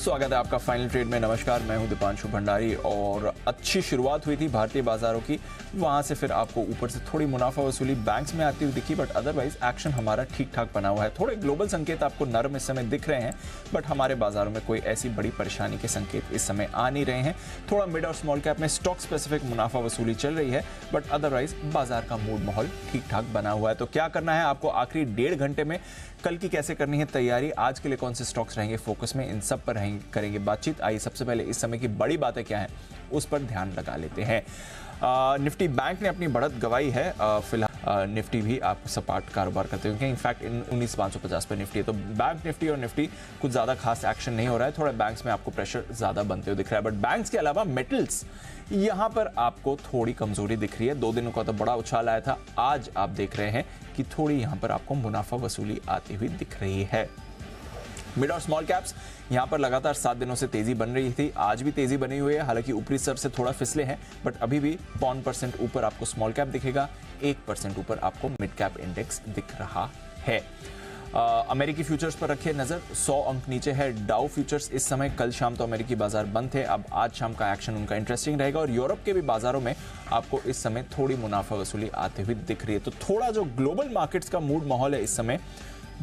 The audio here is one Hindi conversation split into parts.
स्वागत है आपका फाइनल ट्रेड में। नमस्कार, मैं हूं दीपांशु भंडारी। और अच्छी शुरुआत हुई थी भारतीय बाजारों की, वहां से फिर आपको ऊपर से थोड़ी मुनाफा वसूली बैंक्स में आती हुई दिखी, बट अदरवाइज एक्शन हमारा ठीक ठाक बना हुआ है। थोड़े ग्लोबल संकेत आपको नरम इस समय दिख रहे हैं, बट हमारे बाजारों में कोई ऐसी बड़ी परेशानी के संकेत इस समय आ नहीं रहे हैं। थोड़ा मिड और स्मॉल कैप में स्टॉक स्पेसिफिक मुनाफा वसूली चल रही है, बट अदरवाइज बाजार का मूड माहौल ठीक ठाक बना हुआ है। तो क्या करना है आपको आखिरी 1.5 घंटे में, कल की कैसे करनी है तैयारी, आज के लिए कौन से स्टॉक्स रहेंगे फोकस में, इन सब पर करेंगे बातचीत। आइए सबसे पहले इस समय की बड़ी बातें क्या हैं उस पर ध्यान लगा लेते हैं। निफ्टी बैंक ने अपनी बढ़त गवाई है। फिलहाल निफ्टी भी आप सपाट कारोबार करते हैं, इनफैक्ट 19,550 पर निफ्टी है। तो बैंक निफ्टी और निफ्टी कुछ ज़्यादा खास एक्शन नहीं हो रहा है। थोड़ा बैंक्स में आपको प्रेशर ज़्यादा बनते हुए दिख रहा है, बट बैंक्स के अलावा मेटल्स यहाँ पर आपको थोड़ी कमजोरी दिख रही है। 2 दिनों का तो बड़ा उछाल आया था, आज आप देख रहे हैं कि थोड़ी यहाँ पर आपको मुनाफा वसूली आती हुई दिख रही है। मिड और स्मॉल कैप्स यहां पर लगातार 7 दिनों से तेजी बन रही थी, आज भी तेजी बनी हुई है। हालांकि ऊपरी स्तर से थोड़ा फिसले हैं, बट अभी भी 0.5% ऊपर आपको स्मॉल कैप दिखेगा, 1% ऊपर आपको मिड कैप इंडेक्स दिख रहा है। अमेरिकी फ्यूचर्स पर रखिए नजर, 100 अंक नीचे है डाउ फ्यूचर्स इस समय। कल शाम तो अमेरिकी बाजार बंद थे, अब आज शाम का एक्शन उनका इंटरेस्टिंग रहेगा। और यूरोप के भी बाजारों में आपको इस समय थोड़ी मुनाफा वसूली आती हुई दिख रही है। तो थोड़ा जो ग्लोबल मार्केट्स का मूड माहौल है इस समय,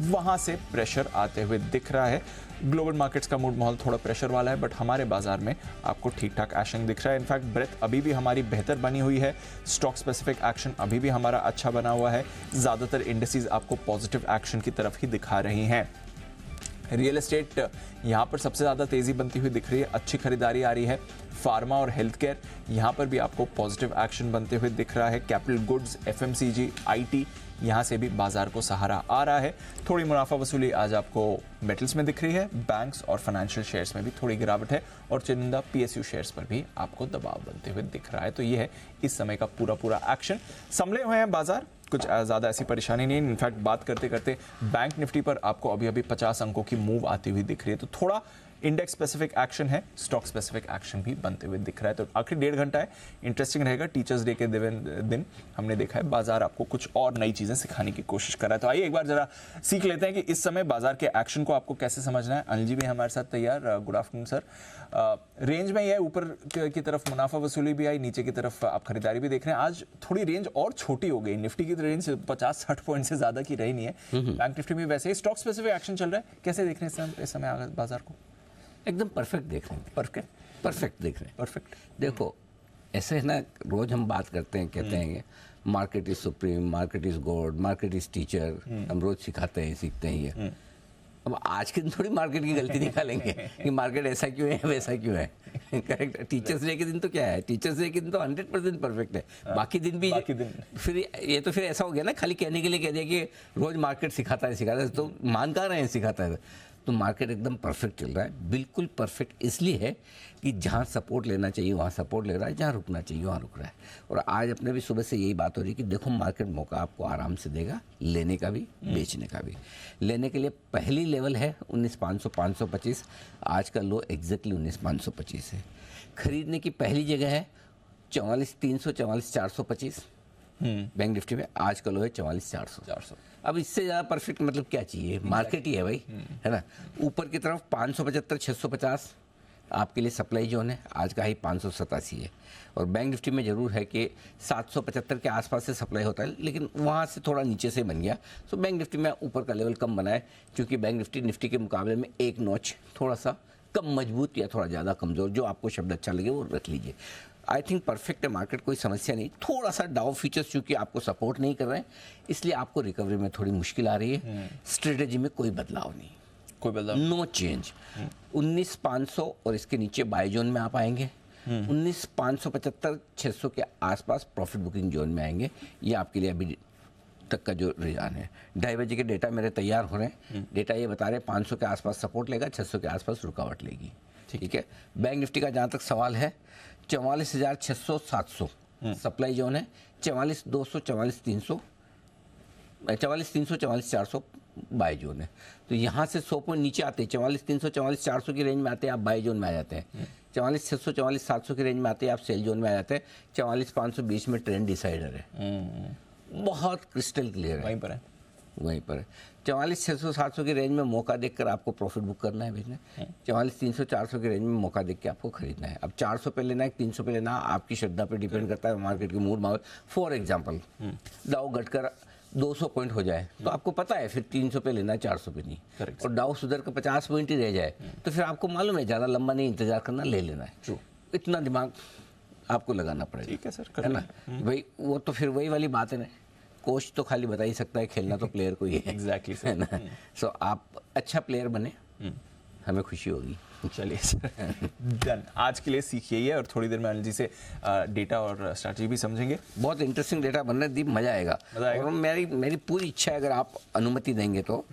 वहां से प्रेशर आते हुए दिख रहा है। ग्लोबल मार्केट्स का मूड माहौल थोड़ा प्रेशर वाला है, बट हमारे बाजार में आपको ठीक ठाक एक्शन दिख रहा है। इनफैक्ट ब्रेथ अभी भी हमारी बेहतर बनी हुई है, स्टॉक स्पेसिफिक एक्शन अभी भी हमारा अच्छा बना हुआ है। ज़्यादातर इंडिसेस आपको पॉजिटिव एक्शन की तरफ ही दिखा रही हैं। रियल एस्टेट यहाँ पर सबसे ज़्यादा तेज़ी बनती हुई दिख रही है, अच्छी खरीदारी आ रही है। फार्मा और हेल्थ केयर यहाँ पर भी आपको पॉजिटिव एक्शन बनते हुए दिख रहा है। कैपिटल गुड्स, एफएमसीजी, आईटी, यहाँ से भी बाजार को सहारा आ रहा है। थोड़ी मुनाफा वसूली आज आपको मेटल्स में दिख रही है। बैंक्स और फाइनेंशियल शेयर्स में भी थोड़ी गिरावट है, और चुनिंदा पीएसयू शेयर्स पर भी आपको दबाव बनते हुए दिख रहा है। तो ये है इस समय का पूरा एक्शन। संभले हुए हैं बाजार, कुछ ज़्यादा ऐसी परेशानी नहीं। इनफैक्ट बात करते करते बैंक निफ्टी पर आपको अभी 50 अंकों की मूव आती हुई दिख रही है। तो थोड़ा इंडेक्स स्पेसिफिक एक्शन है, स्टॉक स्पेसिफिक एक्शन भी बनते हुए दिख रहा है। तो आखिरी 1.5 घंटा है, इंटरेस्टिंग रहेगा। टीचर्स डे के दिन हमने देखा है बाजार आपको कुछ और नई चीजें सिखाने की कोशिश कर रहा है। तो आइए एक बार जरा सीख लेते हैं कि इस समय बाजार के एक्शन को आपको कैसे समझना है। अनिल जी भी हमारे साथ तैयार। Good afternoon sir. रेंज में यह ऊपर की तरफ मुनाफा वसूली भी आई, नीचे की तरफ आप खरीदारी भी देख रहे हैं। आज थोड़ी रेंज और छोटी हो गई, निफ्टी की रेंज 50-60 पॉइंट से ज्यादा की रही नहीं है। बैंक निफ्टी में वैसे ही स्टॉक स्पेसिफिक एक्शन चल रहा है। कैसे देख रहे हैं इस समय बाजार को? एकदम परफेक्ट देख रहे हैं। परफेक्ट देख रहे हैं। परफेक्ट। देखो, ऐसे है ना, रोज हम बात करते हैं, कहते हैं market is supreme, market is God, market is teacher. हम रोज सिखाते हैं, सीखते हैं ये। अब आज के दिन थोड़ी मार्केट की गलती निकालेंगे कि मार्केट ऐसा क्यों है, वैसा क्यों है। करेक्ट। टीचर्स डे के दिन तो क्या है, टीचर्स डे के दिन तो 100% परफेक्ट है। बाकी दिन भी फिर ये तो फिर ऐसा हो गया ना, खाली कहने के लिए कह दिया कि रोज मार्केट सिखाता है, तो मान कहाँ रहे हैं सिखाता है। तो मार्केट एकदम परफेक्ट चल रहा है। बिल्कुल परफेक्ट इसलिए है कि जहाँ सपोर्ट लेना चाहिए वहाँ सपोर्ट ले रहा है, जहाँ रुकना चाहिए वहाँ रुक रहा है। और आज अपने भी सुबह से यही बात हो रही है कि देखो मार्केट मौका आपको आराम से देगा, लेने का भी बेचने का भी। लेने के लिए पहली लेवल है 19,500-525, आज का लो एग्जैक्टली 19,525 है। खरीदने की पहली जगह है 44,300, 44,425 बैंक निफ्टी में, आज का लो है 44,400। अब इससे ज़्यादा परफेक्ट मतलब क्या चाहिए, मार्केट ही है भाई, है ना। ऊपर की तरफ 575, 650 आपके लिए सप्लाई जोन है, आज का ही 587 है। और बैंक निफ्टी में ज़रूर है कि 775 के आसपास से सप्लाई होता है, लेकिन वहाँ से थोड़ा नीचे से बन गया। सो बैंक निफ्टी में ऊपर का लेवल कम बना है, क्योंकि बैंक निफ्टी के मुकाबले में एक नॉच थोड़ा सा कम मजबूत या थोड़ा ज़्यादा कमज़ोर, जो आपको शब्द अच्छा लगे वो रख लीजिए। आई थिंक परफेक्ट है मार्केट, कोई समस्या नहीं। थोड़ा सा डाउ फीचर्स चूंकि आपको सपोर्ट नहीं कर रहे हैं, इसलिए आपको रिकवरी में थोड़ी मुश्किल आ रही है। स्ट्रेटेजी में कोई बदलाव नहीं, कोई बदलाव, नो चेंज। 19,500 और इसके नीचे बाय जोन में आप आएंगे। 19,575, 600 के आसपास प्रॉफिट बुकिंग जोन में आएंगे। ये आपके लिए अभी तक का जो रुझान है। 2:30 बजे के डेटा मेरे तैयार हो रहे हैं। डेटा ये बता रहे हैं 500 के आसपास सपोर्ट लेगा, 600 के आसपास रुकावट लेगी। ठीक है। बैंक निफ्टी का जहाँ तक सवाल है, 44,600, 700 सप्लाई जोन है। 44,200, 44,300, 44,300, 44,400 बाय जोन है। तो यहाँ से 100 पॉइंट नीचे आते हैं, 44,300, 44,400 की रेंज में आते हैं, आप बाय जोन में आ जाते हैं। 44,600, 44,700 की रेंज में आते हैं, आप सेल जोन में आ जाते हैं। 44,500 बीच में ट्रेंड डिसाइडर है, बहुत क्रिस्टल क्लियर है। वहीं पर है। वहीं पर 44,600-700 की रेंज में मौका देखकर आपको प्रॉफिट बुक करना है भैया। 44,300-400 की रेंज में मौका देख के आपको खरीदना है। अब 400 पे लेना है, 300 पे लेना, आपकी श्रद्धा पे डिपेंड करता है, मार्केट की मूड माहौल। फॉर एग्जांपल डाउ घटकर 200 पॉइंट हो जाए तो आपको पता है फिर 300 पे लेना है, 400 पे नहीं। और डाउ सुधर कर 50 पॉइंट ही रह जाए तो फिर आपको मालूम है ज़्यादा लंबा नहीं इंतजार करना, ले लेना है। इतना दिमाग आपको लगाना पड़ेगा। ठीक है सर, है ना भाई। वो तो फिर वही वाली बात है ना, कोच तो खाली बता ही सकता है, खेलना तो प्लेयर को ही है। एग्जैक्टली है ना। सो आप अच्छा प्लेयर बने, हमें खुशी होगी। चलिए सर, डन। आज के लिए सीखिए ये, और थोड़ी देर में अनिल जी से डेटा और स्ट्रैटेजी भी समझेंगे। बहुत इंटरेस्टिंग डेटा बन रहा है दीप, मजा आएगा। और मेरी पूरी इच्छा है, अगर आप अनुमति देंगे तो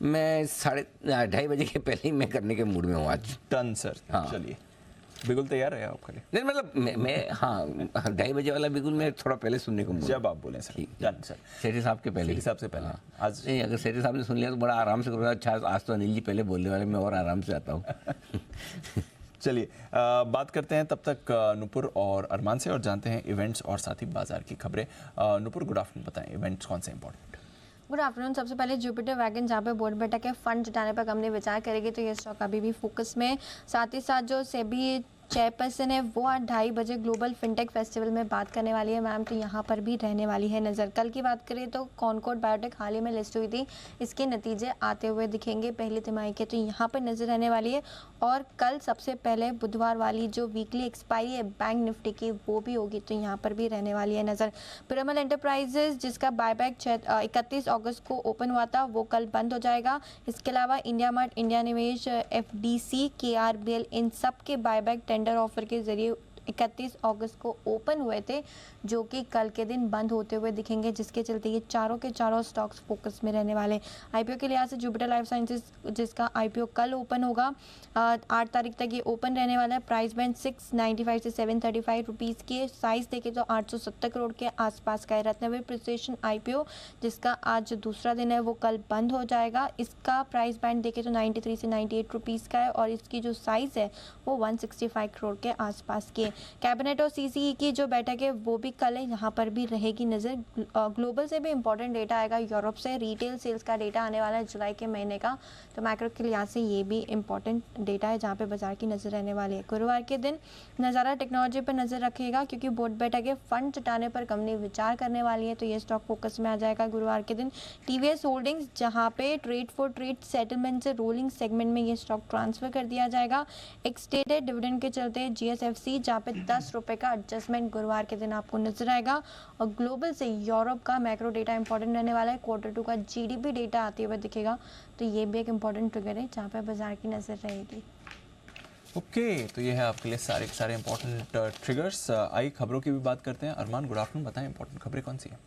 मैं 2:30 बजे के पहले ही मैं करने के मूड में हूँ आज। Done sir. हाँ। चलिए, बिल्कुल तैयार है आपके लिए? नहीं मतलब मैं हाँ 2:30 बजे वाला बिल्कुल मैं थोड़ा पहले सुनने को जब आप बोलें सर। Done sir. सेठी साहब के पहले। सेठी साहब से पहले। आज नहीं, अगर सेठी साहब ने सुन लिया तो बड़ा आराम से करूँगा। अच्छा, आज तो अनिल जी पहले बोलने वाले, मैं और आराम से आता हूँ। चलिए, बात करते हैं तब तक नुपुर और अरमान से, और जानते हैं इवेंट्स और साथ ही बाजार की खबरें। नुपुर, गुड आफ्टरनून, बताएं इवेंट्स कौन से इंपॉर्टेंट? Good afternoon. सबसे पहले जुपिटर वैगन, जहाँ पे बोर्ड बैठक है, फंड जुटाने पर कंपनी विचार करेगी, तो ये स्टॉक अभी भी फोकस में। साथ ही साथ जो सेबी चेयरपर्सन है वो आज 2:30 बजे ग्लोबल फिनटेक फेस्टिवल में बात करने वाली है मैम, तो यहाँ पर भी रहने वाली है नज़र। कल की बात करें तो कॉनकॉर्ड बायोटेक हाल ही में लिस्ट हुई थी, इसके नतीजे आते हुए दिखेंगे पहली तिमाही के, तो यहाँ पर नज़र रहने वाली है। और कल सबसे पहले बुधवार वाली जो वीकली एक्सपायरी है बैंक निफ्टी की, वो भी होगी, तो यहाँ पर भी रहने वाली है नज़र। पिरामल एंटरप्राइजेज, जिसका बायबैक 31 अगस्त को ओपन हुआ था, वो कल बंद हो जाएगा। इसके अलावा इंडिया मार्ट, इंडिया निवेश, FDC, KRBL, इन सब के बायबैक टेंडर ऑफर के जरिए 31 अगस्त को ओपन हुए थे, जो कि कल के दिन बंद होते हुए दिखेंगे, जिसके चलते ये चारों के चारों स्टॉक्स फोकस में रहने वाले। IPO के लिहाज से जुपिटर लाइफ साइंसेज, जिसका IPO कल ओपन होगा, 8 तारीख तक ये ओपन रहने वाला है। प्राइस बैंड 695 से 735 रुपीज़ की है। साइज देखें तो 870 करोड़ के आसपास का है। रत्नवीर प्रिसिशन IPO, जिसका आज दूसरा दिन है, वो कल बंद हो जाएगा। इसका प्राइस बैंड देखें तो 93 से 98 रुपीज़ का है, और इसकी जो साइज़ है वो 165 करोड़ के आसपास की है। कैबिनेट और CCE की जो बैठक है वो भी कल है, यहाँ पर भी रहेगी नज़र। ग्लोबल से भी इंपॉर्टेंट डेटा आएगा, यूरोप से रिटेल सेल्स का डेटा आने वाला है जुलाई के महीने का, तो मैक्रो के लिहाज से ये भी इंपॉर्टेंट डेटा है जहाँ पे बाजार की नज़र रहने वाली है। गुरुवार के दिन नज़ारा टेक्नोलॉजी पर नज़र रखिएगा, क्योंकि बोर्ड बैठक है, फंड जुटाने पर कंपनी विचार करने वाली है, तो ये स्टॉक फोकस में आ जाएगा गुरुवार के दिन। TVS होल्डिंग्स, जहाँ पे ट्रेड फॉर ट्रेड सेटलमेंट से रोलिंग सेगमेंट में ये स्टॉक ट्रांसफर कर दिया जाएगा। एक्सटेंडेड डिविडेंड के चलते GSFC, जहाँ पे 10 रुपये का एडजस्टमेंट गुरुवार के दिन आपको नजर आएगा। और ग्लोबल से यूरोप का मैक्रो डेटा इंपॉर्टेंट रहने वाला है। Q2 का GDP डेटा आते हुए दिखेगा, तो ये भी एक इंपॉर्टेंट ट्रिगर है जहाँ पे बाजार की नजर रहेगी। ओके, तो ये है आपके लिए सारे के सारे इंपॉर्टेंट ट्रिगर्स। आई खबरों की भी बात करते हैं। अरमान, गुड आफ्टरनून, बताएं इंपॉर्टेंट खबरें कौन सी है?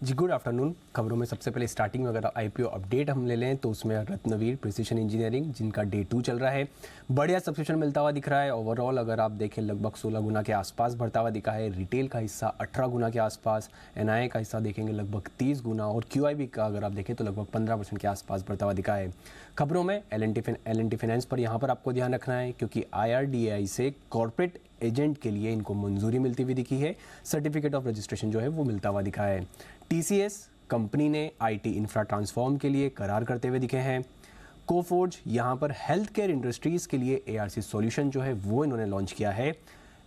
जी गुड आफ्टरनून। खबरों में सबसे पहले स्टार्टिंग में अगर IPO अपडेट हम ले लें तो उसमें रत्नवीर प्रिसिशन इंजीनियरिंग, जिनका डे 2 चल रहा है, बढ़िया सब्सक्रिप्शन मिलता हुआ दिख रहा है। ओवरऑल अगर आप देखें लगभग 16 गुना के आसपास बढ़ता हुआ दिखा है। रिटेल का हिस्सा 18 गुना के आसपास, NII का हिस्सा देखेंगे लगभग 30 गुना, और QIB का अगर आप देखें तो लगभग 15% के आसपास बढ़ता हुआ दिखा है। खबरों में L&T फाइनेंस पर यहाँ पर आपको ध्यान रखना है, क्योंकि IRDAI से कॉर्पोरेट एजेंट के लिए इनको मंजूरी मिलती हुई दिखी है। सर्टिफिकेट ऑफ रजिस्ट्रेशन जो है वो मिलता हुआ दिखा है। TCS कंपनी ने IT इंफ्रा ट्रांसफॉर्म के लिए करार करते हुए दिखे हैं। कोफोर्ज यहाँ पर हेल्थ केयर इंडस्ट्रीज़ के लिए ARC सॉल्यूशन जो है वो इन्होंने लॉन्च किया है।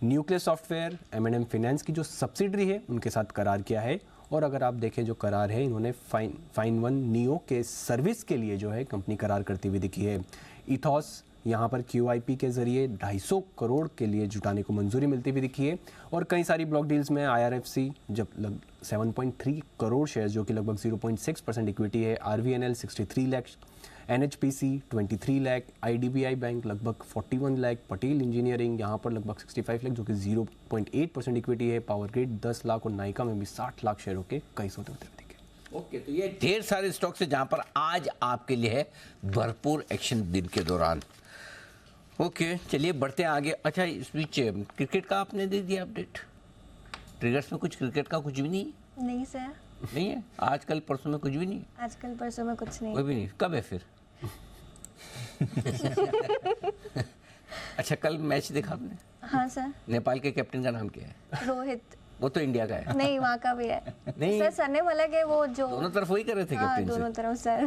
न्यूक्लियस सॉफ्टवेयर, M&M फाइनेंस की जो सब्सिडरी है उनके साथ करार किया है। और अगर आप देखें जो करार है, इन्होंने फाइन1 नियो के सर्विस के लिए जो है कंपनी करार करती हुई दिखी है। इथॉस यहाँ पर QIP के जरिए 250 करोड़ के लिए जुटाने को मंजूरी मिलती हुई दिखी है। और कई सारी ब्लॉक डील्स में IRFC जब 7.3 करोड़ शेयर्स, जो कि लगभग 0.6% इक्विटी है। RVNL 63 lakh, NHPC 23 lakh, IDBI bank लगभग 41 लाख, पटेल इंजीनियरिंग यहाँ पर लगभग 65 लाख, जो कि 0.8% इक्विटी है। पावर ग्रिड 10 लाख, और नाइका में भी 60 लाख शेयरों के कई सौदे उतरते दिखे। ओके, तो ये ढेर सारे स्टॉक्स है जहाँ पर आज आपके लिए है भरपूर एक्शन दिन के दौरान। ओके, चलिए बढ़ते हैं आगे। अच्छा, इस बीच क्रिकेट का आपने दे दिया अपडेट? ट्रिगर्स में कुछ क्रिकेट का कुछ भी नहीं सर, नहीं है। आजकल परसों में कुछ भी नहीं? आजकल परसों में कुछ नहीं, कोई भी नहीं। कब है फिर? अच्छा, कल मैच देखा आपने? हाँ सर। नेपाल के कैप्टन का नाम क्या है? रोहित। वो तो इंडिया का है। नहीं, वहाँ का भी है। नहीं। सर ने बोला कि वो जो दोनों तरफ वही कर रहे थे हाँ, कैप्टन दोनों तरफ सर।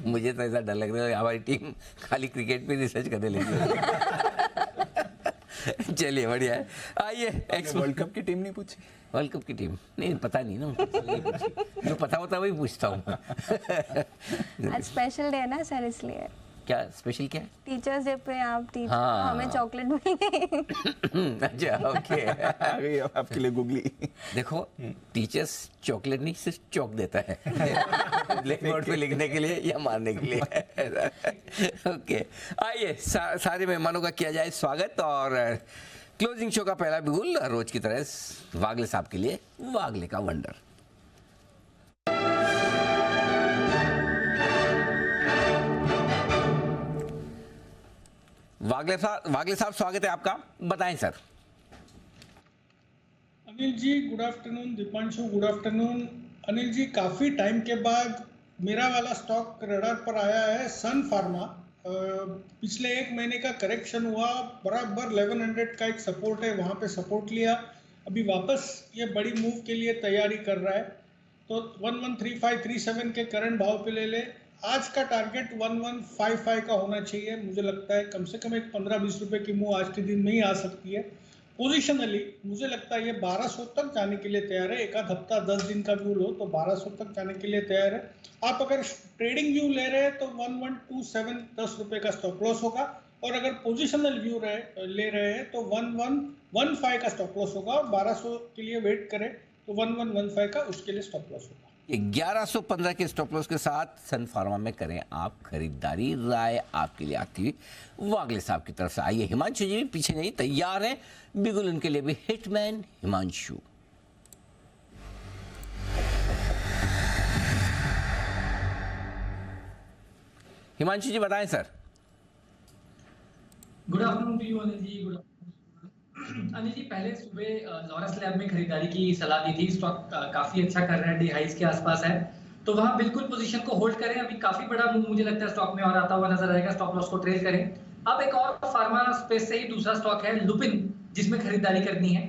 मुझे तो ऐसा डर लग रहा है हमारी टीम खाली क्रिकेट पे रिसर्च करने लगी है। चलिए बढ़िया है। आइए वर्ल्ड कप की टीम नहीं पूछी? वर्ल्ड कप की टीम नहीं, पता नहीं ना उनको, नहीं पूछी। जो पता होता है वही पूछता हूँ। आज स्पेशल डे है ना सर, इसलिए। क्या स्पेशल क्या है? टीचर्स डे पे आप टीचर हाँ। हमें चॉकलेट मिलेंगे। अच्छा ओके। आ गई अब आपके लिए गुगली। देखो टीचर्स चॉकलेट नहीं सिर्फ चौक देता है ब्लैक बोर्ड पे लिखने के लिए या मारने के लिए। ओके आइए सारे मेहमानों का किया जाए स्वागत और क्लोजिंग शो का पहला बिगुल रोज की तरह वागले साहब के लिए वागले का वंडर। वागले साहब स्वागत है आपका, बताएं sir. Anil ji good afternoon, Deepanshu good afternoon. Anil ji काफ़ी टाइम के बाद मेरा वाला स्टॉक रडार पर आया है, सन फार्मा। पिछले एक महीने का करेक्शन हुआ, बराबर 1100 का एक सपोर्ट है, वहाँ पे सपोर्ट लिया, अभी वापस ये बड़ी मूव के लिए तैयारी कर रहा है, तो 113537 के करंट भाव पे ले ले। आज का टारगेट 1155 का होना चाहिए, मुझे लगता है कम से कम एक 15-20 रुपए की मूव आज के दिन में ही आ सकती है। पोजिशनली मुझे लगता है ये 1200 तक जाने के लिए तैयार है, एक आध हफ्ता 10 दिन का व्यू लो तो 1200 तक जाने के लिए तैयार है। आप अगर ट्रेडिंग व्यू ले रहे हैं तो 1127 10 रुपए का स्टॉप लॉस होगा, और अगर पोजिशनल व्यू ले रहे हैं तो 1115 का स्टॉप लॉस होगा, और 1200 के लिए वेट करें तो 1115 का उसके लिए स्टॉप लॉस होगा। 1115 के स्टॉप लॉस के साथ सन फार्मा में करें आप खरीदारी। राय आपके लिए आती हुई वागले साहब की तरफ से। आइए हिमांशु जी पीछे नहीं, तैयार हैं बिगुल उनके लिए भी। हिटमैन हिमांशु। हिमांशु जी बताएं sir. Good afternoon to you Anil ji. Good Anil ji, पहले सुबह लॉरस लैब में खरीदारी की सलाह दी थी, स्टॉक काफी अच्छा कर रहा है, डी हाइस के आसपास है, तो वहां बिल्कुल पोजीशन को होल्ड करें। अभी काफी बड़ा मूव मुझे लगता है स्टॉक में और आता हुआ नजर आएगा, स्टॉप लॉस को ट्रेल करें। अब एक और फार्मा स्पेस से ही दूसरा स्टॉक है लुपिन, जिसमें खरीदारी करनी है।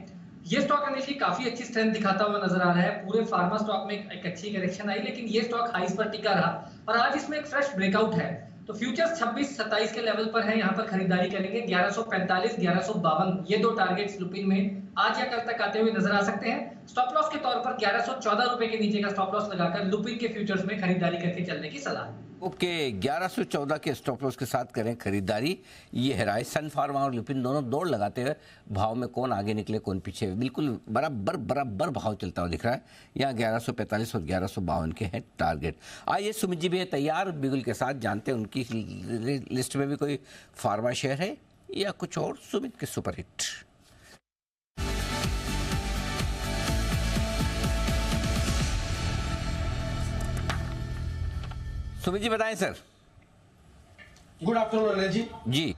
ये स्टॉक अनिल जी काफी अच्छी स्ट्रेंथ दिखाता हुआ नजर आ रहा है। पूरे फार्मा स्टॉक में एक अच्छी करेक्शन आई, लेकिन ये स्टॉक हाइस पर टिका रहा और आज इसमें एक फ्रेश ब्रेकआउट है, तो फ्यूचर्स 26-27 के लेवल पर है, यहाँ पर खरीदारी करेंगे। 1145 1152 ये दो टारगेट्स लुपिन में आज या कल तक आते हुए नजर आ सकते हैं। स्टॉप लॉस के तौर पर 1114 रुपए के नीचे का स्टॉप लॉस लगाकर लुपिन के फ्यूचर्स में खरीदारी करके चलने की सलाह। ओके 1114 के स्टॉप लॉस के साथ करें खरीदारी। ये है राय। सन फार्मा और लुपिन दोनों दौड़ लगाते हुए भाव में कौन आगे निकले कौन पीछे, बिल्कुल बराबर भाव चलता हुआ दिख रहा है। यहाँ 1145 और 1152 के हैं टारगेट। आइए सुमित जी भी है तैयार बिगुल के साथ, जानते हैं उनकी लिस्ट में भी कोई फार्मा शेयर है या कुछ और। सुमित के सुपरहिट। सुमित जी बताएं सर। गुड आफ्टरनून अनिल जी। जी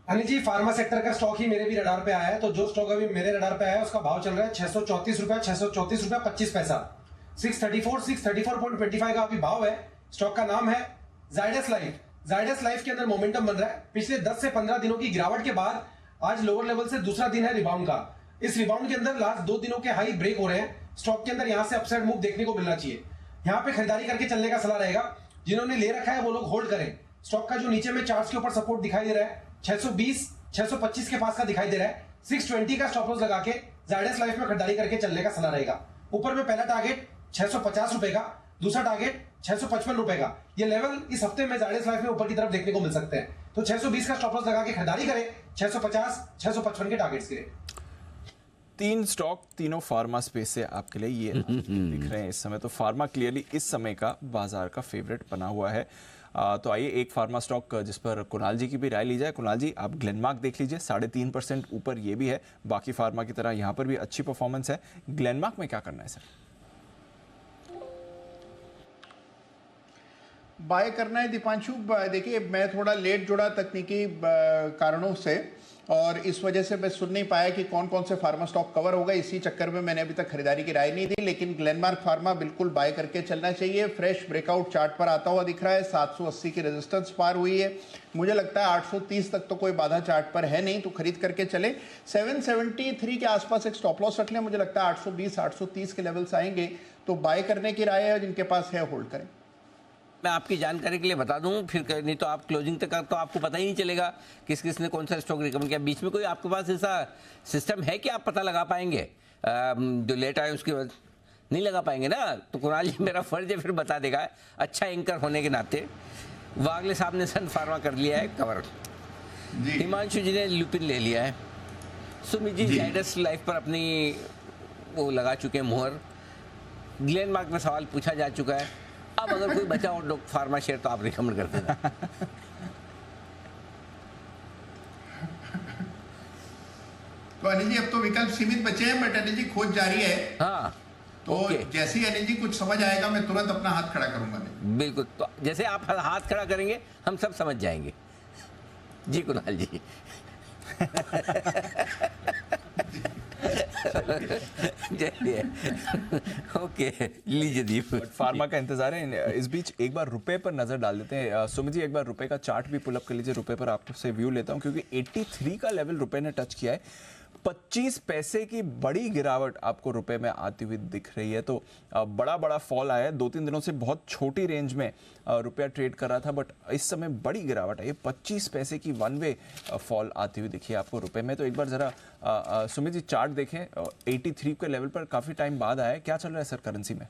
अनिल जी, फार्मा सेक्टर का स्टॉक ही मेरे भी रडार पे आया है, तो जो स्टॉक अभी मेरे रडार पे आया है उसका भाव चल रहा है 634 रुपया 25 पैसा। 634.25 का अभी भाव है। स्टॉक का नाम है जाइडस लाइफ। जाइडस लाइफ के अंदर मोमेंटम बन रहा है। पिछले 10 से 15 दिनों की गिरावट के बाद आज लोअर लेवल से दूसरा दिन है रिबाउंड का। इस रिबाउंड के अंदर लास्ट 2 दिनों के हाई ब्रेक हो रहे हैं। स्टॉक के अंदर यहाँ से अपसाइड मूव देखने को मिलना चाहिए। यहाँ पे खरीदारी करके चलने का सलाह रहेगा। जिन्होंने ले रखा है वो लोग होल्ड करें। स्टॉक का जो नीचे में चार्ट्स के ऊपर सपोर्ट दिखाई दे रहा है 620 625 के पास का दिखाई दे रहा है। 620 का स्टॉप लॉस लगा के जाइडस लाइफ में खरीदारी करके चलने का सलाह रहेगा। ऊपर में पहला टारगेट 650 रुपए का, दूसरा टारगेट 655 रुपए का। ये लेवल इस हफ्ते में जाइडस लाइफ में ऊपर की तरफ देखने को मिल सकते हैं, तो 620 का स्टॉप लॉस लगा के खरीदारी करें 650 655 के टारगेट्स के लिए। 3 स्टॉक तीनों फार्मा स्पेस से आपके लिए ये दिख रहे हैं इस समय, तो फार्मा क्लियरली इस समय का बाजार का फेवरेट बना हुआ है। तो आइए एक फार्मा स्टॉक जिस पर कुणाल जी की भी राय ली जाए। कुणाल जी आप ग्लेनमार्क देख लीजिए, 3.5% ऊपर ये भी है, बाकी फार्मा की तरह यहाँ पर भी अच्छी परफॉर्मेंस है। ग्लेनमार्क में क्या करना है सर? बाय करना है दीपांशु। देखिए मैं थोड़ा लेट जुड़ा तकनीकी कारणों से, और इस वजह से मैं सुन नहीं पाया कि कौन कौन से फार्मा स्टॉक कवर होगा। इसी चक्कर में मैंने अभी तक खरीदारी की राय नहीं दी, लेकिन ग्लेनमार्क फार्मा बिल्कुल बाय करके चलना चाहिए। फ्रेश ब्रेकआउट चार्ट पर आता हुआ दिख रहा है, 780 की रेजिस्टेंस पार हुई है। मुझे लगता है 830 तक तो कोई बाधा चार्ट पर है नहीं, तो खरीद करके चले। 773 के आसपास एक स्टॉप लॉस रख लें। मुझे लगता है 820 830 के लेवल्स आएंगे तो बाय करने की राय है, जिनके पास है होल्ड करें। मैं आपकी जानकारी के लिए बता दूं, फिर नहीं तो आप क्लोजिंग तक तो आपको पता ही नहीं चलेगा किस किस ने कौन सा स्टॉक रिकमेंड किया। बीच में कोई आपके पास ऐसा सिस्टम है कि आप पता लगा पाएंगे जो लेट आए उसके बाद? नहीं लगा पाएंगे ना, तो कुणाल जी मेरा फर्ज है फिर बता देगा, अच्छा एंकर होने के नाते। वागले साहब ने सन फार्मा कर लिया है कवर, हिमांशु जी ने लुपिन ले लिया है, सुमित जी जाइडस लाइफ पर अपनी वो लगा चुके हैं मुहर, ग्लेनमार्क में सवाल पूछा जा चुका है। अब अगर कोई बचा और लोग फार्मा शेयर तो आप रिकमेंड करते हैं? तो अनिल जी अब तो विकल्प सीमित बचे हैं, बट अनिल जी खोज जारी है। हाँ, तो जैसे ही अनिल जी कुछ समझ आएगा मैं तुरंत अपना हाथ खड़ा करूंगा। बिल्कुल, तो जैसे आप हाथ खड़ा करेंगे हम सब समझ जाएंगे। जी कुणाल जी। ओके, लीजिए दीप। फार्मा का इंतजार है। इस बीच एक बार रुपए पर नजर डाल देते हैं। सुमित जी एक बार रुपए का चार्ट भी पुल अप कर लीजिए। रुपए पर आपसे व्यू लेता हूं क्योंकि 83 का लेवल रुपए ने टच किया है। 25 पैसे की बड़ी गिरावट आपको रुपए में आती हुई दिख रही है। तो बड़ा फॉल आया है। 2-3 दिनों से बहुत छोटी रेंज में रुपया ट्रेड कर रहा था, बट इस समय बड़ी गिरावट है। 25 पैसे की वन वे फॉल आती हुई दिखी है आपको रुपए में। तो एक बार जरा सुमित जी चार्ट देखें। 83 के लेवल पर काफी टाइम बाद आया है। क्या चल रहा है सर करेंसी में?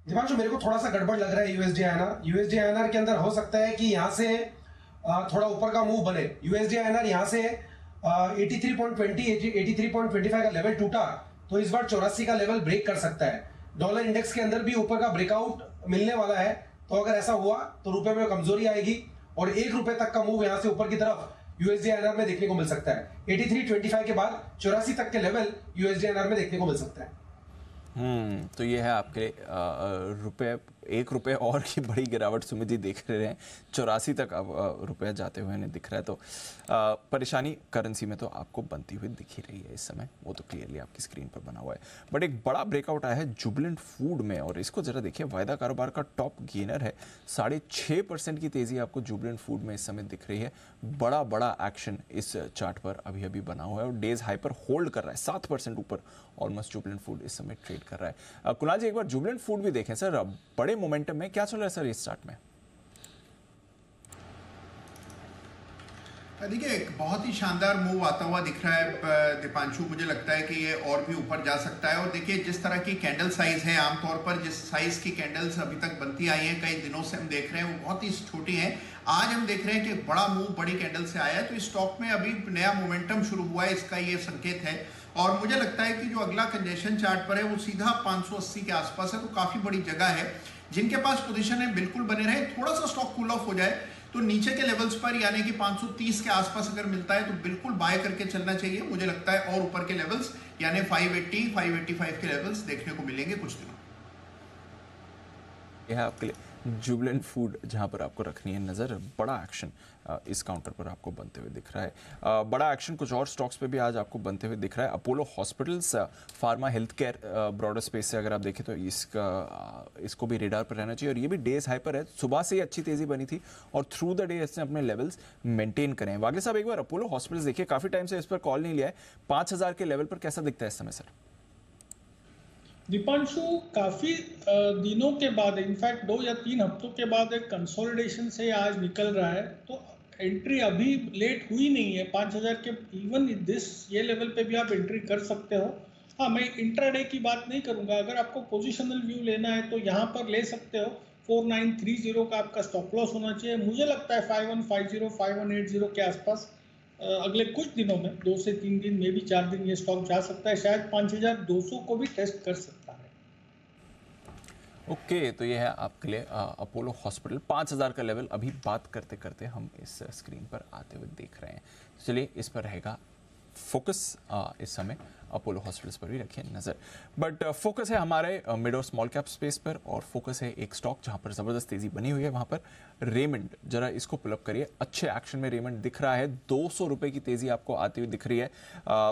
दीपांशु मेरे को थोड़ा सा गड़बड़ लग रहा है यूएसडी आईएनआर। यूएसडी आईएनआर के अंदर हो सकता है कि यहाँ से थोड़ा ऊपर का मूव बने। यूएसडी आईएनआर यहाँ से 83.20 83.25 का लेवल टूटा तो इस बार 84 का लेवल ब्रेक कर सकता है। डॉलर इंडेक्स के अंदर भी ऊपर का ब्रेकआउट मिलने वाला है, तो अगर ऐसा हुआ तो रुपए में कमजोरी आएगी और ₹1 तक का मूव यहाँ से ऊपर की तरफ यूएसडी आईएनआर में देखने को मिल सकता है। 83.25 के बाद 84 तक के लेवल यूएसडी आईएनआर में देखने को मिल सकता है। तो ये है आपके रुपए, ₹1 और की बड़ी गिरावट सुमित जी देख रहे हैं। 84 तक अब रुपया जाते हुए नहीं दिख रहा है। तो परेशानी करेंसी में तो आपको बनती हुई दिख ही रही है इस समय, वो तो क्लियरली आपकी स्क्रीन पर बना हुआ है। बट एक बड़ा ब्रेकआउट आया है जुबिलेंट फूड में, और इसको जरा देखिए। वायदा कारोबार का टॉप गेनर है। 6.5% की तेजी आपको जुबिलेंट फूड में इस समय दिख रही है। बड़ा एक्शन इस चार्ट पर अभी अभी बना हुआ है और डेज हाई पर होल्ड कर रहा है। 7% ऊपर ऑलमोस्ट जुबिलेंट फूड इस समय ट्रेड कर रहा है। कुणाल जी एक बार जुबिलेंट फूड भी देखें सर। बड़े मोमेंटम में क्या चल रहा है सर इस चार्ट में? देखिए एक बहुत ही शानदार मूव आता हुआ दिख रहा है दीपांशु। मुझे लगता है कि ये और भी ऊपर जा सकता है। और देखिए जिस तरह की कैंडल साइज है, आमतौर पर जिस साइज की कैंडल्स अभी तक बनती आई हैं, कई दिनों से हम देख रहे हैं, वो बहुत ही छोटी हैं। आज हम देख रहे हैं कि बड़ा मूव बड़ी कैंडल से आया है, तो इस स्टॉक में अभी नया मोमेंटम शुरू हुआ है, इसका ये संकेत है। और मुझे लगता है कि जो अगला कंजेशन चार्ट पर है वो सीधा 580 के आसपास है, तो काफी बड़ी जगह है। जिनके पास पोजीशन है बिल्कुल बने रहे। थोड़ा सा स्टॉक कूल ऑफ हो जाए तो नीचे के लेवल्स पर यानी कि 530 के आसपास अगर मिलता है तो बिल्कुल बाय करके चलना चाहिए। मुझे लगता है और ऊपर के लेवल्स यानी 580 585 के लेवल्स देखने को मिलेंगे कुछ दिनों। यह आपके लिए जुबिलेंट फूड जहां पर आपको रखनी है नज़र। बड़ा एक्शन इस काउंटर पर आपको बनते हुए दिख रहा है। बड़ा एक्शन कुछ और स्टॉक्स पे भी आज आपको बनते हुए दिख रहा है। Apollo hospitals, pharma health care, broader space से अगर आप देखें तो इसको भी रेडार पर रहना चाहिए। और ये भी डेज हाई पर है। सुबह से ही अच्छी तेजी बनी थी और थ्रू द डे इसने अपने लेवल्स मेंटेन करें। वागले साहब एक बार अपोलो हॉस्पिटल्स देखिए, काफी टाइम से इस पर कॉल नहीं लिया है। 5000 के लेवल पर कैसा दिखता है इस समय सर? दीपांशु काफी दिनों के बाद, इनफैक्ट 2 या 3 हफ्तों के बाद एक कंसोलिडेशन से आज निकल रहा है, तो एंट्री अभी लेट हुई नहीं है। 5000 के इवन ये लेवल पे भी आप एंट्री कर सकते हो। हाँ, मैं इंट्राडे की बात नहीं करूंगा। अगर आपको पोजिशनल व्यू लेना है तो यहाँ पर ले सकते हो। 4930 का आपका स्टॉप लॉस होना चाहिए। मुझे लगता है 5150 5180 के आसपास अगले कुछ दिनों में 2 से 3 दिन में भी 4 दिन ये स्टॉक जा सकता है। शायद 5200 को भी टेस्ट कर सकता है। ओके, तो ये है आपके लिए अपोलो हॉस्पिटल। 5000 का लेवल अभी बात करते करते हम इस स्क्रीन पर आते हुए देख रहे हैं। चलिए इस पर रहेगा फोकस इस समय अपोलो हॉस्पिटल्स पर भी रखें नज़र। बट फोकस है हमारे मिड और स्मॉल कैप स्पेस पर, और फोकस है एक स्टॉक जहां पर ज़बरदस्त तेज़ी बनी हुई है, वहां पर रेमंड। जरा इसको पुलअप करिए, अच्छे एक्शन में रेमंड दिख रहा है, 200 रुपये की तेज़ी आपको आती हुई दिख रही है।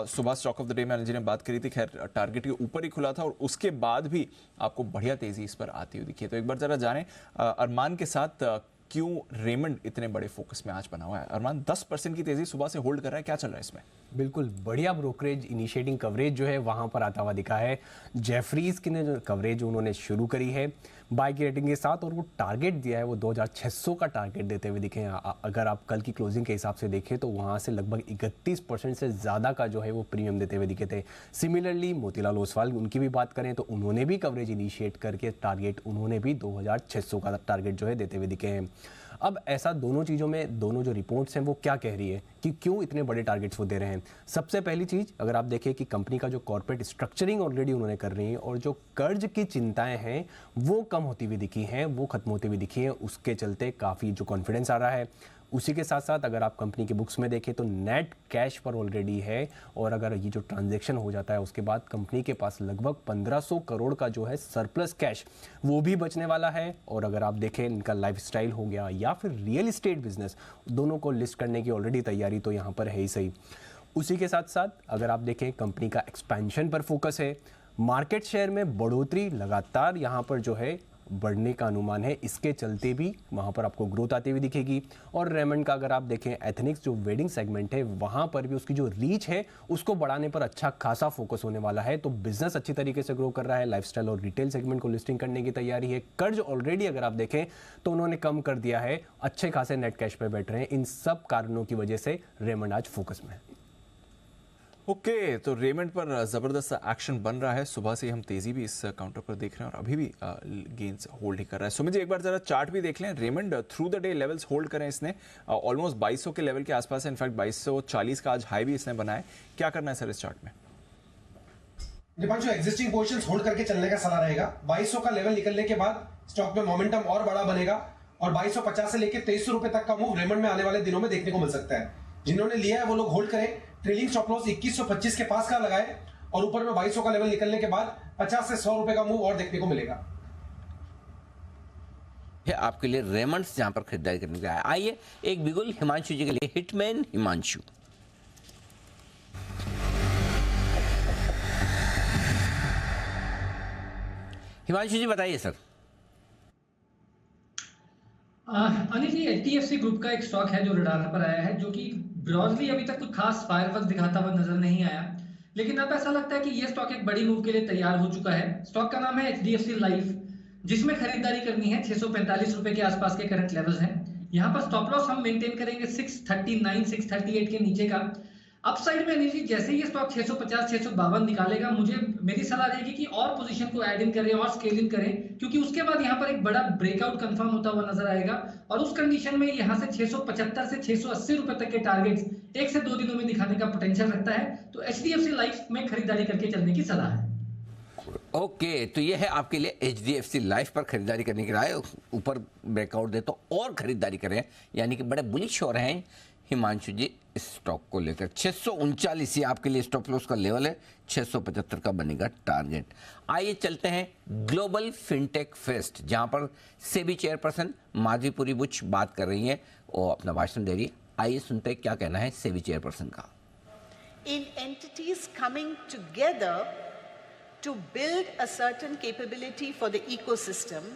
सुबह स्टॉक ऑफ द डे में अनिल जी ने बात करी थी, खैर टारगेट के ऊपर ही खुला था और उसके बाद भी आपको बढ़िया तेज़ी इस पर आती हुई दिखी है। तो एक बार ज़रा जानें अरमान के साथ क्यों रेमंड इतने बड़े फोकस में आज बना हुआ है। अरमान, 10% की तेज़ी सुबह से होल्ड कर रहा है, क्या चल रहा है इसमें? बिल्कुल बढ़िया ब्रोकरेज इनिशिएटिंग कवरेज जो है वहाँ पर आता हुआ दिखा है। जेफरीज की ने जो कवरेज उन्होंने शुरू करी है बाय की रेटिंग के साथ, और वो टारगेट दिया है वो 2600 का टारगेट देते हुए दिखे हैं। अगर आप कल की क्लोजिंग के हिसाब से देखें तो वहाँ से लगभग 31% से ज़्यादा का जो है वो प्रीमियम देते हुए दिखे थे। सिमिलरली मोतीलाल ओसवाल, उनकी भी बात करें तो उन्होंने भी कवरेज इनिशिएट करके टारगेट उन्होंने भी 2600 का टारगेट जो है देते हुए दिखे हैं। अब ऐसा दोनों चीज़ों में दोनों जो रिपोर्ट्स हैं वो क्या कह रही है कि क्यों इतने बड़े टारगेट्स वो दे रहे हैं। सबसे पहली चीज़, अगर आप देखें कि कंपनी का जो कॉर्पोरेट स्ट्रक्चरिंग ऑलरेडी उन्होंने कर रही है और जो कर्ज की चिंताएं हैं वो कम होती हुई दिखी हैं, वो खत्म होती हुई दिखी हैं, उसके चलते काफ़ी जो कॉन्फिडेंस आ रहा है। उसी के साथ साथ अगर आप कंपनी के बुक्स में देखें तो नेट कैश पर ऑलरेडी है, और अगर ये जो ट्रांजैक्शन हो जाता है उसके बाद कंपनी के पास लगभग 1500 करोड़ का जो है सरप्लस कैश वो भी बचने वाला है। और अगर आप देखें इनका लाइफस्टाइल हो गया या फिर रियल एस्टेट बिजनेस, दोनों को लिस्ट करने की ऑलरेडी तैयारी तो यहाँ पर है ही सही। उसी के साथ साथ अगर आप देखें कंपनी का एक्सपेंशन पर फोकस है, मार्केट शेयर में बढ़ोतरी लगातार यहाँ पर जो है बढ़ने का अनुमान है, इसके चलते भी वहाँ पर आपको ग्रोथ आती हुई दिखेगी। और रेमंड का अगर आप देखें एथनिक्स जो वेडिंग सेगमेंट है वहाँ पर भी उसकी जो रीच है उसको बढ़ाने पर अच्छा खासा फोकस होने वाला है। तो बिजनेस अच्छी तरीके से ग्रो कर रहा है, लाइफस्टाइल और रिटेल सेगमेंट को लिस्टिंग करने की तैयारी है। कर्ज ऑलरेडी अगर आप देखें तो उन्होंने कम कर दिया है, अच्छे खासे नेट कैश पे बैठ रहे हैं। इन सब कारणों की वजह से रेमंड आज फोकस में है। ओके, तो रेमंड पर ज़बरदस्त एक्शन बन रहा है, सुबह से हम तेज़ी भी इस काउंटर पर देख रहे हैं और अभी भी गेंस होल्ड ही कर रहा है। सुमित जी, एक बार ज़रा चार्ट भी देख लें। Raymond through the day levels hold करें इसने, ऑलमोस्ट 2200 के लेवल के आसपास है, इनफैक्ट 2240 का आज हाई भी इसने बनाया। क्या करना है सर इस चार्ट में? दीपांशु, एग्जिस्टिंग पोजीशंस होल्ड करके चलने का सलाह रहेगा। 2200 का लेवल निकलने के बाद स्टॉक में मोमेंटम और बड़ा बनेगा और 2250 से लेकर 2300 रुपए तक का मूव रेमंड में आने वाले दिनों में देखने को मिल सकता है। जिन्होंने लिया है वो लोग होल्ड करें। ट्रेलिंग स्टॉप लॉस 2125 के पास का लगाए और ऊपर में 2200 का लेवल निकलने के बाद 50 से 100 रुपए का मूव और देखने को मिलेगा। ये आपके लिए रेमंड्स जहां पर खरीदारी करने के लिए आइए एक बिगुल हिमांशु जी के लिए। हिटमैन हिमांशु। हिमांशु जी बताइए सर। अनिल जी, HDFC ग्रुप का एक स्टॉक है जो रडार पर आया है, जो कि ब्रॉडली अभी तक कुछ खास फायरवर्क्स दिखाता हुआ नजर नहीं आया, लेकिन अब ऐसा लगता है कि ये स्टॉक एक बड़ी मूव के लिए तैयार हो चुका है। स्टॉक का नाम है HDFC लाइफ, जिसमें खरीदारी करनी है। 645 रुपए के आसपास के करंट लेवल्स हैं। यहाँ पर स्टॉप लॉस हम मेंटेन करेंगे 639 638 के नीचे का। अपसाइड में अनिल जी जैसे ये स्टॉक 650 652 निकालेगा, मेरी सलाह रहेगी कि और पोजीशन को ऐड इन करें और स्केल इन करें, क्योंकि उसके बाद यहाँ पर एक बड़ा ब्रेकआउट कंफर्म होता हुआ नजर आएगा और उस कंडीशन में यहाँ से 675 से 680 रुपए तक के टारगेट्स 1 से 2 दिनों में दिखाने का पोटेंशियल रखता है। तो HDFC लाइफ में खरीदारी करके चलने की सलाह है। ओके, तो ये है आपके लिए HDFC लाइफ पर खरीदारी करने की राय। ऊपर ब्रेकआउट दे तो और खरीदारी करें, यानी कि बड़े बुलिश हो रहे हैं हिमांशु जी इस स्टॉक को लेकर। 639 ये आपके लिए स्टॉप लॉस का लेवल है, 675 का बनेगा टारगेट। आइए चलते हैं ग्लोबल फिनटेक फेस्ट, जहां पर सेबी चेयरपर्सन माधवीपुरी बुच बात कर रही हैं और अपना भाषण दे रही है। आइए सुनते हैं क्या कहना है सेबी चेयरपर्सन का। In entities coming together to build a certain capability for the ecosystem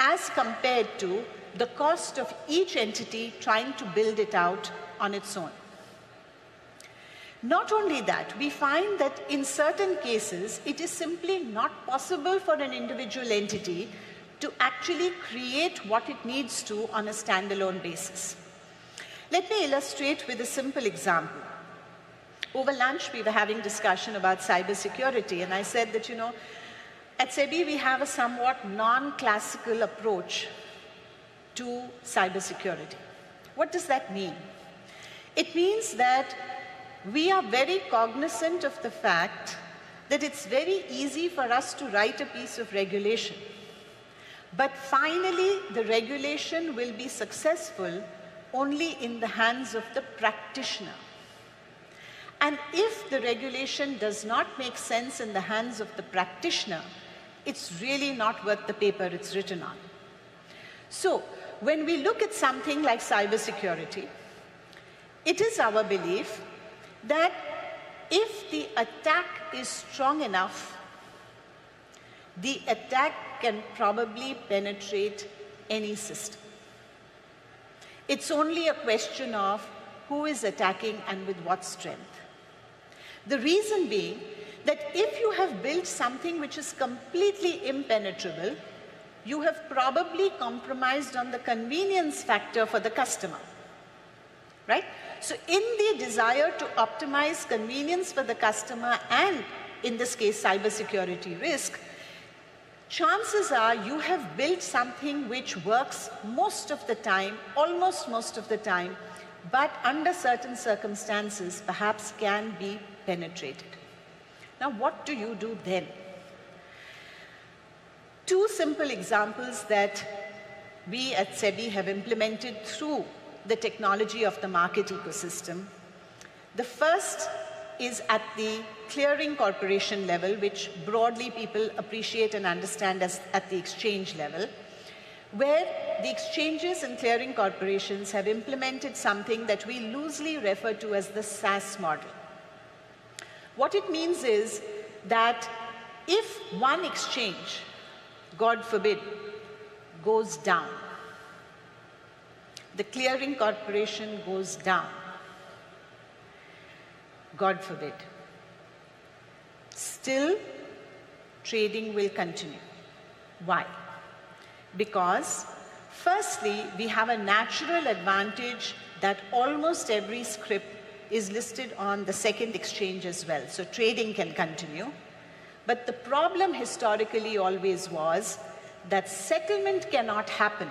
as compared to the cost of each entity trying to build it out on its own. Not only that, we find that in certain cases it is simply not possible for an individual entity to actually create what it needs to on a standalone basis. Let me illustrate with a simple example. Over lunch, we were having discussion about cybersecurity, and I said that, at SEBI, we have a somewhat non-classical approach to cybersecurity. What does that mean? It means that we are very cognizant of the fact that it's very easy for us to write a piece of regulation. But finally, the regulation will be successful only in the hands of the practitioner. And if the regulation does not make sense in the hands of the practitioner, it's really not worth the paper it's written on. So, when we look at something like cybersecurity, it is our belief that if the attack is strong enough, the attack can probably penetrate any system. It's only a question of who is attacking and with what strength. The reason being that if you have built something which is completely impenetrable, you have probably compromised on the convenience factor for the customer, right? So in the desire to optimize convenience for the customer and, in this case, cybersecurity risk, chances are you have built something which works most of the time, almost most of the time, but under certain circumstances perhaps can be penetrated. Now, what do you do then? Two simple examples that we at SEBI have implemented through the technology of the market ecosystem. The first is at the clearing corporation level, which broadly people appreciate and understand as at the exchange level, where the exchanges and clearing corporations have implemented something that we loosely refer to as the SaaS model. What it means is that if one exchange, God forbid, goes down, the clearing corporation goes down, God forbid, still trading will continue. Why? Because firstly, we have a natural advantage that almost every script is listed on the second exchange as well. So trading can continue. But the problem historically always was that settlement cannot happen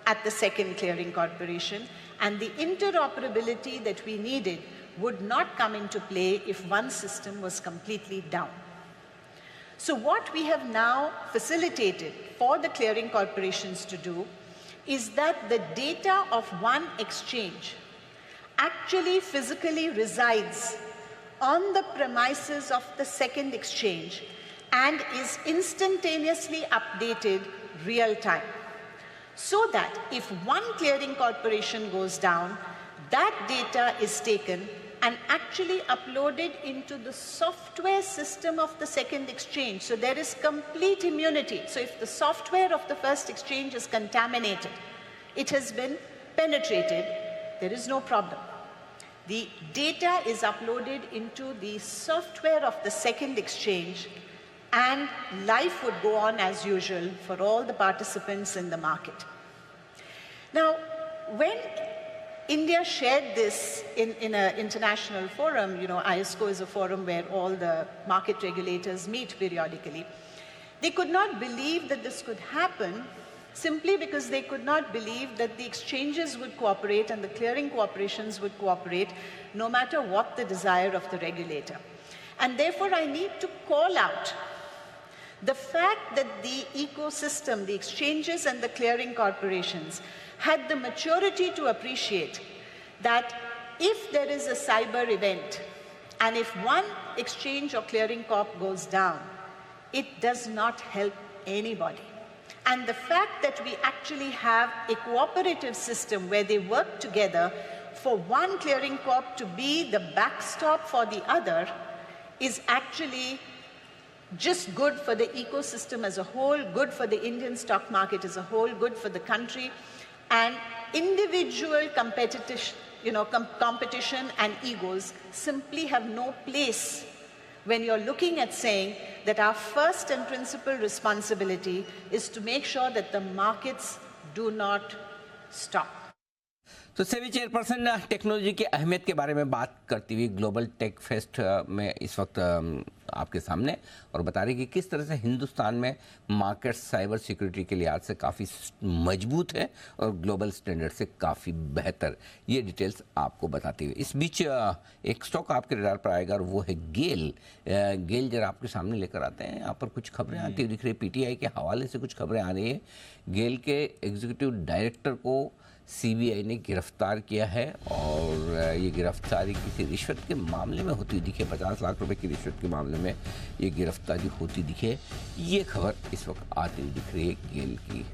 at the second clearing corporation, and the interoperability that we needed would not come into play if one system was completely down. So what we have now facilitated for the clearing corporations to do is that the data of one exchange actually physically resides on the premises of the second exchange and is instantaneously updated real time. So that if one clearing corporation goes down, that data is taken and actually uploaded into the software system of the second exchange. So there is complete immunity. So if the software of the first exchange is contaminated, it has been penetrated, there is no problem. The data is uploaded into the software of the second exchange, and life would go on as usual for all the participants in the market. Now, when India shared this in an international forum, you know, ISCO is a forum where all the market regulators meet periodically, they could not believe that this could happen simply because they could not believe that the exchanges would cooperate and the clearing corporations would cooperate no matter what the desire of the regulator. And therefore, I need to call out the fact that the ecosystem, the exchanges and the clearing corporations, had the maturity to appreciate that if there is a cyber event and if one exchange or clearing corp goes down, it does not help anybody. And the fact that we actually have a cooperative system where they work together for one clearing corp to be the backstop for the other is actually just good for the ecosystem as a whole, good for the Indian stock market as a whole, good for the country. And individual competition and egos simply have no place when you're looking at saying that our first and principal responsibility is to make sure that the markets do not stop. तो सेबी चेयरपर्सन टेक्नोलॉजी की अहमियत के बारे में बात करती हुई ग्लोबल टेक फेस्ट में इस वक्त आपके सामने और बता रही कि किस तरह से हिंदुस्तान में मार्केट साइबर सिक्योरिटी के लिहाज से काफ़ी मजबूत है और ग्लोबल स्टैंडर्ड से काफ़ी बेहतर, ये डिटेल्स आपको बताती हुई इस बीच एक स्टॉक आपके रडार पर आएगा और वो है गेल। गेल जरा आपके सामने लेकर आते हैं। यहाँ पर कुछ खबरें आती हुई दिख रही है, पीटीआई के हवाले से कुछ खबरें आ रही है। गेल के एग्जीक्यूटिव डायरेक्टर को सीबीआई ने गिरफ्तार किया है और ये गिरफ्तारी किसी रिश्वत के मामले में होती दिखे, 50 लाख रुपए की रिश्वत के मामले में ये गिरफ्तारी होती दिखे, ये खबर इस वक्त आती हुई दिख रही है गेल की।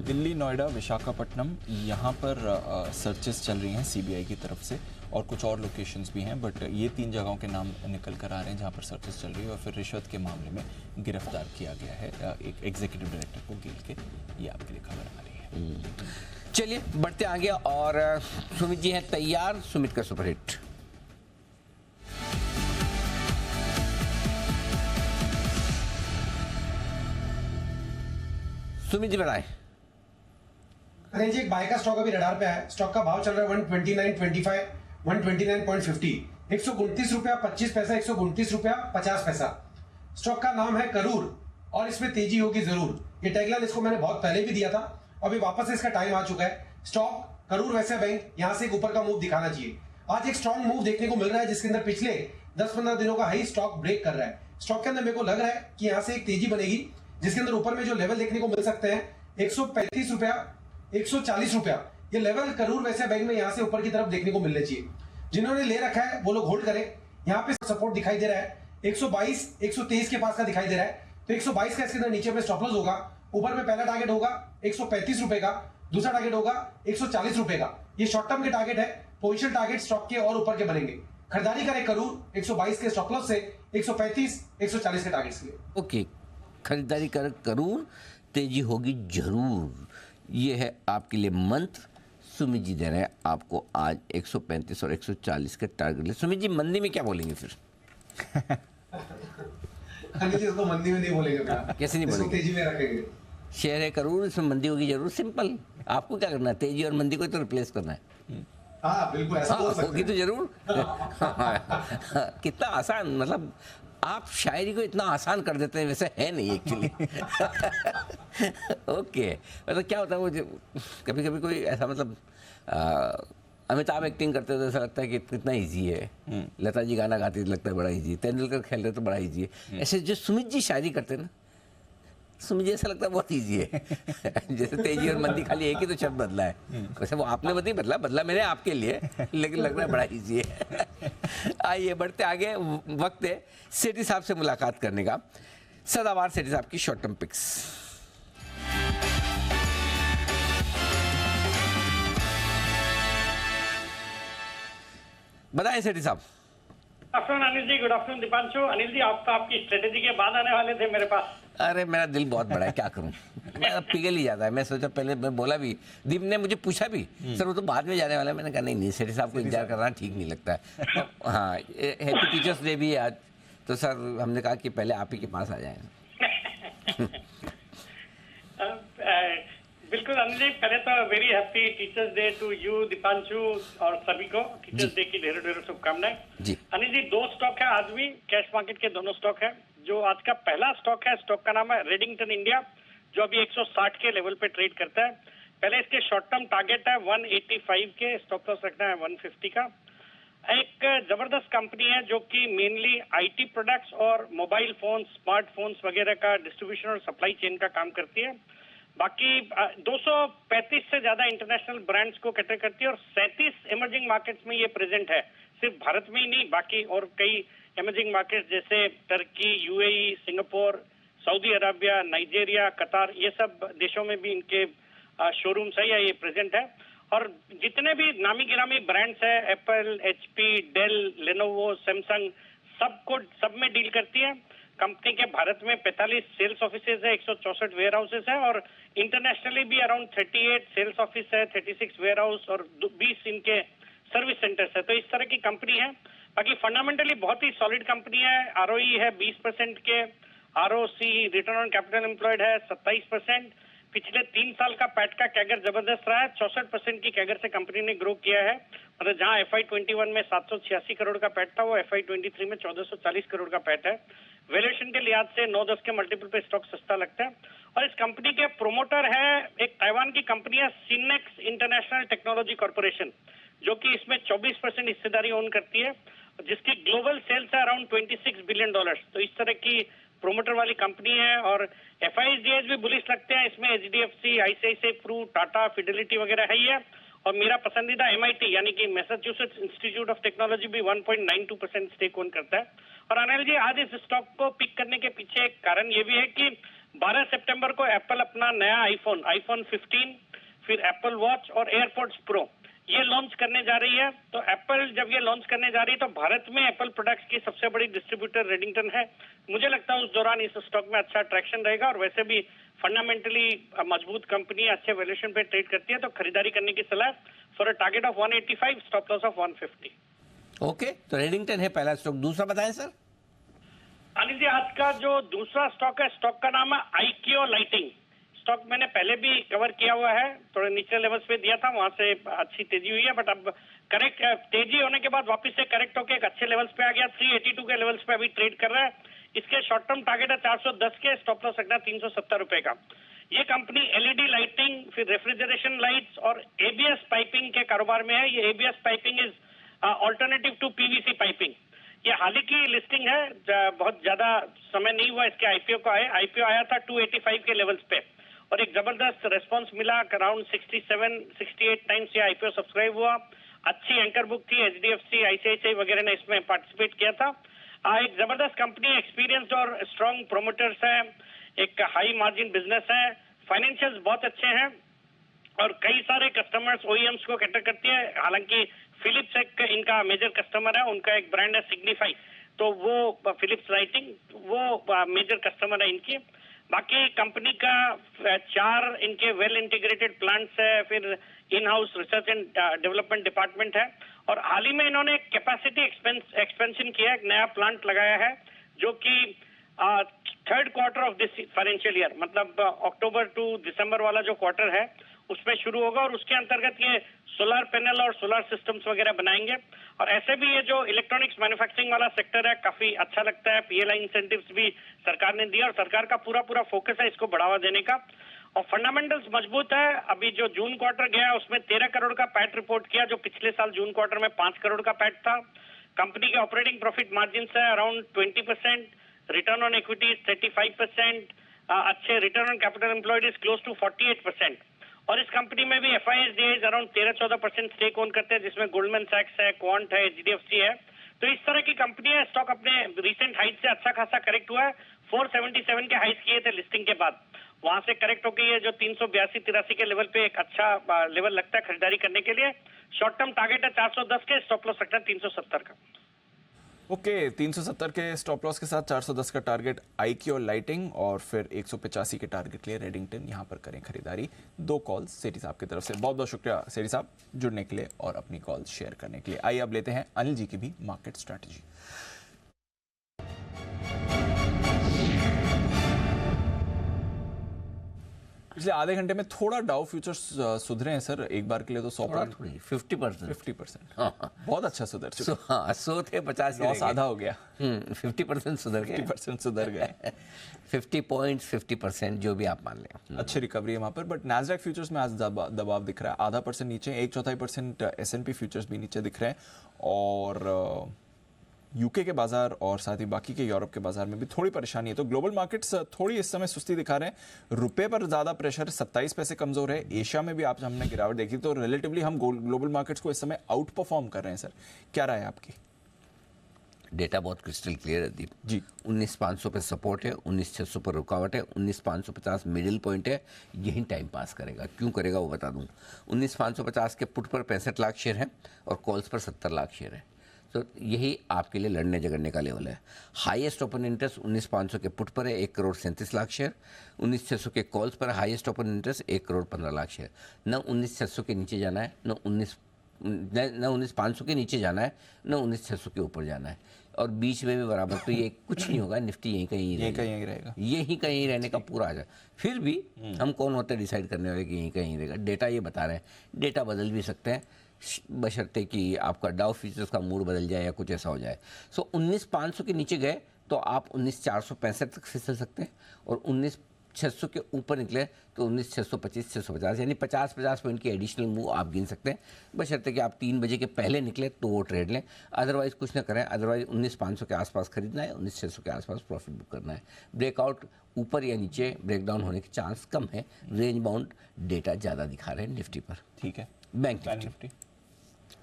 दिल्ली, नोएडा, विशाखापट्टनम, यहाँ पर सर्चेस चल रही हैं सीबीआई की तरफ से और कुछ और लोकेशंस भी हैं, बट ये 3 जगहों के नाम निकल कर आ रहे हैं जहाँ पर सर्चेस चल रही है और फिर रिश्वत के मामले में गिरफ्तार किया गया है एक एग्जीक्यूटिव डायरेक्टर को गेल के। ये आपके लिए खबर आ रही है। चलिए बढ़ते आगे और सुमित जी हैं तैयार, सुमित का सुपरहिट। सुमित जी बताएं। अनिल जी, एक बाय का स्टॉक अभी रडार पे है। स्टॉक का भाव चल रहा है 129.25, 129.50, 129 रुपया 25 पैसा, 129 रुपया 50 पैसा। स्टॉक का नाम है करूर और इसमें तेजी होगी जरूर। ये टैगलाइन इसको मैंने बहुत पहले भी दिया था, अभी वापस से इसका टाइम आ चुका है। स्टॉक करूर वैसे बैंक यहां से एक ऊपर का मूव दिखाना चाहिए। आज एक स्ट्रॉन्ग मूव देखने को मिल रहा है जिसके अंदर पिछले 10-15 दिनों का हाई स्टॉक ब्रेक कर रहा है। स्टॉक के अंदर मेरे को लग रहा है कि यहां से एक तेजी बनेगी जिसके अंदर ऊपर में जो लेवल देखने को मिल सकते हैं 135 रुपया, 140 रुपया, ये लेवल करूर वैसे बैंक में यहां से ऊपर की तरफ देखने को मिलने चाहिए। जिन्होंने ले रखा है वो लोग होल्ड करें। यहाँ पे सपोर्ट दिखाई दे रहा है 122, 123 के पास का दिखाई दे रहा है, तो 122 का इसके अंदर नीचे में स्टॉप लॉस होगा। ऊपर में पहला टारगेट होगा 135 रुपए का, दूसरा टारगेट होगा 140 रुपए का। ये शॉर्ट टर्म के टारगेट है। पोजिशन टारगेट स्टॉक के और ऊपर के बनेंगे। खरीदारी करें करूर 122 के स्टॉप लॉस से 135, 140 के टारगेट के लिए। ओके, खरीदारी कर करूर, तेजी होगी जरूर, ये है आपके लिए मंत्र। सुमित जी दे रहे हैं आपको आज 135 और 140 के टारगेट ले। सुमित जी मंदी में क्या बोलेंगे फिर? इसको मंदी में नहीं बोलेंगे भैया। कैसे नहीं बोलेंगे? तेजी में रखेंगे। शेयर है करूर, इसमें मंदी होगी जरूर, सिंपल। आपको क्या करना है? तेजी और मंदी को तो रिप्लेस करना है। हाँ बिल्कुल, ऐसा बोल सकते हैं। होगी तो जरूर। कितना आसान, मतलब आप शायरी को इतना आसान कर देते हैं, वैसे है नहीं एक्चुअली। ओके, मतलब क्या होता है वो कभी कभी कोई ऐसा, मतलब अमिताभ एक्टिंग करते तो ऐसा लगता है कि कितना इजी है, लता जी गाना गाती तो लगता है बड़ा इजी, तेंदुलकर खेल रहे तो बड़ा इजी है। ऐसे जो सुमित जी शायरी करते हैं ना, सुमित जी ऐसा लगता है बहुत इजी है। जैसे तेजी और मंदी खाली एक ही तो शब्द बदला है, वैसे वो आपने नहीं बदला, बदला मैंने आपके लिए, लेकिन लग रहा है बड़ा इजी है। आइए बढ़ते आगे, वक्त है सेठी साहब से मुलाकात करने का। सदाबहार सेठी साहब की शॉर्ट टर्म पिक्स। बताएं सेठी साहब। Afternoon Anil ji, good afternoon Deepanshu. Anil ji, आप तो आपकी स्ट्रेटेजी के बाद आने वाले थे मेरे पास। अरे मेरा दिल बहुत बड़ा है, क्या करूं, मैं पिघल ही जाता है। मैं सोचा, पहले मैं बोला भी, दीप ने मुझे पूछा भी, सर वो तो बाद में जाने वाला है। मैंने कहा नहीं, सेठी साहब को इंतजार करना ठीक नहीं लगता है। हाँ, हैप्पी टीचर्स डे भी है आज, तो सर हमने कहा कि पहले आप ही के पास आ जाए। बिल्कुल अनिल जी, पहले तो very happy teachers day to you Deepanshu और सभी को। टीचर्स डे की ढेरों ढेरों शुभकामनाएं। अनिल जी, 2 स्टॉक है आज भी, कैश मार्केट के दोनों स्टॉक है। जो आज का पहला स्टॉक है, स्टॉक का नाम है रेडिंगटन इंडिया, जो अभी 160 के लेवल पे ट्रेड करता है। पहले इसके शॉर्ट टर्म टारगेट है 185 के, स्टॉप लॉस रखना है 150 का। एक जबरदस्त कंपनी है जो कि मेनली आईटी प्रोडक्ट्स और मोबाइल फोन, स्मार्टफोन्स वगैरह का डिस्ट्रीब्यूशन और सप्लाई चेन का काम करती है। बाकी 235 से ज्यादा इंटरनेशनल ब्रांड्स को कैटर करती है और 37 इमर्जिंग मार्केट्स में ये प्रेजेंट है। सिर्फ भारत में ही नहीं, बाकी और कई इमर्जिंग मार्केट्स जैसे Turkey, UAE, Singapore, Saudi Arabia, Nigeria, कतार, ये सब देशों में भी इनके शोरूम्स है या ये प्रेजेंट है। और जितने भी नामी गिरामी ब्रांड्स है, Apple, HP, Dell, Lenovo, Samsung, सब में डील करती है। कंपनी के भारत में 45 सेल्स ऑफिसेज है, 164 वेयर हाउसेज है और इंटरनेशनली भी अराउंड 38 सेल्स ऑफिस है, 36 वेयर हाउस और 20 इनके सर्विस सेंटर्स है। तो इस तरह की कंपनी है। बाकी फंडामेंटली बहुत ही सॉलिड कंपनी है। आरओई है 20% के, ROC return on capital employed है 27%। पिछले 3 साल का पैट का कैगर जबरदस्त रहा है, 64% की कैगर से कंपनी ने ग्रो किया है। मतलब जहां FY21 में 786 करोड़ का पैट था, वो FY23 में 1440 करोड़ का पैट है। वैल्यूएशन के लिहाज से 9-10 के मल्टीपल पे स्टॉक सस्ता लगता है। और इस कंपनी के प्रोमोटर है एक ताइवान की कंपनी है सिनेक्स इंटरनेशनल टेक्नोलॉजी कॉर्पोरेशन, जो कि इसमें 24% हिस्सेदारी ओन करती है, जिसकी ग्लोबल सेल्स है अराउंड $26 बिलियन। तो इस तरह की प्रोमोटर वाली कंपनी है। और FIs भी बुलिश लगते हैं इसमें। HDFC, ICICI Pru, Tata, Fidelity वगैरह है ही है। और मेरा पसंदीदा MIT यानी कि मैसाचुसेट्स इंस्टीट्यूट ऑफ टेक्नोलॉजी भी 1.92% स्टेक ओन करता है। और अनिल जी, आज इस स्टॉक को पिक करने के पीछे एक कारण ये भी है कि 12 सितंबर को एप्पल अपना नया आईफोन 15, फिर एप्पल वॉच और एयरपोर्ट्स प्रो ये लॉन्च करने जा रही है। तो एप्पल जब ये लॉन्च करने जा रही है तो भारत में एप्पल प्रोडक्ट्स की सबसे बड़ी डिस्ट्रीब्यूटर रेडिंगटन है। मुझे लगता है उस दौरान इस स्टॉक में अच्छा अट्रैक्शन रहेगा और वैसे भी फंडामेंटली मजबूत कंपनी अच्छे वैल्यूएशन पे ट्रेड करती है, तो खरीदारी करने की सलाह for a target of 185, stop loss of 150। Okay, तो रेडिंगटन है पहला स्टॉक। दूसरा बताएं सर। अनिल जी, आज का जो दूसरा स्टॉक है, स्टॉक का नाम है आईक्यू लाइटिंग। स्टॉक मैंने पहले भी कवर किया हुआ है, थोड़े नीचे लेवल्स पे दिया था, वहां से अच्छी तेजी हुई है, बट अब करेक्ट तेजी होने के बाद वापस से करेक्ट होकर एक अच्छे लेवल्स पे आ गया। 382 के लेवल्स पे अभी ट्रेड कर रहा है। इसके शॉर्ट टर्म टारगेट है 410 के, स्टॉप लॉस रखना 370 रुपए का। ये कंपनी LED लाइटिंग, फिर रेफ्रिजरेशन लाइट्स और ABS पाइपिंग के कारोबार में है। ये ABS piping is alternative to PVC piping. ये हाल ही की लिस्टिंग है, बहुत ज्यादा समय नहीं हुआ इसके IPO को आए। IPO आया था 285 के लेवल्स पे और एक जबरदस्त रेस्पॉन्स मिला। अराउंड 67-68 टाइम्स ये IPO सब्सक्राइब हुआ। अच्छी एंकर बुक थी, HDFC, ICICI वगैरह ने इसमें पार्टिसिपेट किया था। एक जबरदस्त कंपनी, एक्सपीरियंस्ड और स्ट्रॉन्ग प्रोमोटर्स है, एक हाई मार्जिन बिजनेस है, फाइनेंशियल्स बहुत अच्छे हैं और कई सारे कस्टमर्स OEMs को कैटर करती है। हालांकि फिलिप्स एक इनका मेजर कस्टमर है, उनका एक ब्रांड है सिग्निफाई, तो वो फिलिप्स लाइटिंग वो मेजर कस्टमर है इनकी। बाकी कंपनी का 4 इनके वेल इंटीग्रेटेड प्लांट्स है, फिर in house research and development department है और हाल ही में इन्होंने कैपेसिटी एक्सपेंशन किया, एक नया प्लांट लगाया है जो कि 3rd quarter of this financial year, मतलब अक्टूबर टू दिसंबर वाला जो क्वार्टर है उसमें शुरू होगा और उसके अंतर्गत ये सोलर पैनल और सोलर सिस्टम्स वगैरह बनाएंगे। और ऐसे भी ये जो इलेक्ट्रॉनिक्स मैन्युफैक्चरिंग वाला सेक्टर है काफी अच्छा लगता है। PLI इंसेंटिव्स भी सरकार ने दिया और सरकार का पूरा फोकस है इसको बढ़ावा देने का और फंडामेंटल्स मजबूत है। अभी जो जून क्वार्टर गया उसमें 13 करोड़ का पैट रिपोर्ट किया, जो पिछले साल जून क्वार्टर में 5 करोड़ का पैट था। कंपनी के ऑपरेटिंग प्रॉफिट मार्जिन है अराउंड 20%, रिटर्न ऑन इक्विटी 35%, अच्छे return on capital employed is close to 48%। और इस कंपनी में भी FIS अराउंड 13-14% स्टेक ओन करते हैं, जिसमें गोल्डमैन सैक्स है, क्वांट है, HDFC है। तो इस तरह की कंपनी है। स्टॉक अपने रिसेंट हाइट से अच्छा खासा करेक्ट हुआ है। 477 के हाइट्स किए थे लिस्टिंग के बाद, वहां से करेक्ट हो गई है जो 382-83 के लेवल पे एक अच्छा लेवल लगता है खरीदारी करने के लिए। शॉर्ट टर्म टारगेट है 410 के, स्टॉप लॉस रखना 370 का। ओके, 370 के स्टॉप लॉस के साथ 410 का टारगेट आईक्यू लाइटिंग और फिर 185 के टारगेट लिए रेडिंगटन। यहां पर करें खरीदारी। 2 कॉल्स सेठी साहब की तरफ से। बहुत बहुत शुक्रिया सेठी साहब जुड़ने के लिए और अपनी कॉल शेयर करने के लिए। आइए अब लेते हैं अनिल जी की भी मार्केट स्ट्रैटेजी। पिछले आधे घंटे में थोड़ा डाउ फ्यूचर्स सुधरे हैं सर, एक बार के लिए तो 50%। बहुत अच्छा सुधर चुका। हाँ, 100 थे 50 लॉस आधा हो गया। 50% सुधर गए। 50% सुधर गए। 50 पॉइंट्स 50% जो भी आप मान लें। अच्छी रिकवरी है वहां पर, बट नैस्डैक फ्यूचर्स में आज दबाव दिख रहा है। 0.5% नीचे, 1/4% S&P फ्यूचर्स भी नीचे दिख रहे हैं और यूके के बाजार और साथ ही बाकी के यूरोप के बाजार में भी थोड़ी परेशानी है। तो ग्लोबल मार्केट्स थोड़ी इस समय सुस्ती दिखा रहे हैं। रुपए पर ज्यादा प्रेशर, 27 पैसे कमजोर है। एशिया में भी आप हमने गिरावट देखी, तो रिलेटिवली हम ग्लोबल मार्केट्स को इस समय आउट परफॉर्म कर रहे हैं। सर क्या राय है आपकी? डेटा बहुत क्रिस्टल क्लियर है दीप जी। 19,500 पे सपोर्ट है, 19,600 पर रुकावट है, 19,550 मिडिल पॉइंट है। यही टाइम पास करेगा। क्यों करेगा वो बता दूं। 19,550 के पुट पर 65 लाख शेयर है और कॉल्स पर 70 लाख शेयर है। तो यही आपके लिए लड़ने झगड़ने का लेवल है। हाईएस्ट ओपन इंटरेस्ट 19,500 के पुट पर है 1 करोड़ 37 लाख शेयर। 19,600 के कॉल्स पर highest open interest 1 crore 15 lakh share. न 19,600 के नीचे जाना है, न 19,500 के नीचे जाना है, न 19,600 के ऊपर जाना है और बीच में भी बराबर। तो ये कुछ नहीं होगा, निफ्टी यहीं कहीं रहेगा, यहीं कहीं रहने का पूरा आ जाए। फिर भी हम कौन होते हैं डिसाइड करने वाले कि यहीं कहीं रहेगा। डेटा ये बता रहे हैं, डेटा बदल भी सकते हैं बशर्ते कि आपका डाउ फ्यूचर्स का मूड बदल जाए या कुछ ऐसा हो जाए। सो 19,500 के नीचे गए तो आप 19,465 तक फिसल सकते हैं और 19,600 के ऊपर निकले तो 19,625 650 यानी 50 पॉइंट की एडिशनल मूव आप गिन सकते हैं, बशर्ते कि आप 3 बजे के पहले निकले तो वो ट्रेड लें। अदरवाइज कुछ ना करें। अदरवाइज 19,500 के आसपास खरीदना है, 19,600 के आसपास प्रॉफिट बुक करना है। ब्रेकआउट ऊपर या नीचे ब्रेकडाउन होने के चांस कम है। रेंज बाउंड डेटा ज़्यादा दिखा रहे हैं निफ्टी पर। ठीक है, बैंक निफ्टी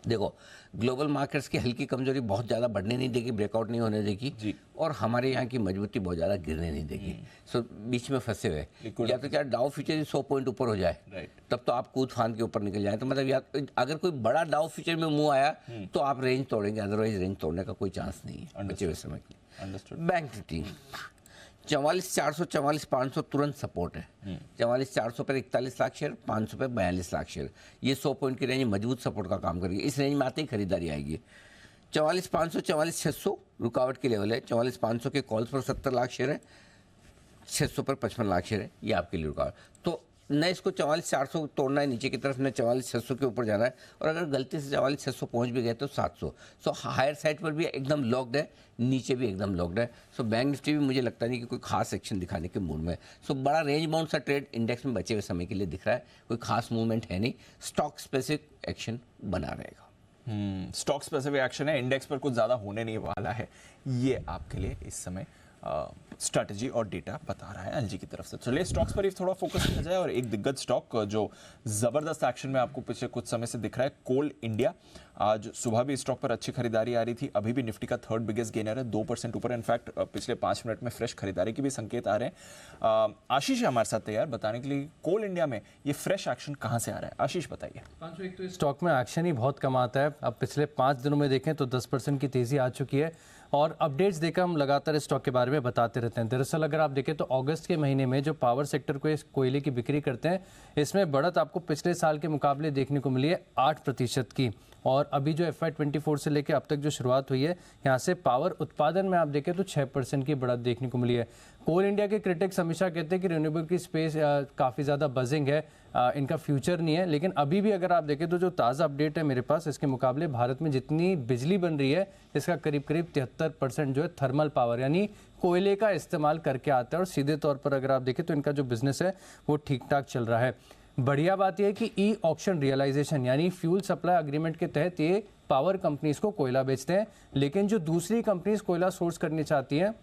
देखो, ग्लोबल मार्केट्स की हल्की कमजोरी बहुत ज़्यादा बढ़ने नहीं देगी, ब्रेकआउट नहीं होने देगी, और हमारे यहाँ की मजबूती बहुत ज़्यादा गिरने नहीं देगी। सो बीच में फंसे हुए, या तो क्या डाउ फ्यूचर 100 पॉइंट ऊपर हो जाए, तब तो आप कूद फांद के ऊपर निकल जाए। तो मतलब या अगर कोई बड़ा डाउ फ्यूचर में मूव आया तो आप रेंज तोड़ेंगे, अदरवाइज रेंज तोड़ने का कोई चांस नहीं है बचे हुए समय के। बैंक निफ्टी 44,400 44,500 तुरंत सपोर्ट है। 44,400 पर 41 लाख शेयर, 500 पर 42 लाख शेयर, ये 100 पॉइंट की रेंज मजबूत सपोर्ट का काम करेगी। इस रेंज में आते ही खरीदारी आएगी। 44,500 44,600 रुकावट की लेवल है। 44,500 के कॉल्स पर 70 लाख शेयर है, 600 पर 55 लाख शेयर है, ये आपके लिए रुकावट। तो न इसको 44,400 तोड़ना है नीचे की तरफ, न 44,600 के ऊपर जाना है, और अगर गलती से 44,600 पहुंच भी गए तो 700। सो हायर साइड पर भी एकदम लॉक्ड है, नीचे भी एकदम लॉक्ड है। सो बैंक निफ्टी भी मुझे लगता नहीं कि कोई खास एक्शन दिखाने के मूड में है। सो बड़ा रेंज बाउंड सा ट्रेड इंडेक्स में बचे हुए समय के लिए दिख रहा है, कोई खास मूवमेंट है नहीं। स्टॉक स्पेसिफिक एक्शन बना रहेगा। स्टॉक स्पेसिफिक एक्शन है, इंडेक्स पर कुछ ज़्यादा होने नहीं वाला है, ये आपके लिए इस समय स्ट्रैटेजी और डेटा बता रहा है एलजी की तरफ से। चलिए स्टॉक्स पर ही थोड़ा फोकस किया जाए, और एक दिग्गज स्टॉक जो जबरदस्त एक्शन में आपको पिछले कुछ समय से दिख रहा है, कोल इंडिया। आज सुबह भी स्टॉक पर अच्छी खरीदारी आ रही थी, अभी भी निफ्टी का थर्ड बिगेस्ट गेनर है, 2% ऊपर। इनफैक्ट पिछले 5 मिनट में फ्रेश खरीदारी के भी संकेत आ रहे हैं। आशीष है हमारे साथ तैयार बताने के लिए कोल इंडिया में ये फ्रेश एक्शन कहाँ से आ रहा है। आशीष बताइए। एक तो स्टॉक में एक्शन ही बहुत कम आता है। अब पिछले 5 दिनों में देखें तो 10% की तेजी आ चुकी है, और अपडेट्स देकर हम लगातार इस स्टॉक के बारे में बताते रहते हैं। दरअसल अगर आप देखें तो अगस्त के महीने में जो पावर सेक्टर को इस कोयले की बिक्री करते हैं, इसमें बढ़त आपको पिछले साल के मुकाबले देखने को मिली है 8% की। और अभी जो FY24 से लेकर अब तक जो शुरुआत हुई है, यहाँ से पावर उत्पादन में आप देखें तो 6% की बढ़त देखने को मिली है। कोल इंडिया के क्रिटिक्स हमेशा कहते हैं कि रिन्यूएबल की स्पेस काफ़ी ज़्यादा बजिंग है, इनका फ्यूचर नहीं है। लेकिन अभी भी अगर आप देखें तो जो ताज़ा अपडेट है मेरे पास, इसके मुकाबले भारत में जितनी बिजली बन रही है, इसका करीब करीब 73% जो है थर्मल पावर यानी कोयले का इस्तेमाल करके आता है। और सीधे तौर पर अगर आप देखें तो इनका जो बिजनेस है वो ठीक ठाक चल रहा है। बढ़िया बात यह है कि ई ऑक्शन रियलाइजेशन यानी फ्यूल सप्लाई अग्रीमेंट के तहत ये पावर कंपनीज को कोयला बेचते हैं, लेकिन जो दूसरी कंपनीज कोयला सोर्स करनी चाहती हैं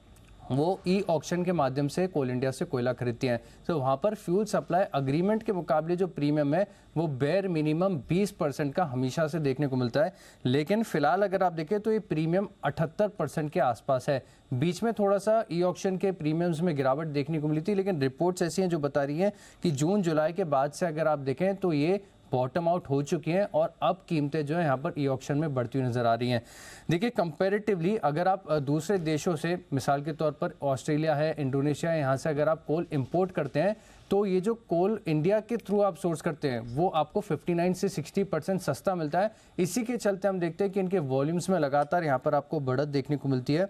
वो ई ऑक्शन के माध्यम से कोल इंडिया से कोयला खरीदती हैं। तो वहाँ पर फ्यूल सप्लाई अग्रीमेंट के मुकाबले जो प्रीमियम है वो बेयर मिनिमम 20% का हमेशा से देखने को मिलता है। लेकिन फिलहाल अगर आप देखें तो ये प्रीमियम 78% के आसपास है। बीच में थोड़ा सा ई ऑक्शन के प्रीमियम्स में गिरावट देखने को मिली थी, लेकिन रिपोर्ट्स ऐसी हैं जो बता रही हैं कि जून जुलाई के बाद से अगर आप देखें तो ये बॉटम आउट हो चुकी हैं, और अब कीमतें जो है यहाँ पर ई ऑक्शन में बढ़ती हुई नजर आ रही हैं। देखिए कंपैरेटिवली अगर आप दूसरे देशों से, मिसाल के तौर पर ऑस्ट्रेलिया है, इंडोनेशिया है, यहाँ से अगर आप कोल इंपोर्ट करते हैं तो ये जो कोल इंडिया के थ्रू आप सोर्स करते हैं वो आपको 59 से 60% सस्ता मिलता है। इसी के चलते हम देखते हैं कि इनके वॉल्यूम्स में लगातार यहाँ पर आपको बढ़त देखने को मिलती है।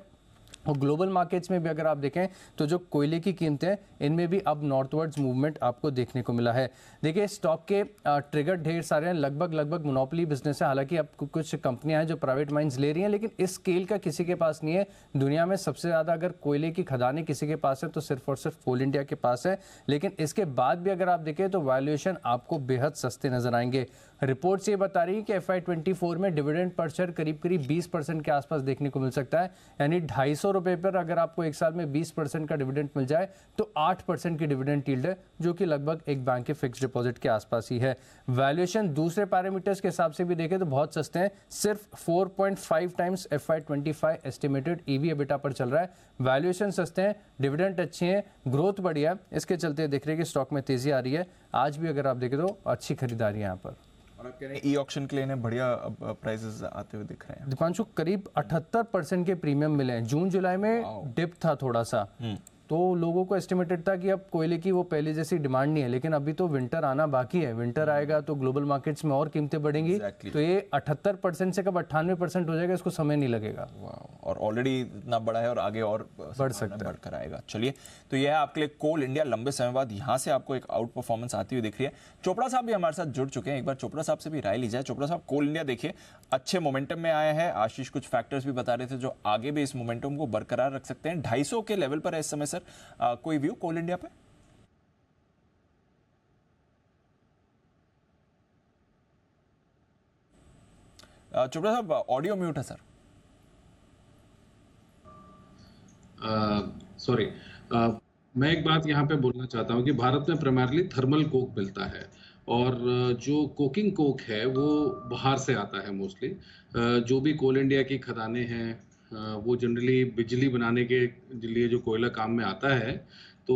और ग्लोबल मार्केट्स में भी अगर आप देखें तो जो कोयले की कीमतें हैं इनमें भी अब नॉर्थवर्ड्स मूवमेंट आपको देखने को मिला है। देखिए स्टॉक के ट्रिगर ढेर सारे हैं, लगभग मोनोपोली बिजनेस है। हालांकि अब कुछ कंपनियां हैं जो प्राइवेट माइंस ले रही हैं, लेकिन इस स्केल का किसी के पास नहीं है। दुनिया में सबसे ज़्यादा अगर कोयले की खदानें किसी के पास है तो सिर्फ और सिर्फ कोल इंडिया के पास है। लेकिन इसके बाद भी अगर आप देखें तो वैल्यूएशन आपको बेहद सस्ते नजर आएंगे। रिपोर्ट्स ये बता रही है कि FY24 में डिविडेंड पर शेयर करीब 20% के आसपास देखने को मिल सकता है, यानी 250 रुपए पर अगर आपको एक साल में 20% का डिविडेंड मिल जाए तो 8% की डिविडेंड यील्ड है, जो कि लगभग एक बैंक के फिक्स डिपॉजिट के आसपास ही है। वैल्यूएशन दूसरे पैरामीटर्स के हिसाब से भी देखें तो बहुत सस्ते हैं, सिर्फ 4.5 times FY25 estimated EV EBITDA पर चल रहा है। वैल्यूएशन सस्ते हैं, डिविडेंड अच्छे हैं, ग्रोथ बढ़िया है, इसके चलते देख रहे हैं कि स्टॉक में तेजी आ रही है। आज भी अगर आप देखें तो अच्छी खरीदारी है यहाँ पर। और आप कह रहे हैं ई ऑक्शन के लिए इन्हें बढ़िया प्राइसेस आते हुए दिख रहे हैं। दीपांशु करीब 78% के प्रीमियम मिले हैं। जून जुलाई में डिप था थोड़ा सा, तो लोगों को एस्टिमेटेड था कि अब कोयले की वो पहले जैसी डिमांड नहीं है, लेकिन अभी तो विंटर आना बाकी है। विंटर आएगा तो ग्लोबल मार्केट्स में और कीमतें बढ़ेंगी। तो ये 78% से कब 98% हो जाएगा, इसको समय नहीं लगेगा। और ऑलरेडी इतना बड़ा है और आगे और बढ़ सकता है, बढ़कर आएगा। चलिए तो यह है आपके लिए कोल इंडिया। लंबे समय बाद यहाँ से आपको एक आउट परफॉर्मेंस आती हुई दिख रही है। चोपड़ा साहब भी हमारे साथ जुड़ चुके हैं, एक बार चोपड़ा साहब से भी राय ली जाए। चोपड़ा साहब, कोल इंडिया देखिए अच्छे मोमेंटम में आया है। आशीष कुछ फैक्टर्स भी बता रहे थे जो आगे भी इस मोमेंटम को बरकरार रख सकते हैं। 250 के लेवल पर है इस समय। सर कोई व्यू कोल इंडिया पे? चोपड़ा साहब ऑडियो म्यूट है सर। मैं एक बात यहाँ पे बोलना चाहता हूँ कि भारत में प्राइमरली थर्मल कोक मिलता है और जो कोकिंग कोक है वो बाहर से आता है मोस्टली। जो भी कोल इंडिया की खदानें हैं वो जनरली बिजली बनाने के लिए जो कोयला काम में आता है तो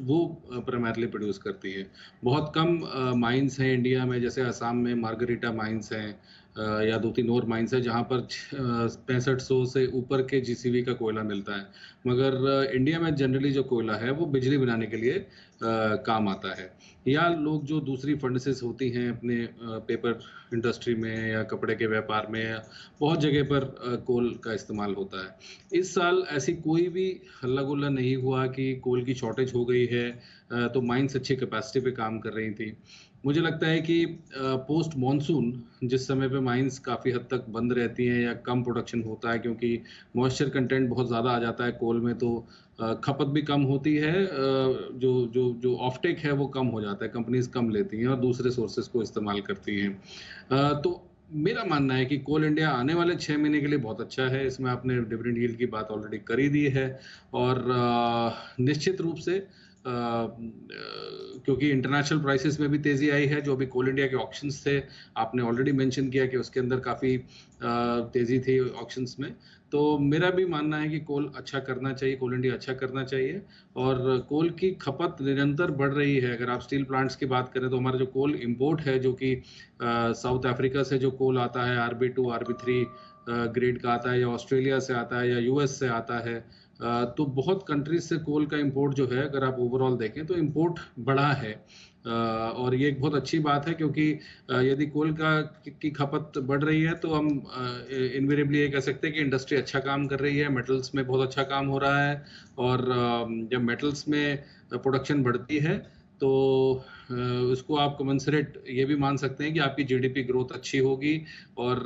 वो प्राइमरली प्रोड्यूस करती है। बहुत कम माइंस हैं इंडिया में, जैसे असम में मार्गरीटा माइंस हैं या 2-3 और माइंस है जहाँ पर 6500 से ऊपर के जीसीवी का कोयला मिलता है। मगर इंडिया में जनरली जो कोयला है वो बिजली बनाने के लिए काम आता है। या लोग जो दूसरी फर्नेसेस होती हैं अपने पेपर इंडस्ट्री में या कपड़े के व्यापार में, बहुत जगह पर कोल का इस्तेमाल होता है। इस साल ऐसी कोई भी हल्ला गुल्ला नहीं हुआ कि कोल की शॉर्टेज हो गई है, तो माइंस अच्छी कैपेसिटी पे काम कर रही थी। मुझे लगता है कि पोस्ट मॉनसून जिस समय पे माइंस काफ़ी हद तक बंद रहती हैं या कम प्रोडक्शन होता है क्योंकि मॉइस्चर कंटेंट बहुत ज़्यादा आ जाता है कोल में, तो खपत भी कम होती है, जो जो जो ऑफटेक है वो कम हो जाता है, कंपनीज कम लेती हैं और दूसरे सोर्सेज को इस्तेमाल करती हैं। तो मेरा मानना है कि कोल इंडिया आने वाले 6 महीने के लिए बहुत अच्छा है। इसमें आपने डिविडेंड यील्ड की बात ऑलरेडी कर ही दी है और निश्चित रूप से क्योंकि इंटरनेशनल प्राइसेस में भी तेज़ी आई है, जो अभी कोल इंडिया के ऑक्शंस थे आपने ऑलरेडी मेंशन किया कि उसके अंदर काफ़ी तेज़ी थी ऑक्शंस में। तो मेरा भी मानना है कि कोल अच्छा करना चाहिए, कोल इंडिया अच्छा करना चाहिए और कोल की खपत निरंतर बढ़ रही है। अगर आप स्टील प्लांट्स की बात करें तो हमारा जो कोल इंपोर्ट है, जो कि साउथ अफ्रीका से जो कोल आता है RB2 RB3 ग्रेड का आता है या ऑस्ट्रेलिया से आता है या US से आता है, तो बहुत कंट्रीज से कोल का इंपोर्ट जो है अगर आप ओवरऑल देखें तो इंपोर्ट बढ़ा है और ये एक बहुत अच्छी बात है क्योंकि यदि कोल की खपत बढ़ रही है तो हम इनवेरिएबली ये कह सकते हैं कि इंडस्ट्री अच्छा काम कर रही है, मेटल्स में बहुत अच्छा काम हो रहा है और जब मेटल्स में प्रोडक्शन बढ़ती है तो इसको आप कमेंसरेट ये भी मान सकते हैं कि आपकी GDP ग्रोथ अच्छी होगी और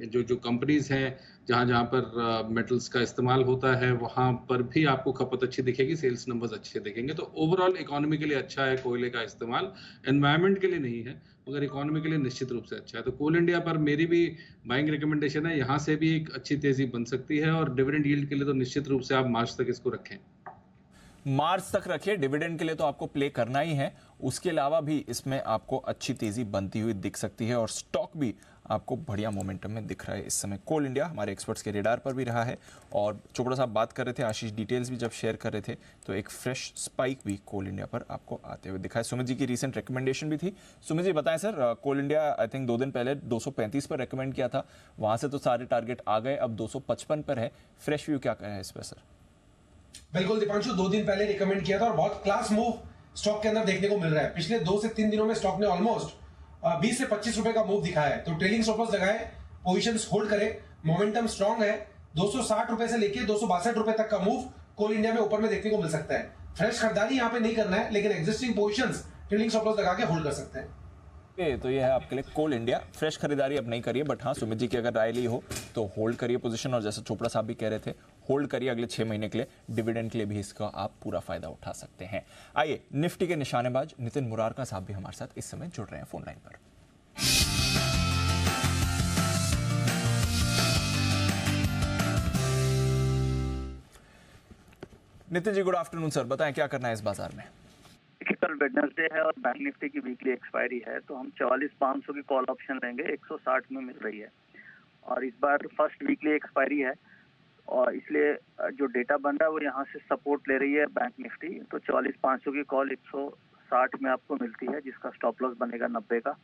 जो कंपनीज हैं जहाँ पर मेटल्स का इस्तेमाल होता है वहाँ पर भी आपको खपत अच्छी दिखेगी, सेल्स नंबर्स अच्छे दिखेंगे। तो ओवरऑल इकोनॉमी के लिए अच्छा है कोयले का इस्तेमाल, एनवायरनमेंट के लिए नहीं है मगर इकोनॉमी के लिए निश्चित रूप से अच्छा है। तो कोल इंडिया पर मेरी भी बाइंग रिकमेंडेशन है, यहाँ से भी एक अच्छी तेजी बन सकती है और डिविडेंड यील्ड के लिए तो निश्चित रूप से आप मार्च तक इसको रखें। मार्च तक रखिए, डिविडेंड के लिए तो आपको प्ले करना ही है, उसके अलावा भी इसमें आपको अच्छी तेजी बनती हुई दिख सकती है और स्टॉक भी आपको बढ़िया मोमेंटम में दिख रहा है इस समय। कोल इंडिया हमारे एक्सपर्ट्स के रेडार पर भी रहा है और चोपड़ा साहब बात कर रहे थे, आशीष डिटेल्स भी जब शेयर कर रहे थे तो एक फ्रेश स्पाइक भी कोल इंडिया पर आपको आते हुए दिखा है। सुमित जी की रीसेंट रिकमेंडेशन भी थी। सुमित जी बताएं sir, Coal India I think 2 दिन पहले 235 पर रिकमेंड किया था, वहां से तो सारे टारगेट आ गए, अब 255 पर है, फ्रेश व्यू क्या है इस पर सर? बिल्कुल दीपांशु, 2 दिन पहले रिकमेंड किया था और बहुत क्लास मूव स्टॉक के अंदर देखने को मिल रहा है। पिछले 2 से 3 दिनों में स्टॉक ने ऑलमोस्ट 20 से 25 रुपए का मूव दिखाया है। तो ट्रेलिंग स्टॉप लॉस लगाए, पोजीशंस होल्ड करें, मोमेंटम स्ट्रांग है। 260 रुपए से लेके 262 रुपए तक का मूव कोल इंडिया में ऊपर में देखने को मिल सकता है। फ्रेश खरीदारी यहाँ पे नहीं करना है, लेकिन existing positions trailing stop loss लगा के होल्ड कर सकते हैं। तो ये है आपके लिए कोल इंडिया। फ्रेश खरीदारी अब नहीं करिए, बट हाँ सुमित जी की अगर राय ली हो तो होल्ड करिए पोजीशन, और जैसे चोपड़ा साहब भी कह रहे थे होल्ड करिए अगले 6 महीने के लिए, डिविडेंड के लिए भी इसका आप पूरा फायदा उठा सकते हैं। आइए, निफ्टी के निशानेबाज नितिन मुरारका साहब भी हमारे साथ इस समय जुड़ रहे हैं फोन लाइन पर। Nitin ji good afternoon sir, बताएं क्या करना है इस बाजार में? कल वेडनेसडे है और बैंक निफ्टी की वीकली एक्सपायरी है, तो हम 44,500 की कॉल ऑप्शन लेंगे, 160 में मिल रही है और इस बार फर्स्ट वीकली एक्सपायरी है और इसलिए जो डेटा बन रहा है वो यहाँ से सपोर्ट ले रही है बैंक निफ्टी। तो 44,500 की कॉल 160 में आपको मिलती है, जिसका स्टॉप लॉस बनेगा 90 का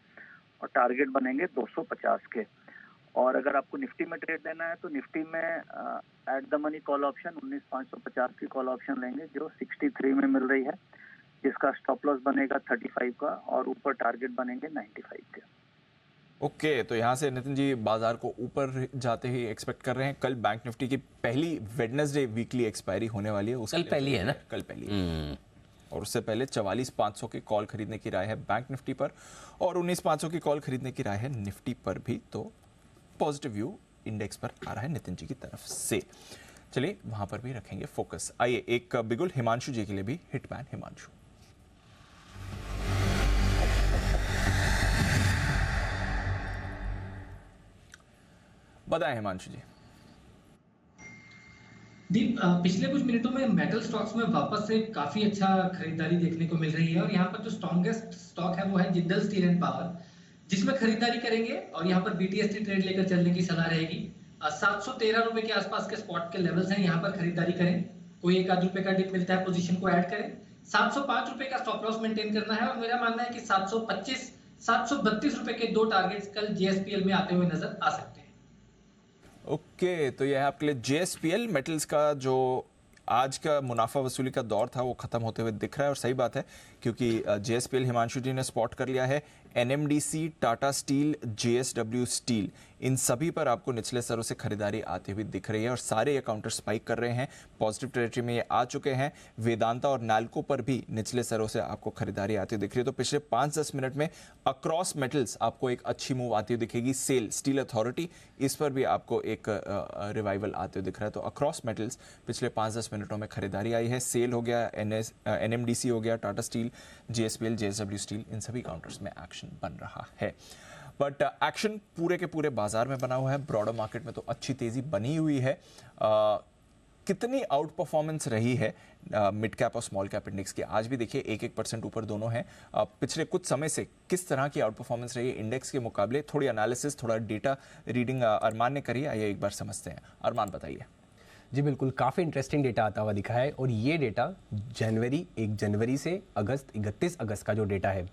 और टारगेट बनेंगे 250 के। और अगर आपको निफ्टी में ट्रेड देना है तो निफ्टी में at the money call option 19,550 की कॉल ऑप्शन लेंगे जो 63 में मिल रही है, जिसका स्टॉप लॉस बनेगा 35 का और ऊपर टारगेट बनेंगे 95 के। ओके, तो यहाँ से नितिन जी बाजार को ऊपर जाते ही एक्सपेक्ट कर रहे हैं। कल बैंक निफ्टी की पहली वेडनेसडे वीकली एक्सपायरी होने वाली है, कल पहली है ना? कल पहली और उससे पहले 44,500 की कॉल खरीदने की राय है बैंक निफ्टी पर और 19,500 की कॉल खरीदने की राय है निफ्टी पर भी। तो पॉजिटिव व्यू इंडेक्स पर आ रहा है नितिन जी की तरफ से। चलिए वहां पर भी रखेंगे फोकस। आइए एक बिगुल हिमांशु जी के लिए भी, हिटमैन हिमांशु। बताएं हिमांशु जी। दीप, पिछले कुछ मिनटों में मेटल स्टॉक्स में वापस से काफी अच्छा खरीदारी देखने को मिल रही है और यहाँ पर जो स्ट्रॉन्गेस्ट स्टॉक है वो है जिंदल स्टील एंड पावर, जिसमें खरीदारी करेंगे और यहाँ पर BTST ट्रेड लेकर चलने की सलाह रहेगी। 713 रुपए के आसपास के स्पॉट के लेवल्स हैं, यहाँ पर खरीदारी करें। कोई एक आध रुपए का डिप मिलता है पोजीशन को ऐड करें। 705 रुपए का स्टॉप लॉस मेंटेन करना है और मेरा मानना है कि 725 732 रुपए के 2 टारगेट्स कल JSPL में आते हुए नजर आ सकते हैं। ओके, तो यह है आपके लिए JSPL मेटल्स का जो आज का मुनाफा वसूली का दौर था वो खत्म होते हुए दिख रहा है। और सही बात है क्योंकि JSPL हिमांशु जी ने स्पॉट कर लिया है। NMDC, Tata steel, JSW steel, इन सभी पर आपको निचले स्तरों से खरीदारी आती हुई दिख रही है और सारे ये काउंटर स्पाइक कर रहे हैं, पॉजिटिव टेरिटरी में ये आ चुके हैं। वेदांता और नाल्को पर भी निचले स्तरों से आपको खरीदारी आती हुई दिख रही है। तो पिछले 5-10 मिनट में अक्रॉस मेटल्स आपको एक अच्छी मूव आती हुई दिखेगी। सेल, स्टील अथॉरिटी, इस पर भी आपको एक रिवाइवल आते हुए दिख रहा है। तो अक्रॉस मेटल्स पिछले 5-10 मिनटों में खरीदारी आई है। सेल हो गया, NMDC हो गया, Tata steel, JSPL, JSW steel, इन सभी काउंटर्स में एक्शन बन रहा है। बट एक्शन पूरे के पूरे बाजार में बना हुआ है। ब्रॉडर मार्केट में तो अच्छी तेजी बनी हुई है। कितनी आउट परफॉर्मेंस रही है मिड कैप और स्मॉल कैप इंडेक्स की? आज भी देखिए 1-1% ऊपर दोनों हैं। पिछले कुछ समय से किस तरह की आउट परफॉर्मेंस रही है इंडेक्स के मुकाबले? थोड़ी एनालिसिस, थोड़ा डेटा रीडिंग अरमान ने करी, आइए एक बार समझते हैं। अरमान बताइए। जी बिल्कुल, काफ़ी इंटरेस्टिंग डेटा आता हुआ दिखा है और ये डेटा 1 जनवरी से 31 अगस्त का जो डेटा है।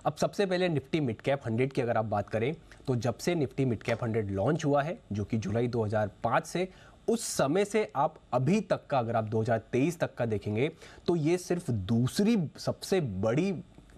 अब सबसे पहले निफ्टी मिड कैप 100 की अगर आप बात करें तो जब से निफ्टी मिड कैप 100 लॉन्च हुआ है जो कि जुलाई 2005 से, उस समय से आप अभी तक का अगर आप 2023 तक का देखेंगे तो ये सिर्फ दूसरी सबसे बड़ी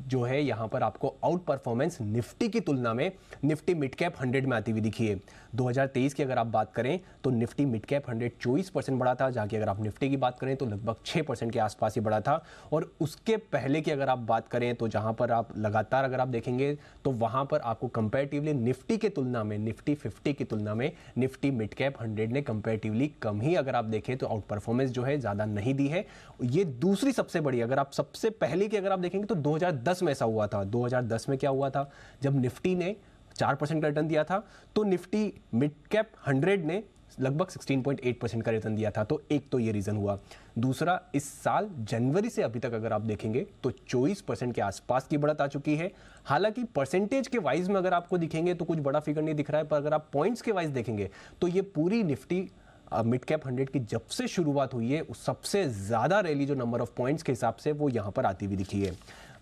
जो है यहाँ पर आपको आउट परफॉर्मेंस निफ्टी की तुलना में निफ्टी मिड कैप 100 में आती हुई दिखी है। 2023 की अगर आप बात करें तो निफ्टी मिड कैप 100 24% बढ़ा था, जहाँ की अगर आप निफ्टी की बात करें तो लगभग 6% के आसपास ही बढ़ा था। और उसके पहले की अगर आप बात करें तो जहाँ पर आप लगातार अगर आप देखेंगे तो वहाँ पर आपको कंपैरेटिवली निफ्टी के तुलना में, निफ्टी 50 की तुलना में निफ्टी मिड कैप 100 ने कंपैरेटिवली कम ही अगर आप देखें तो आउट परफॉर्मेंस जो है ज़्यादा नहीं दी है। ये दूसरी सबसे बड़ी, अगर आप सबसे पहले की अगर आप देखेंगे तो 2010 में ऐसा हुआ था। 2010 में क्या हुआ था, जब निफ्टी ने 4% का रिटर्न दिया था तो निफ्टी मिड कैप 100 ने लगभग 16.8% का रिटर्न दिया था। तो एक तो ये रीजन हुआ। दूसरा, इस साल जनवरी से अभी तक अगर आप देखेंगे तो 24% के आसपास की बढ़त आ चुकी है। हालांकि परसेंटेज के वाइज में अगर आपको दिखेंगे तो कुछ बड़ा फिगर नहीं दिख रहा है, पर अगर आप पॉइंट्स के वाइज देखेंगे तो ये पूरी निफ्टी मिड कैप 100 की जब से शुरुआत हुई है सबसे ज्यादा रैली जो नंबर ऑफ पॉइंट्स के हिसाब से वो यहां पर आती हुई दिखी है।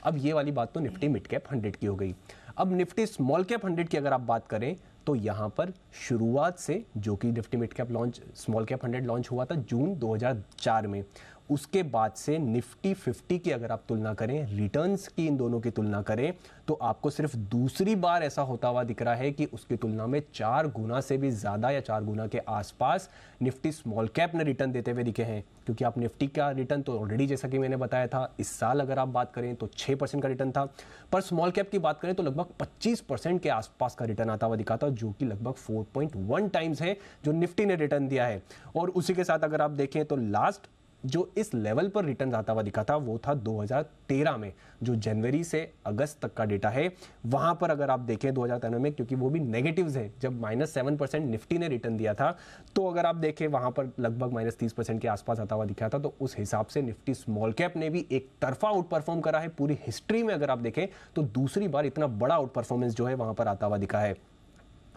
अब ये वाली बात तो निफ्टी मिड कैप 100 की हो गई। अब निफ्टी स्मॉल कैप 100 की अगर आप बात करें तो यहां पर शुरुआत से, जो कि Nifty mid cap launch small cap 100 launch हुआ था जून 2004 में, उसके बाद से निफ्टी 50 की अगर आप तुलना करें, रिटर्न्स की इन दोनों की तुलना करें तो आपको सिर्फ दूसरी बार ऐसा होता हुआ दिख रहा है कि उसकी तुलना में 4 गुना से भी ज़्यादा या 4 गुना के आसपास निफ्टी स्मॉल कैप ने रिटर्न देते हुए दिखे हैं। क्योंकि आप निफ्टी का रिटर्न तो ऑलरेडी, जैसा कि मैंने बताया था, इस साल अगर आप बात करें तो 6% का रिटर्न था, पर स्मॉल कैप की बात करें तो लगभग 25% के आसपास का रिटर्न आता हुआ दिखा था, जो कि लगभग 4.1 टाइम्स है जो निफ्टी ने रिटर्न दिया है। और उसी के साथ अगर आप देखें तो लास्ट जो इस लेवल पर रिटर्न आता हुआ दिखा था वो था 2013 में, जो जनवरी से अगस्त तक का डेटा है। वहां पर अगर आप देखें 2013 में, क्योंकि वो भी नेगेटिव्स है, जब -7% निफ्टी ने रिटर्न दिया था, तो अगर आप देखें वहां पर लगभग -30% के आसपास आता हुआ दिखा था। तो उस हिसाब से निफ्टी स्मॉल कैप ने भी एक तरफा आउट परफॉर्म करा है। पूरी हिस्ट्री में अगर आप देखें तो दूसरी बार इतना बड़ा आउट परफॉर्मेंस जो है वहां पर आता हुआ दिखा है।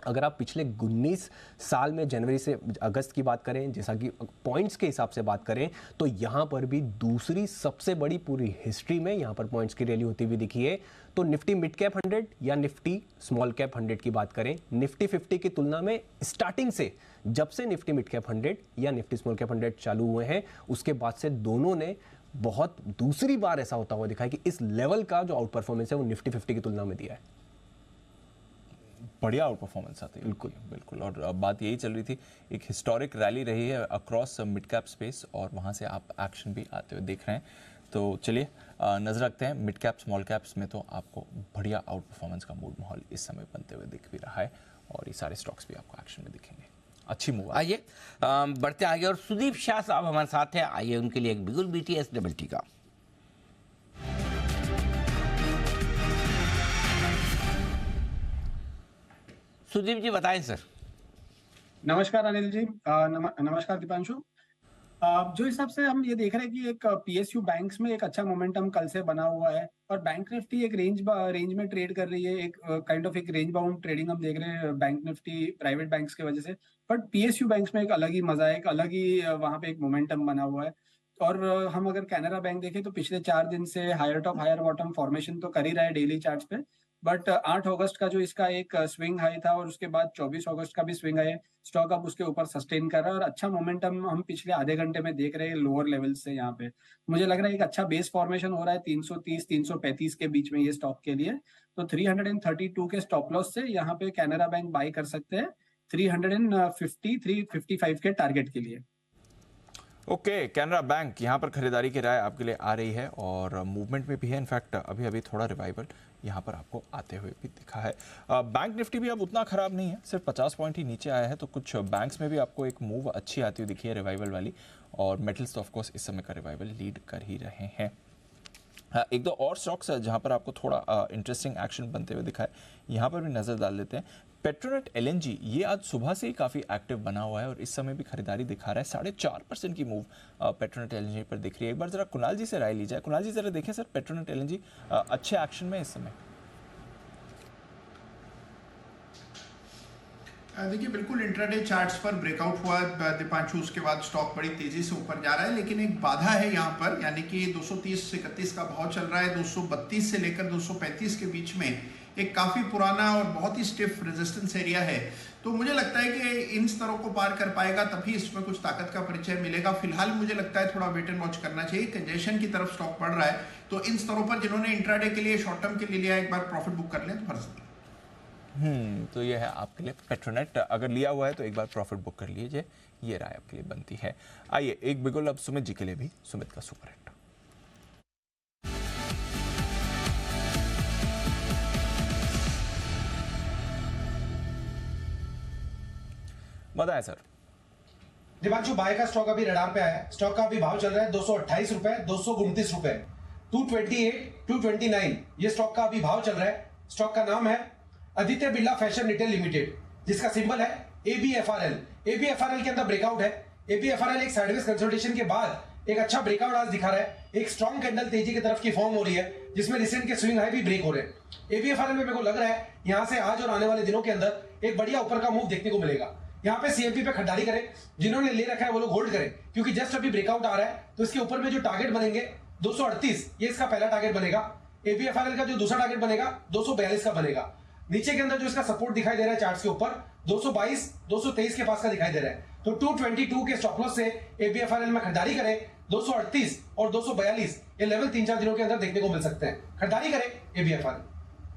अगर आप पिछले 19 साल में जनवरी से अगस्त की बात करें, जैसा कि पॉइंट्स के हिसाब से बात करें, तो यहाँ पर भी दूसरी सबसे बड़ी पूरी हिस्ट्री में यहाँ पर पॉइंट्स की रैली होती हुई दिखी है। तो निफ्टी मिड कैप 100 या निफ्टी स्मॉल कैप 100 की बात करें, निफ्टी 50 की तुलना में स्टार्टिंग से, जब से निफ्टी मिड कैप 100 या निफ्टी स्मॉल कैप 100 चालू हुए हैं, उसके बाद से दोनों ने बहुत दूसरी बार ऐसा होता हुआ दिखा है कि इस लेवल का जो आउट परफॉर्मेंस है वो निफ्टी 50 की तुलना में दिया है। बढ़िया आउट परफॉर्मेंस आती है। बिल्कुल बिल्कुल। और बात यही चल रही थी, एक हिस्टोरिक रैली रही है अक्रॉस मिड कैप स्पेस और वहाँ से आप एक्शन भी आते हुए देख रहे हैं। तो चलिए नजर रखते हैं मिड कैप स्मॉल कैप्स में, तो आपको बढ़िया आउट परफॉर्मेंस का मूड माहौल इस समय बनते हुए दिख भी रहा है और ये सारे स्टॉक्स भी आपको एक्शन में दिखेंगे। अच्छी मूव। आइए बढ़ते आगे, और सुदीप शाह साहब हमारे साथ हैं। आइए उनके लिए एक बिगुल BTS डबल टी का। सुदीप जी बताएं सर। नमस्कार अनिल जी, नमस्कार दीपांशु। जो हिसाब से हम ये देख रहे हैं कि एक पीएसयू बैंक्स में एक अच्छा मोमेंटम कल से बना हुआ है और बैंक निफ्टी एक रेंज में ट्रेड कर रही है, एक काइंड ऑफ एक रेंज बाउंड ट्रेडिंग हम देख रहे हैं बैंक निफ्टी प्राइवेट बैंक्स की वजह से। बट पीएसयू बैंक्स में एक अलग ही मजा है, एक अलग ही वहाँ पे एक मोमेंटम बना हुआ है। और हम अगर कैनरा बैंक देखें तो पिछले 4 दिन से higher top higher bottom formation तो कर ही रहा है डेली चार्ट्स पे। बट 8 अगस्त का जो इसका एक स्विंग हाई था और उसके बाद 24 अगस्त का भी स्विंग हाई है, स्टॉक अब उसके ऊपर सस्टेन कर रहा है और अच्छा मोमेंटम हम पिछले आधे घंटे में देख रहे हैं लोअर लेवल से। यहाँ पे मुझे लग रहा है एक अच्छा बेस फॉर्मेशन हो रहा है 330-335 के बीच में ये स्टॉक के लिए। तो 332 के स्टॉप लॉस से यहाँ पे कैनरा बैंक बाई कर सकते हैं 350-355 के टारगेट के लिए। ओके, कैनरा बैंक यहाँ पर खरीदारी की राय आपके लिए आ रही है और मूवमेंट में भी है। इनफैक्ट अभी अभी थोड़ा रिवाइवल यहाँ पर आपको आते हुए भी दिखा है। बैंक निफ्टी भी अब उतना खराब नहीं है, सिर्फ 50 पॉइंट ही नीचे आया है। तो कुछ बैंक्स में भी आपको एक मूव अच्छी आती हुई दिखी है रिवाइवल वाली, और मेटल्स तो ऑफकोर्स इस समय का रिवाइवल लीड कर ही रहे हैं। एक दो और स्टॉक्स है जहाँ पर आपको थोड़ा इंटरेस्टिंग एक्शन बनते हुए दिखा है, यहाँ पर भी नज़र डाल लेते हैं। पेट्रोनेट एलएनजी ये आज सुबह से ही काफ़ी एक्टिव बना हुआ है और इस समय भी खरीदारी दिखा रहा है। 4.5% की मूव पेट्रोनेट एलएनजी पर दिख रही है। एक बार जरा कुणाल जी से राय ली जाए। कुणाल जी जरा देखें सर, पेट्रोनेट एलएनजी अच्छे एक्शन में इस समय। देखिए बिल्कुल इंट्राडे चार्ट्स पर ब्रेकआउट हुआ दीपांशु, उसके बाद स्टॉक बड़ी तेजी से ऊपर जा रहा है, लेकिन एक बाधा है यहाँ पर, यानी कि 230-31 का भाव चल रहा है। 232 से लेकर 235 के बीच में एक काफी पुराना और बहुत ही स्टिफ रेजिस्टेंस एरिया है। तो मुझे लगता है कि इन स्तरों को पार कर पाएगा तभी इसमें कुछ ताकत का परिचय मिलेगा। फिलहाल मुझे लगता है थोड़ा वेट एंड वॉच करना चाहिए। कंजेशन की तरफ स्टॉक बढ़ रहा है, तो इन स्तरों पर जिन्होंने इंट्राडे के लिए शॉर्ट टर्म के लिए लिया, एक बार प्रॉफिट बुक कर लें तो फर्ज। तो ये है आपके लिए पेट्रोनेट। अगर लिया हुआ है तो एक बार प्रॉफिट बुक कर लीजिए, ये राय आपके लिए बनती है। आइए एक बिगुल अब सुमित जी के लिए भी, सुमित का सुपर हिट। बताएं सर। दीपांशु, बाय का स्टॉक अभी रडार पे आया है। स्टॉक का अभी भाव चल रहा है 228 रुपए, 229 रुपए, 228, 229 ये स्टॉक का अभी भाव चल रहा है। स्टॉक का नाम है Aditya Birla fashion retail limited, जिसका सिंबल है ABFRL। ABFRL के अंदर ब्रेकआउट है। ABFRL एक साइडवेज कंसोलिडेशन के बाद एक अच्छा ब्रेकआउट आज दिखा रहा है। एक स्ट्रॉन्ग कैंडल तेजी की तरफ की फॉर्म हो रही है, जिसमें रिसेंट के स्विंग हाई भी ब्रेक हो रहे हैं। ABFRL में मेरे को लग रहा है यहां से आज और आने वाले दिनों के अंदर एक बढ़िया ऊपर का मूव देखने को मिलेगा। यहाँ पे CMP पे खरीदारी करें, जिन्होंने ले रखा है वो लोग होल्ड करें, क्योंकि जस्ट अभी ब्रेकआउट आ रहा है। तो इसके ऊपर में जो टारगेट बनेंगे 238, ये इसका पहला टारगेट बनेगा। ABFRL का जो दूसरा टारगेट बनेगा 242 का बनेगा। नीचे के अंदर जो इसका सपोर्ट दिखाई दे रहा है चार्ट्स के ऊपर 222, 223 के पास का दिखाई दे रहा है। तो 222 के स्टॉप लॉस से ABFRL में खरीदारी करें। 238 और 242 ये लेवल 3-4 दिनों के अंदर देखने को मिल सकते हैं। खरीदारी करें ABFRL।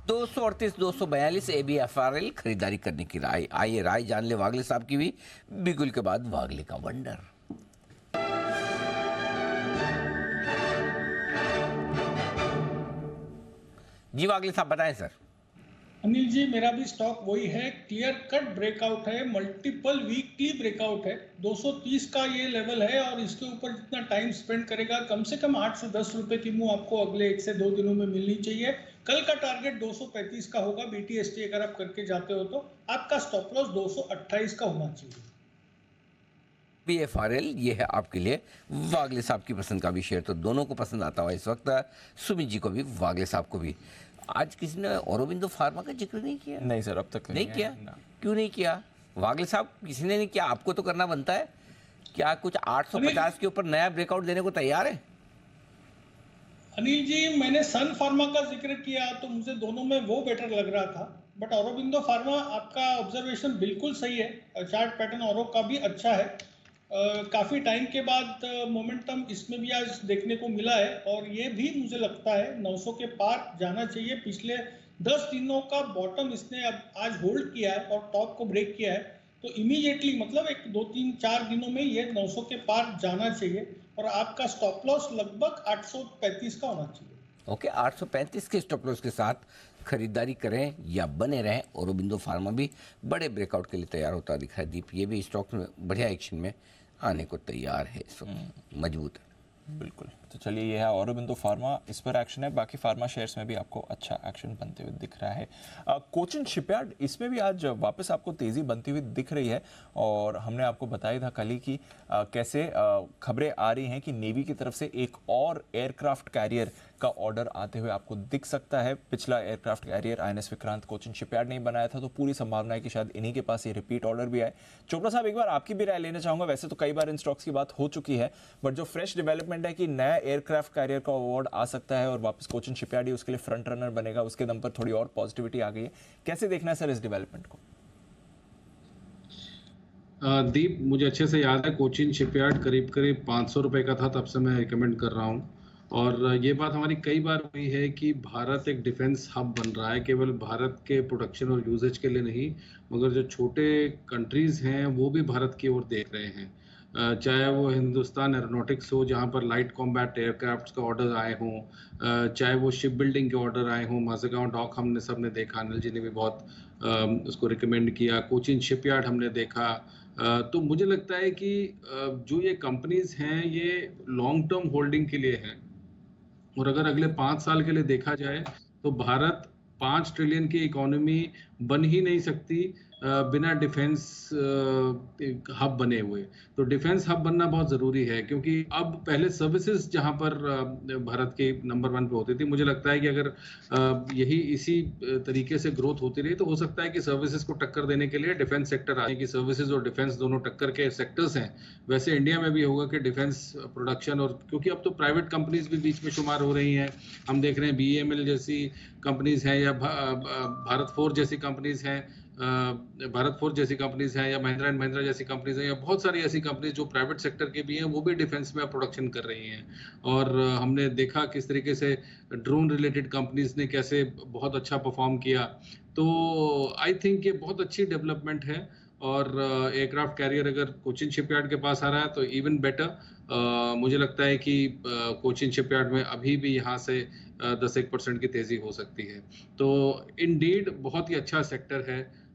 238, 242 ABFRL खरीदारी करने की राय। आइए राय जान ले वागले साहब की भी, बिगुल के बाद वागले का वंडर। जी वागले साहब बताएं सर। अनिल जी, मेरा भी स्टॉक वही है, क्लियर कट ब्रेकआउट है, मल्टीपल वीकली ब्रेकआउट है। 230 का ये लेवल है और इसके ऊपर जितना टाइम स्पेंड करेगा, कम से कम 8 से 10 रुपए की मूव आपको अगले 1 से 2 दिनों में मिलनी चाहिए। कल का टारगेट 235 का होगा। BTST अगर आप करके जाते हो तो आपका स्टॉप लॉस 228 का होना चाहिए। ABFRL ये है आपके लिए वागले साहब की पसंद का भी शेयर, तो दोनों को पसंद आता हुआ इस वक्त, सुमित जी को भी वागले साहब को भी। आज किसी ने औरोबिंदो फार्मा का जिक्र नहीं किया? नहीं सर, अब तक नहीं किया। क्यों नहीं किया वागले साहब? किसी ने नहीं किया, आपको तो करना बनता है। क्या कुछ 850 के ऊपर नया ब्रेकआउट देने को तैयार है? अनिल जी, मैंने सन फार्मा का जिक्र किया तो मुझे दोनों में वो बेटर लग रहा था, बट औरोबिंदो फार्मा, आपका ऑब्जर्वेशन बिल्कुल सही है। चार्ट पैटर्न औरों का भी अच्छा है। काफ़ी टाइम के बाद मोमेंटम इसमें भी आज देखने को मिला है और ये भी मुझे लगता है 900 के पार जाना चाहिए। पिछले 10 दिनों का बॉटम इसने अब आज होल्ड किया है और टॉप को ब्रेक किया है, तो इमीडिएटली मतलब एक 2-3-4 दिनों में ये 900 के पार जाना चाहिए और आपका स्टॉप लॉस लगभग 835 का होना चाहिए। ओके, 835 के स्टॉप लॉस के साथ खरीदारी करें या बने रहें। औरोबिंदो फार्मा भी बड़े ब्रेकआउट के लिए तैयार होता दिखा है। दीप, ये भी स्टॉक में बढ़िया एक्शन में आने को तैयार है, इस वक्त मजबूत है। बिल्कुल। तो चलिए ये है औरोबिंदो फार्मा, इस पर एक्शन है। बाकी फार्मा शेयर्स में भी आपको अच्छा एक्शन बनते हुए दिख रहा है। कोचिन शिपयार्ड, इसमें भी आज वापस आपको तेज़ी बनती हुई दिख रही है और हमने आपको बताया था कल ही कि कैसे खबरें आ रही हैं कि नेवी की तरफ से एक और एयरक्राफ्ट कैरियर का ऑर्डर आते हुए आपको दिख सकता है। पिछला aircraft carrier INS Vikrant Cochin shipyard ने बनाया था, तो पूरी संभावना है कि शायद इन्हीं के पास ये रिपीट ऑर्डर भी आए। चोपड़ा साहब, एक बार आपकी भी राय लेना चाहूंगा। वैसे तो कई बार इन स्टॉक्स की बात हो चुकी है, बट जो फ्रेश डेवलपमेंट है कि नया एयरक्राफ्ट कैरियर का अवार्ड आ सकता है और वापस कोचिन शिपयार्ड ही उसके लिए फ्रंट रनर बनेगा, उसके दम पर थोड़ी और पॉजिटिविटी आ गई है। कैसे देखना है सर इस डेवलपमेंट को? दीप, मुझे अच्छे से याद है कोचिन शिपयार्ड करीब करीब 500 रुपए का था, तब से मैं रिकमेंड कर रहा हूँ। और ये बात हमारी कई बार हुई है कि भारत एक डिफेंस हब बन रहा है, केवल भारत के प्रोडक्शन और यूजेज के लिए नहीं, मगर जो छोटे कंट्रीज हैं वो भी भारत की ओर देख रहे हैं। चाहे वो हिंदुस्तान एरोनॉटिक्स हो, जहाँ पर लाइट कॉम्बैट एयरक्राफ्ट का ऑर्डर आए हों, चाहे वो शिप बिल्डिंग के ऑर्डर आए हों, माज़गांव डॉक हमने सबने देखा, अनिल जी ने भी बहुत उसको रिकमेंड किया, कोचिन शिपयार्ड हमने देखा। तो मुझे लगता है कि जो ये कंपनीज हैं ये लॉन्ग टर्म होल्डिंग के लिए हैं, और अगर अगले 5 साल के लिए देखा जाए तो भारत 5 ट्रिलियन की इकोनॉमी बन ही नहीं सकती बिना डिफेंस हब बने हुए। तो डिफेंस हब बनना बहुत ज़रूरी है, क्योंकि अब पहले सर्विसेज जहां पर भारत के नंबर 1 पे होती थी, मुझे लगता है कि अगर यही इसी तरीके से ग्रोथ होती रही तो हो सकता है कि सर्विसेज को टक्कर देने के लिए डिफेंस सेक्टर आए, कि सर्विसेज और डिफेंस दोनों टक्कर के सेक्टर्स हैं। वैसे इंडिया में भी होगा कि डिफेंस प्रोडक्शन, और क्योंकि अब तो प्राइवेट कंपनीज भी बीच में शुमार हो रही हैं, हम देख रहे हैं BEML जैसी कंपनीज हैं, या भारत फोर्ज जैसी कंपनीज हैं, या महिंद्रा एंड महिंद्रा जैसी कंपनीज हैं, या बहुत सारी ऐसी कंपनीज जो प्राइवेट सेक्टर के भी हैं, वो भी डिफेंस में प्रोडक्शन कर रही हैं। और हमने देखा किस तरीके से ड्रोन रिलेटेड कंपनीज ने कैसे बहुत अच्छा परफॉर्म किया। तो आई थिंक ये बहुत अच्छी डेवलपमेंट है, और एयरक्राफ्ट कैरियर अगर कोचिन शिपयार्ड के पास आ रहा है तो इवन बेटर। मुझे लगता है कि कोचिन शिपयार्ड में अभी भी यहाँ से 10-1% की तेज़ी हो सकती है। तो इंडीड बहुत ही अच्छा सेक्टर है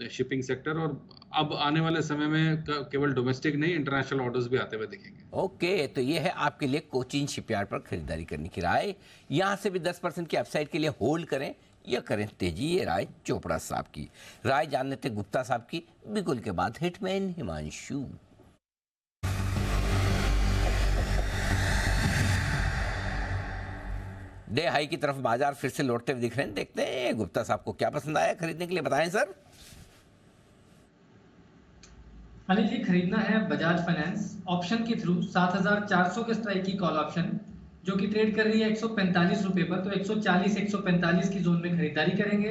शिपिंग सेक्टर, और अब आने वाले समय में केवल डोमेस्टिक नहीं, इंटरनेशनल ऑर्डर्स भी आते हुए दिखेंगे। ओके, तो ये है आपके लिए कोचिन शिपयार्ड पर खरीदारी करने की राय। यहाँ से भी 10% की अपसाइड के लिए होल्ड करें या करें तेजी, ये राय चोपड़ा साहब की। राय जान लेते गुप्ता साहब की बिल्कुल के बाद हिटमैन हिमांशु। डे हाई की तरफ बाजार फिर से लौटते हुए दिख रहे हैं। देखते हैं गुप्ता साहब को क्या पसंद आया खरीदने के लिए, बताएं सर। अनिल जी, खरीदना है बजाज फाइनेंस ऑप्शन के थ्रू 7400 के स्ट्राइक की कॉल ऑप्शन, जो कि ट्रेड कर रही है 145 रुपए पर। तो 140-145 की जोन में खरीदारी करेंगे।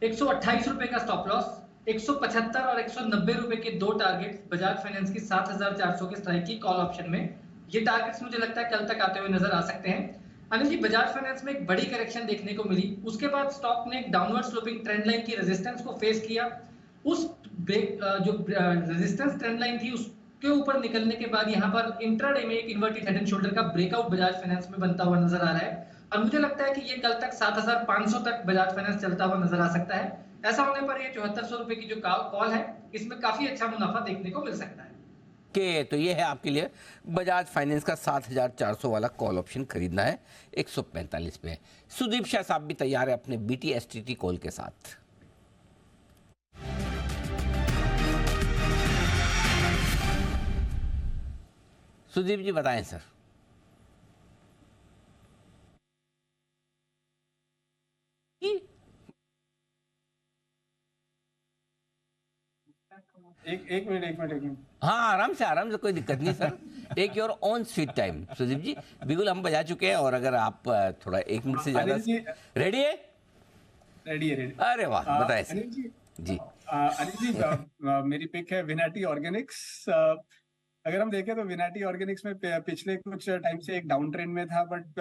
128 रुपए का स्टॉप लॉस, 175 और 190 रुपए के दो टारगेट बजाज फाइनेंस की 7400 के स्ट्राइक की कॉल ऑप्शन में। ये टारगेट्स मुझे लगता है कल तक आते हुए नजर आ सकते हैं। अनिल जी, बजाज फाइनेंस में एक बड़ी करेक्शन देखने को मिली, उसके बाद स्टॉक ने एक डाउनवर्ड स्लोपिंग ट्रेंड लाइन की रेजिस्टेंस को फेस किया। उस ब्रेक जो रेजिस्टेंस ट्रेंड लाइन थी उसके ऊपर निकलने के बाद यहाँ पर इंट्राडे में एक इन्वर्टेड हेड एंड शोल्डर का ब्रेकआउट बजाज फाइनेंस में बनता हुआ नजर आ रहा है, और मुझे लगता है कि ये कल तक 7500 तक बजाज फाइनेंस चलता हुआ नजर आ सकता है। ऐसा होने पर ये 7400 रुपए की जो कॉल है, इसमें काफी अच्छा मुनाफा देखने को मिल सकता है। के तो ये है आपके लिए बजाज फाइनेंस का 7400 वाला कॉल ऑप्शन खरीदना है 145 पे। सुदीप शाह साहब भी तैयार है अपने BTSTT कॉल के साथ। सुदीप जी बताएं सर। एक मिनट। हाँ, आराम से कोई दिक्कत नहीं sir. Take your on sweet time Sudeep ji. बिल्कुल हम बजा चुके हैं, और अगर आप थोड़ा 1 मिनट से ज्यादा रेडी है? रेडी है। अरे वाह, बताएं सर। जी अनिल जी, मेरी पिक है विनाटी ऑर्गेनिक्स। अगर हम देखें तो विनाटी ऑर्गेनिक्स में पिछले कुछ टाइम से एक डाउन ट्रेंड में था, बट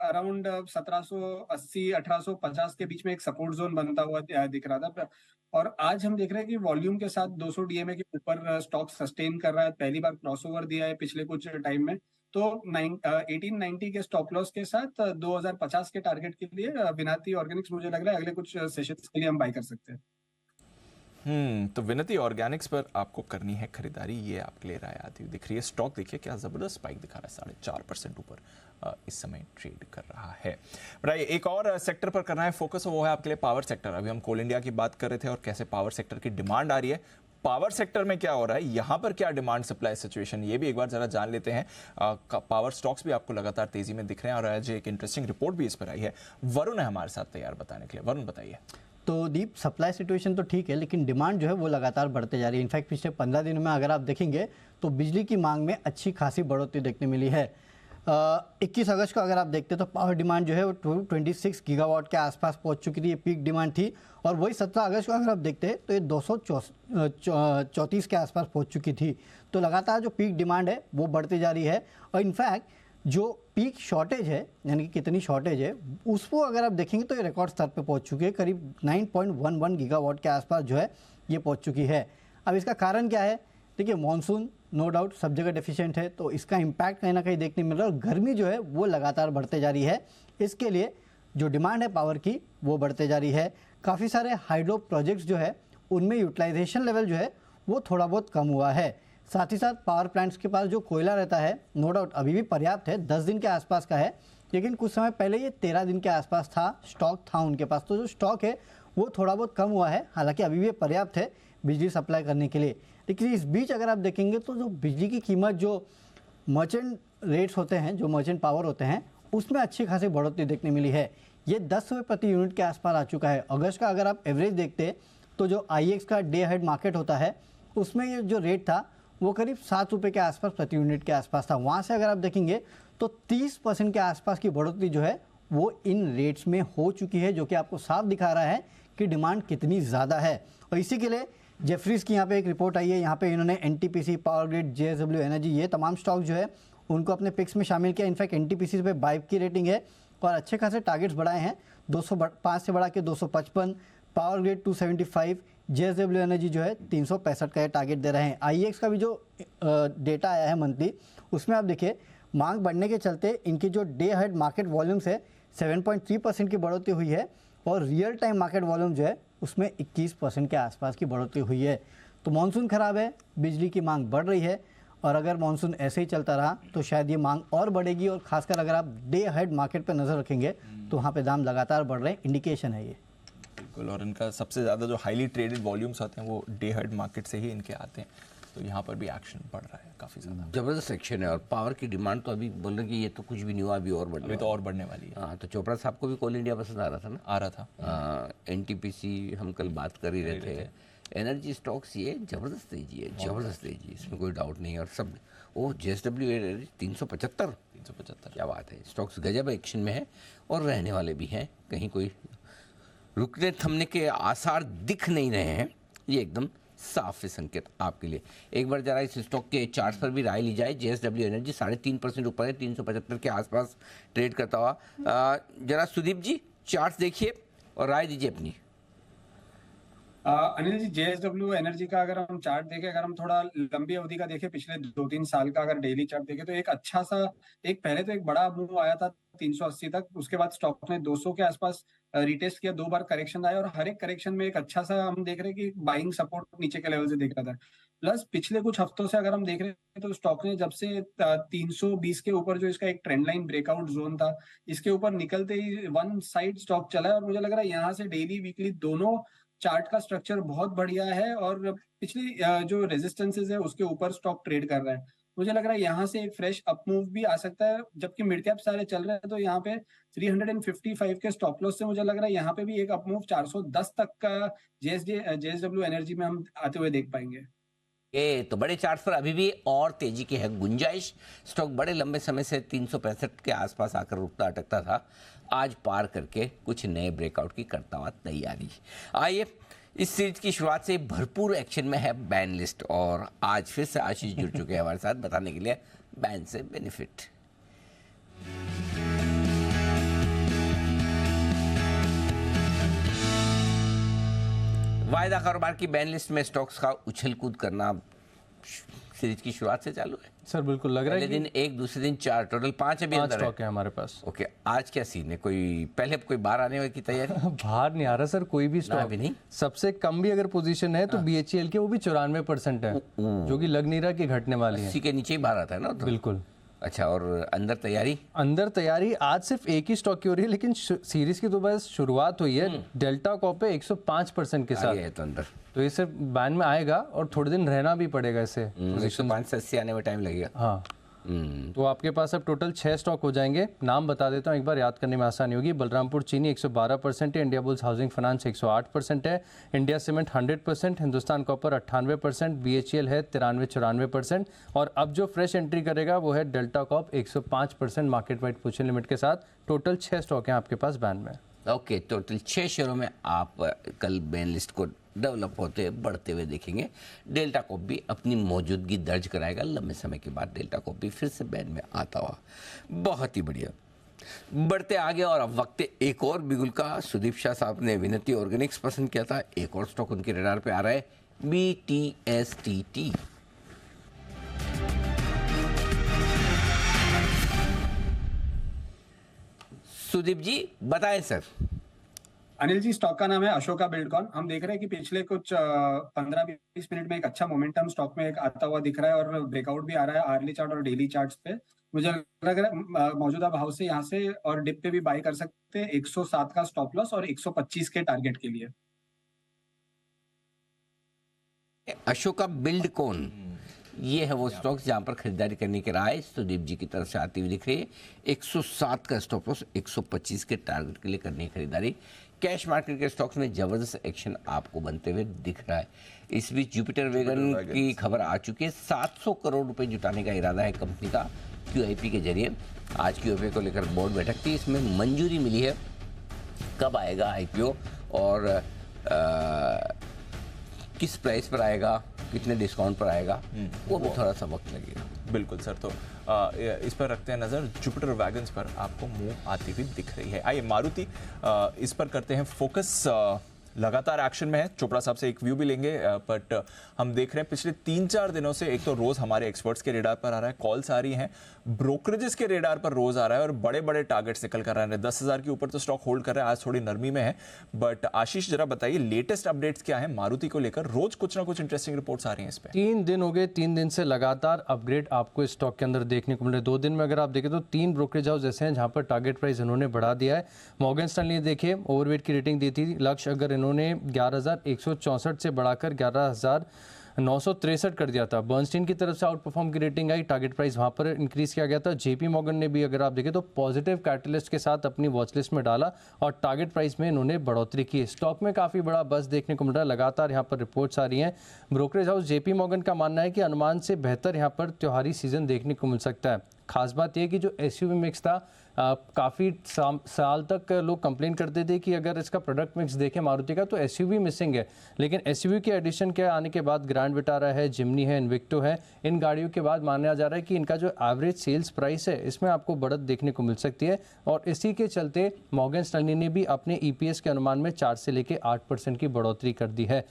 अराउंड 1780-1850 के बीच में एक सपोर्ट जोन बनता हुआ दिख रहा था। और आज हम देख रहे हैं कि वॉल्यूम के साथ 200 DMA के ऊपर स्टॉक सस्टेन कर रहा है, पहली बार क्रॉसओवर दिया है पिछले कुछ टाइम में। तो 1890 के स्टॉप लॉस के साथ 2050 के टारगेट के लिए विनाटी ऑर्गेनिक्स मुझे लग रहा है अगले कुछ सेशंस के लिए हम बाय कर सकते हैं। तो विनती ऑर्गेनिक्स पर आपको करनी है खरीदारी, ये आपके लिए राय आती हुई दिख रही है। स्टॉक देखिए क्या जबरदस्त स्पाइक दिखा रहा है, 4.5% ऊपर इस समय ट्रेड कर रहा है। राइट, एक और सेक्टर पर करना है फोकस, वो है आपके लिए पावर सेक्टर। अभी हम कोल इंडिया की बात कर रहे थे और कैसे पावर सेक्टर की डिमांड आ रही है। पावर सेक्टर में क्या हो रहा है, यहाँ पर क्या डिमांड सप्लाई सिचुएशन, ये भी एक बार जरा जान लेते हैं। पावर स्टॉक्स भी आपको लगातार तेजी में दिख रहे हैं और आज एक इंटरेस्टिंग रिपोर्ट भी इस पर आई है। वरुण है हमारे साथ तैयार बताने के लिए। वरुण बताइए। तो दीप, सप्लाई सिचुएशन तो ठीक है, लेकिन डिमांड जो है वो लगातार बढ़ते जा रही है। इनफैक्ट पिछले 15 दिनों में अगर आप देखेंगे तो बिजली की मांग में अच्छी खासी बढ़ोतरी देखने मिली है। 21 अगस्त को अगर आप देखते तो पावर डिमांड जो है वो 26 गीगावाट के आसपास पहुंच चुकी थी, ये पीक डिमांड थी। और वही 17 अगस्त को अगर आप देखते तो ये 234 के आसपास पहुंच चुकी थी। तो लगातार जो पीक डिमांड है वो बढ़ती जा रही है। और इनफैक्ट जो पीक शॉर्टेज है, यानी कि कितनी शॉर्टेज है, उसको अगर आप देखेंगे तो ये रिकॉर्ड स्तर पे पहुंच चुकी है। करीब 9.11 गीगावाट के आसपास जो है ये पहुंच चुकी है। अब इसका कारण क्या है? देखिए, मॉनसून नो डाउट सब जगह डेफिशिएंट है, तो इसका इम्पैक्ट कहीं ना कहीं देखने मिल रहा है। और गर्मी जो है वो लगातार बढ़ते जा रही है, इसके लिए जो डिमांड है पावर की वो बढ़ते जा रही है। काफ़ी सारे हाइड्रो प्रोजेक्ट्स जो है उनमें यूटिलाइजेशन लेवल जो है वो थोड़ा बहुत कम हुआ है। साथ ही साथ पावर प्लांट्स के पास जो कोयला रहता है नो डाउट अभी भी पर्याप्त है, 10 दिन के आसपास का है, लेकिन कुछ समय पहले ये 13 दिन के आसपास था, स्टॉक था उनके पास। तो जो स्टॉक है वो थोड़ा बहुत कम हुआ है, हालांकि अभी भी पर्याप्त है बिजली सप्लाई करने के लिए। लेकिन इस बीच अगर आप देखेंगे तो जो बिजली की कीमत, जो मर्चेंट रेट्स होते हैं, जो मर्चेंट पावर होते हैं, उसमें अच्छी खासी बढ़ोतरी देखने मिली है। ये 10 रुपये प्रति यूनिट के आसपास आ चुका है। अगस्त का अगर आप एवरेज देखते तो जो IEX का डे हेड मार्केट होता है उसमें ये जो रेट था वो करीब 7 रुपये के आसपास प्रति यूनिट के आसपास था। वहाँ से अगर आप देखेंगे तो 30% के आसपास की बढ़ोतरी जो है वो इन रेट्स में हो चुकी है, जो कि आपको साफ दिखा रहा है कि डिमांड कितनी ज़्यादा है। और इसी के लिए जेफरीज की यहाँ पे एक रिपोर्ट आई है, यहाँ पे इन्होंने NTPC, power grid, JSW energy, ये तमाम स्टॉक जो है उनको अपने पिक्स में शामिल किया। इनफैक्ट NTPC पे 5 की रेटिंग है और अच्छे खासे टारगेट्स बढ़ाए हैं, 205 से बढ़ा के 255, पावर ग्रिड 275, JSW एनर्जी जो है 365 का टारगेट दे रहे हैं। IEX का भी जो डेटा आया है मंथली, उसमें आप देखिए मांग बढ़ने के चलते इनकी जो डे हेड मार्केट वॉल्यूम्स है 7.3% की बढ़ोतरी हुई है और रियल टाइम मार्केट वॉल्यूम जो है उसमें 21% के आसपास की बढ़ोतरी हुई है। तो मानसून खराब है, बिजली की मांग बढ़ रही है और अगर मानसून ऐसे ही चलता रहा तो शायद ये मांग और बढ़ेगी। और खासकर अगर आप डे हेड मार्केट पर नज़र रखेंगे तो वहाँ पे दाम लगातार बढ़ रहे हैं, इंडिकेशन है ये। बिल्कुल, और इनका सबसे ज़्यादा जो हाईली ट्रेडेड वॉल्यूम्स आते हैं वो डे हेड मार्केट से ही इनके आते हैं, तो यहाँ पर भी एक्शन बढ़ रहा है काफ़ी ज़्यादा। जबरदस्त एक्शन है और पावर की डिमांड तो अभी बोल रहे कि ये तो कुछ भी नहीं हुआ, अभी और बढ़ने, अभी तो और बढ़ने वाली है। हाँ, तो चोपड़ा साहब को भी कोल इंडिया पसंद आ रहा था ना? आ रहा था। NTPC हम कल बात कर ही रहे थे। एनर्जी स्टॉक्स ये जबरदस्त तेजी है, जबरदस्त तेजी, इसमें कोई डाउट नहीं है। और सब JSW 375, क्या बात है। स्टॉक्स गजब एक्शन में है और रहने वाले भी हैं, कहीं कोई रुकने थमने के आसार दिख नहीं रहे हैं। ये एकदम साफ है संकेत आपके लिए। एक बार जरा इस स्टॉक के चार्ट पर भी राय ली जाए। JSW एनर्जी 3.5% ऊपर है, 375 के आसपास ट्रेड करता हुआ। जरा सुदीप जी चार्ट देखिए और राय दीजिए अपनी। अनिल जी, JSW एनर्जी का अगर हम चार्ट देखें, अगर हम थोड़ा लंबी अवधि का देखें, पिछले 2-3 साल का अगर डेली चार्ट देखें तो एक अच्छा सा, एक पहले तो एक बड़ा मूव आया था 380 तक, उसके बाद स्टॉक ने 200 के आसपास रिटेस्ट किया, 2 बार करेक्शन आया और हर एक करेक्शन में एक अच्छा सा हम देख रहे हैं कि बाइंग सपोर्ट नीचे के लेवल से देख रहा था। प्लस पिछले कुछ हफ्तों से अगर हम देख रहे हैं तो स्टॉक ने जब से 320 के ऊपर जो इसका एक ट्रेंड लाइन ब्रेकआउट जोन था, इसके ऊपर निकलते ही वन साइड स्टॉक चला है और मुझे लग रहा है यहाँ से डेली वीकली दोनों चार्ट का स्ट्रक्चर बहुत बढ़िया है और पिछली जो रेजिस्टेंसेस है उसके ऊपर स्टॉक ट्रेड कर रहा है। मुझे लग रहा है यहाँ से एक फ्रेश अप मूव भी आ सकता है, जबकि मिड कैप सारे चल रहे हैं तो यहाँ पे 355 के स्टॉप लॉस से मुझे लग रहा है यहाँ पे भी एक अप मूव 410 तक का JSW एनर्जी में हम आते हुए देख पाएंगे। ये तो बड़े चार्ट पर अभी भी और तेजी की है गुंजाइश। स्टॉक बड़े लंबे समय से 365 के आसपास आकर रुकता अटकता था, आज पार करके कुछ नए ब्रेकआउट की करता हुआ तैयारी। आइए, इस सीरीज की शुरुआत से भरपूर एक्शन में है बैन लिस्ट और आज फिर से आशीष जुड़ चुके हैं हमारे साथ बताने के लिए बैन से बेनिफिट। वायदा कारोबार की बैन लिस्ट में स्टॉक्स का उछल कूद करना सीरीज की शुरुआत से चालू है। सर बिल्कुल लग रहा है पहले दिन एक, दूसरे दिन 4, टोटल 5 अभी 5 अंदर स्टॉक है हमारे पास। ओके, आज क्या सीन है? कोई पहले कोई बाहर आने की तैयारी? बाहर नहीं आ रहा सर कोई भी स्टॉक भी नहीं। सबसे कम भी अगर पोजीशन है तो BHEL के वो भी 94% है, जो कि लग नहीं रहा कि घटने वाली है। 80 के नीचे ही बाहर आता है ना तो? बिल्कुल। अच्छा, और अंदर तैयारी? अंदर तैयारी आज सिर्फ एक ही स्टॉक की हो रही है, लेकिन सीरीज की तो बस शुरुआत हुई है। डेल्टा कॉप पे 105% के साथ है तो अंदर, तो ये सिर्फ बैन में आएगा और थोड़े दिन रहना भी पड़ेगा इसे। 105 से 80 आने में टाइम लगेगा। हाँ, तो आपके पास अब टोटल 6 स्टॉक हो जाएंगे। नाम बता देता हूँ, एक बार याद करने में आसानी होगी। बलरामपुर चीनी 112% है, इंडिया बुल्स हाउसिंग फाइनेंस 108% है, India cement 100%, Hindustan copper 98%, BHEL है 93-94%, और अब जो फ्रेश एंट्री करेगा वो है Delta Corp 105% market wide position limit के साथ। टोटल 6 स्टॉक हैं आपके पास बैन में। ओके, टोटल 6 शेयरों में आप कल बैन लिस्ट को डेवलप होते बढ़ते हुए देखेंगे। डेल्टा कॉप भी अपनी मौजूदगी दर्ज कराएगा, लंबे समय के बाद डेल्टा कॉप भी फिर से बैन में आता हुआ। बहुत ही बढ़िया, बढ़ते आगे। और अब वक्त एक और बिगुल का। सुदीप शाह साहब ने विनती ऑर्गेनिक्स पसंद किया था, एक और स्टॉक उनके रडार पे आ रहा है, BTSTT। सुदीप जी बताएं सर। अनिल जी, स्टॉक का नाम है अशोका बिल्डकॉन। हम देख रहे हैं कि पिछले कुछ 15-20 मिनट में एक अच्छा मोमेंटम स्टॉक में एक आता हुआ दिख रहा है और ब्रेकआउट भी आ रहा है आर्ली चार्ट और डेली चार्ट्स पे। मुझे लग रहा है मौजूदा भाव से यहाँ से और डिप पे भी बाय कर सकते हैं 107 का स्टॉप लॉस और 125 के टारगेट के लिए। अशोका बिल्डकॉन, ये है वो स्टॉक जहां पर खरीदारी करने की राय सुदीप जी की तरफ से आती हुई दिख रही है। 107 का स्टॉप लॉस, 125 के टारगेट के लिए करनी है खरीदारी। कैश मार्केट के स्टॉक्स में जबरदस्त एक्शन आपको बनते हुए दिख रहा है। इस बीच जुपिटर वैगन की खबर आ चुकी है। 700 करोड़ रुपए जुटाने का इरादा है कंपनी का QIP के जरिए। आज QIP को लेकर बोर्ड बैठक थी, इसमें मंजूरी मिली है। कब आएगा IPO और किस प्राइस पर आएगा, कितने डिस्काउंट पर आएगा, वो भी थोड़ा सा वक्त लगेगा। बिल्कुल सर, तो इस पर रखते हैं नज़र। जुपिटर वैगन्स पर आपको मूव आती हुई दिख रही है। आइए मारुति, इस पर करते हैं फोकस। लगातार एक्शन में है। चोपड़ा साहब से एक व्यू भी लेंगे, बट हम देख रहे हैं पिछले 3-4 दिनों से एक तो रोज हमारे एक्सपर्ट्स के रेडार पर आ रहा है, कॉल्स आ रही हैं, ब्रोकरेजेस के रेडार पर रोज आ रहा है और बड़े बड़े टारगेट्स निकल कर रहे हैं। 10,000 के ऊपर तो स्टॉक होल्ड कर रहा है, आज थोड़ी नरमी में है। बट आशीष जरा बताइए लेटेस्ट अपडेट्स क्या है मारुति को लेकर? रोज कुछ ना कुछ इंटरेस्टिंग रिपोर्ट्स आ रही हैं इस पर। 3 दिन हो गए, 3 दिन से लगातार अपग्रेड आपको इस स्टॉक के अंदर देखने को मिल रहे हैं। 2 दिन में अगर आप देखें तो 3 ब्रोकरेज हाउस ऐसे हैं जहां पर टारगेट प्राइस इन्होंने बढ़ा दिया है। मॉर्गन स्टैनली देखिए ओवरवेट की रेटिंग दी थी, लक्ष्य अगर इन्होंने 11,164 से बढ़ाकर 11,963 कर दिया था। बर्नस्टीन की तरफ से आउट परफॉर्म की रेटिंग आई, टारगेट प्राइस वहां पर इंक्रीज किया गया था। JP मॉर्गन ने भी अगर आप देखें तो पॉजिटिव कैटलिस्ट के साथ अपनी वॉच लिस्ट में डाला और टारगेट प्राइस में इन्होंने बढ़ोतरी की। स्टॉक में काफी बड़ा बस देखने को मिल रहा है, लगातार यहाँ पर रिपोर्ट्स आ रही हैं। ब्रोकरेज हाउस JP मॉर्गन का मानना है कि अनुमान से बेहतर यहाँ पर त्योहारी सीजन देखने को मिल सकता है। खास बात यह कि जो SUV मिक्स था, काफ़ी साल तक लोग कंप्लेन करते थे कि अगर इसका प्रोडक्ट मिक्स देखें मारुति का तो SUV मिसिंग है, लेकिन SUV के एडिशन के आने के बाद ग्रैंड विटारा है, जिम्नी है, इन्विक्टो है, इन गाड़ियों के बाद माना जा रहा है कि इनका जो एवरेज सेल्स प्राइस है इसमें आपको बढ़त देखने को मिल सकती है। और इसी के चलते मॉर्गन स्टैनली ने भी अपने EPS के अनुमान में 4 से लेकर 8% की बढ़ोतरी कर दी है।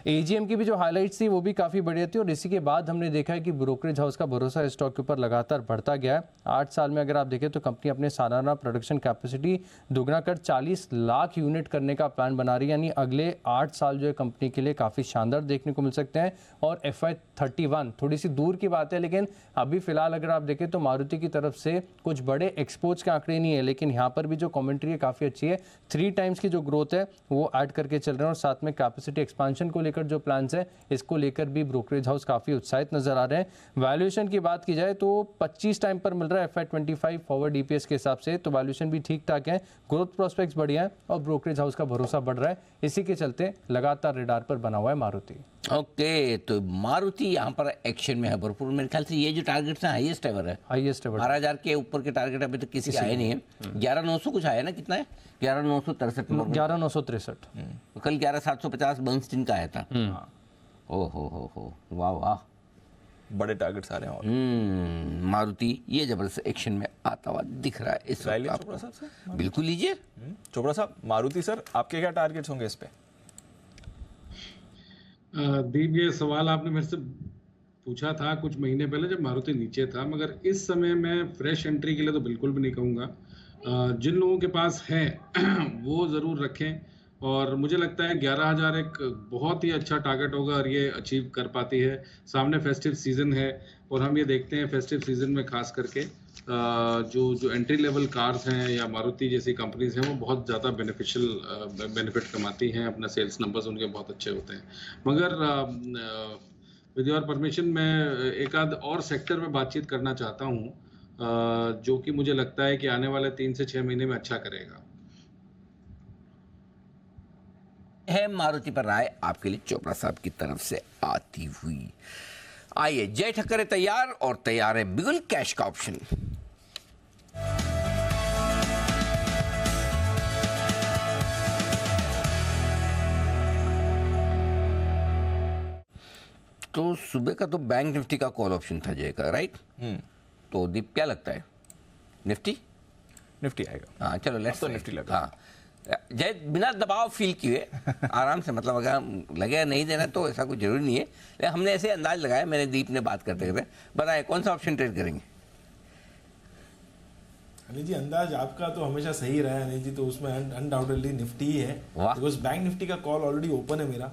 AGM की भी जो हाईलाइट्स थी वो भी काफ़ी बढ़िया थी और इसी के बाद हमने देखा है कि ब्रोकरेज हाउस का भरोसा इस स्टॉक के ऊपर लगातार बढ़ता गया है। 8 साल में अगर आप देखें तो कंपनी अपने सालाना प्रोडक्शन कैपेसिटी दुगना कर 40 लाख यूनिट करने का प्लान बना रही है, यानी अगले 8 साल जो है कंपनी के लिए काफ़ी शानदार देखने को मिल सकते हैं। और FY31 थोड़ी सी दूर की बात है, लेकिन अभी फिलहाल अगर आप देखें तो मारुति की तरफ से कुछ बड़े एक्सपोर्ट्स के आंकड़े नहीं है, लेकिन यहाँ पर भी जो कमेंट्री है काफ़ी अच्छी है। 3 टाइम्स की जो ग्रोथ है वो ऐड करके चल रहे हैं और साथ में कैपेसिटी एक्सपांशन को लेकर जो प्लान्स है इसको लेकर भी ब्रोकरेज हाउस काफ़ी उत्साहित नजर आ रहे हैं। वैल्यूएशन की बात की जाए तो 25 टाइम पर मिल रहा है FY25 फॉरवर्ड EPS के हिसाब से, तो वैल्यूएशन भी ठीक ठाक है, ग्रोथ प्रोस्पेक्ट्स बढ़िया है और ब्रोकरेज हाउस का भरोसा बढ़ रहा है। इसी के चलते लगातार रेडार पर बना हुआ है मारुति। ओके, तो मारुति यहाँ पर एक्शन में है भरपूर। मेरे ख्याल से ये जो टारगेट है हाईएस्ट एवर है, 12,000 के ऊपर के टारगेट अभी तक किसी के आए नहीं है। 11,900 कुछ आया ना, कितना है? 11,963। कल 11,750 बर्नस्टीन का आया था। हो वाह वाह, बड़े टारगेट्स आ रहे हैं। और मारुति ये जबरदस्त एक्शन में आता हुआ दिख रहा है इस वक्त चोपड़ा साहब से। बिल्कुल लीजिए चोपड़ा साहब, मारुति सर आपके क्या टारगेट्स होंगे इस पे? दीप, ये सवाल आपने मेरे से पूछा था कुछ महीने पहले जब मारुति नीचे था, मगर इस समय मैं फ्रेश एंट्री के लिए तो बिल्कुल भी नहीं कहूँगा। जिन लोगों के पास है वो ज़रूर रखें, और मुझे लगता है 11,000 एक बहुत ही अच्छा टारगेट होगा और ये अचीव कर पाती है। सामने फेस्टिव सीज़न है और हम ये देखते हैं फेस्टिव सीज़न में खास करके जो एंट्री लेवल कार्स हैं या मारुति जैसी कंपनीज हैं वो बहुत ज़्यादा बेनिफिट कमाती हैं, अपना सेल्स नंबर्स उनके बहुत अच्छे होते हैं। मगर विद योर परमिशन मैं एक आध और सेक्टर में बातचीत करना चाहता हूँ जो कि मुझे लगता है कि आने वाले 3 से 6 महीने में अच्छा करेगा। है मारुति पर राय आपके लिए चोपड़ा साहब की तरफ से आती हुई। आइए, जय ठक्कर है तैयार और तैयार है बिगुल कैश का ऑप्शन। तो सुबह का तो बैंक निफ्टी का कॉल ऑप्शन था जय का, राइट? तो दीप क्या लगता है, निफ्टी आएगा? हाँ चलो लेट्स तो निफ्टी लगा। हाँ जय, बिना दबाव फील किए आराम से, मतलब अगर लगे नहीं देना तो ऐसा कुछ जरूरी नहीं है, लेकिन हमने ऐसे अंदाज लगाया, मैंने दीप ने बात करते करते। बताएं कौन सा ऑप्शन ट्रेड करेंगे? अनिल जी, अंदाज आपका तो हमेशा सही रहा है अनिल जी, तो उसमें अनडाउटेडली निफ्टी ही है, बिकॉज बैंक निफ्टी का कॉल ऑलरेडी ओपन है मेरा,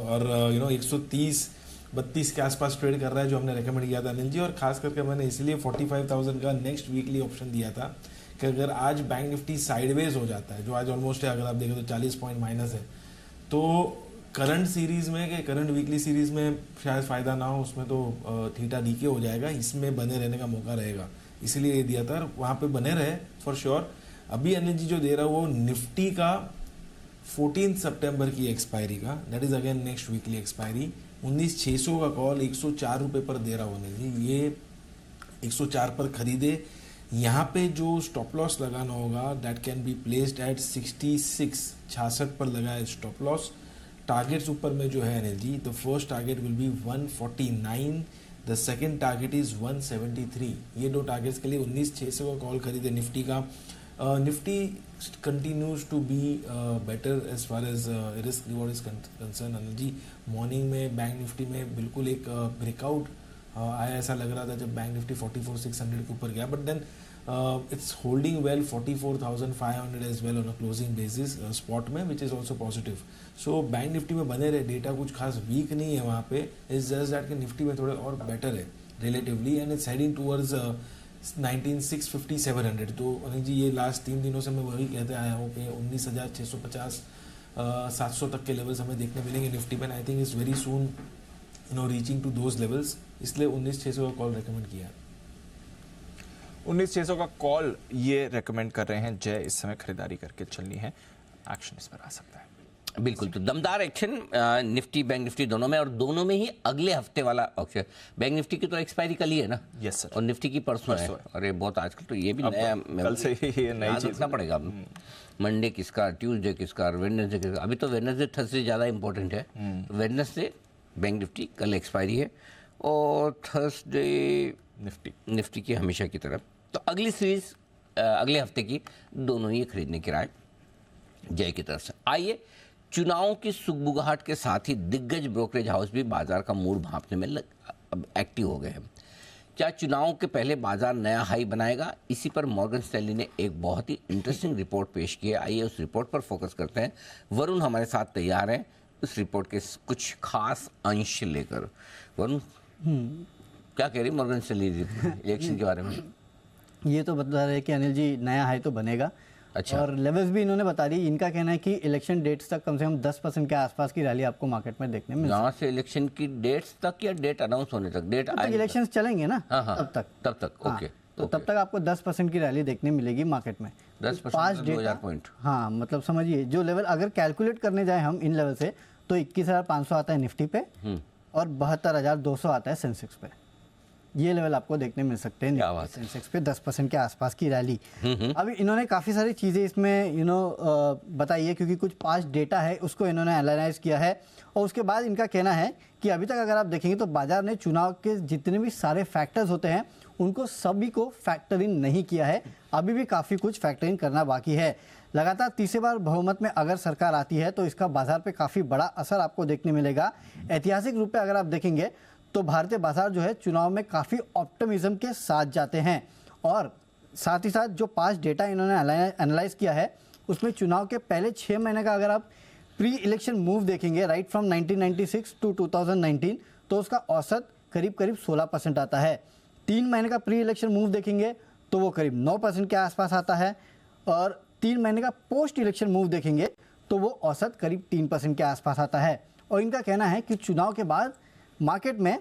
और 130-32 के आसपास ट्रेड कर रहा है जो हमने रेकमेंड किया था अनिल जी। और खास करके मैंने इसलिए 45,000 का नेक्स्ट वीकली ऑप्शन दिया था कि अगर आज बैंक निफ्टी साइडवेज हो जाता है, जो आज ऑलमोस्ट है, अगर आप देखें तो 40 पॉइंट माइनस है, तो करंट सीरीज में, करंट वीकली सीरीज में शायद फायदा ना हो, उसमें तो थीटा डीके हो जाएगा, इसमें बने रहने का मौका रहेगा, इसीलिए ये दिया था, वहाँ पे बने रहे फॉर श्योर। अभी अनिल जी जो दे रहा है वो निफ्टी का 14 सितंबर की एक्सपायरी का, that is again next weekly expiry, 19,600 का कॉल 104 रुपये पर दे रहा हूँ अनिल जी। ये 104 पर खरीदे, यहाँ पे जो स्टॉप लॉस लगाना होगा that can be placed at 66 पर लगा है स्टॉप लॉस। टारगेट्स ऊपर में जो है Anil ji, the first target will be 149, the second target is 173। ये दो टारगेट्स के लिए 19,600 का कॉल खरीदे निफ्टी का। Nifty continues to be better as far as risk reward is concern Anil ji. Morning में बैंक निफ्टी में बिल्कुल एक ब्रेकआउट आया, ऐसा लग रहा था जब बैंक निफ्टी 44,600 के ऊपर गया, but then it's holding well 44,500 as well on a closing basis spot में, which is also positive. So bank Nifty में बने रहे, डेटा कुछ खास वीक नहीं है वहाँ पे, इज जस्ट दैट कि निफ्टी में थोड़े और बेटर है relatively, and it's heading towards 19,650-700। तो अनिल जी ये लास्ट 3 दिनों से मैं वही कहते आया हूँ कि 19,650 700 तक के लेवल्स हमें देखने मिलेंगे निफ्टी में। I think it's very soon reaching to those levels, इसलिए 19,600 का कॉल रेकमेंड किया। 19,600 का कॉल ये रेकमेंड कर रहे हैं जय, इस समय खरीदारी करके चलनी है, एक्शन इस पर आ सकता है। बिल्कुल, तो दमदार एक्शन निफ्टी बैंक निफ्टी दोनों में, और दोनों में ही अगले हफ्ते वाला ऑप्शन। बैंक निफ्टी की तो एक्सपायरी कल ही है ना? Yes sir. और निफ्टी की परसों है। और ये बहुत आजकल तो ये भी नया, कल से ही नई चीज रखना पड़ेगा। मंडे किसका, ट्यूसडे किसका, वेडनेसडे किसका। अभी तो वेडनेसडे थर्सडे ज़्यादा इंपॉर्टेंट है। वेडनेसडे बैंक निफ्टी कल एक्सपायरी है, और थर्सडे निफ्टी की हमेशा की तरफ। तो अगली सीरीज अगले हफ्ते की दोनों ही खरीदने की राय जय की तरफ से। आइए, चुनावों की सुगबुगाहट के साथ ही दिग्गज ब्रोकरेज हाउस भी बाजार का मूड भांपने में अब एक्टिव हो गए हैं। क्या चुनावों के पहले बाजार नया हाई बनाएगा? इसी पर मॉर्गन स्टैनली ने एक बहुत ही इंटरेस्टिंग रिपोर्ट पेश की है। आइए उस रिपोर्ट पर फोकस करते हैं। वरुण हमारे साथ तैयार हैं उस रिपोर्ट के कुछ खास अंश लेकर। वरुण, क्या कह रही मॉर्गन स्टैनली इलेक्शन के बारे में? ये तो बता रहे कि अनिल जी नया हाई तो बनेगा। अच्छा। और लेवल्स भी इन्होंने बता दी। इनका कहना है कि इलेक्शन डेट्स तक कम से कम 10% के आसपास की रैली आपको मार्केट में देखने में यहाँ से इलेक्शन की डेट्स तक या डेट अनाउंस होने तक? डेट इलेक्शंस चलेंगे ना, तब तक ओके। तो तब तक आपको 10% की रैली देखने मिलेगी मार्केट में। 10% 2,000 पॉइंट। हाँ, मतलब समझिए जो लेवल अगर कैलकुलेट करने जाए हम इन लेवल से, तो 21,500 आता है निफ्टी पे और 72,200 आता है सेंसेक्स पे। ये लेवल आपको देखने मिल सकते हैं सेंसेक्स पे 10% के आसपास की रैली। अभी इन्होंने काफ़ी सारी चीज़ें इसमें बताई है, क्योंकि कुछ पास्ट डेटा है उसको इन्होंने एनालाइज किया है, और उसके बाद इनका कहना है कि अभी तक अगर आप देखेंगे तो बाजार ने चुनाव के जितने भी सारे फैक्टर्स होते हैं उनको सभी को फैक्टर इन नहीं किया है, अभी भी काफ़ी कुछ फैक्टर इन करना बाकी है। लगातार तीसरी बार बहुमत में अगर सरकार आती है तो इसका बाजार पे काफ़ी बड़ा असर आपको देखने मिलेगा। ऐतिहासिक रूप पे अगर आप देखेंगे तो भारतीय बाजार जो है चुनाव में काफ़ी ऑप्टिमिज्म के साथ जाते हैं। और साथ ही साथ जो पास्ट डेटा इन्होंने एनालाइज किया है उसमें चुनाव के पहले 6 महीने का अगर आप प्री इलेक्शन मूव देखेंगे राइट फ्रॉम 1996 टू 2019 तो उसका औसत करीब 16% आता है। 3 महीने का प्री इलेक्शन मूव देखेंगे तो वो करीब 9% के आसपास आता है। और 3 महीने का पोस्ट इलेक्शन मूव देखेंगे तो वो औसत करीब 3% के आसपास आता है। और इनका कहना है कि चुनाव के बाद मार्केट में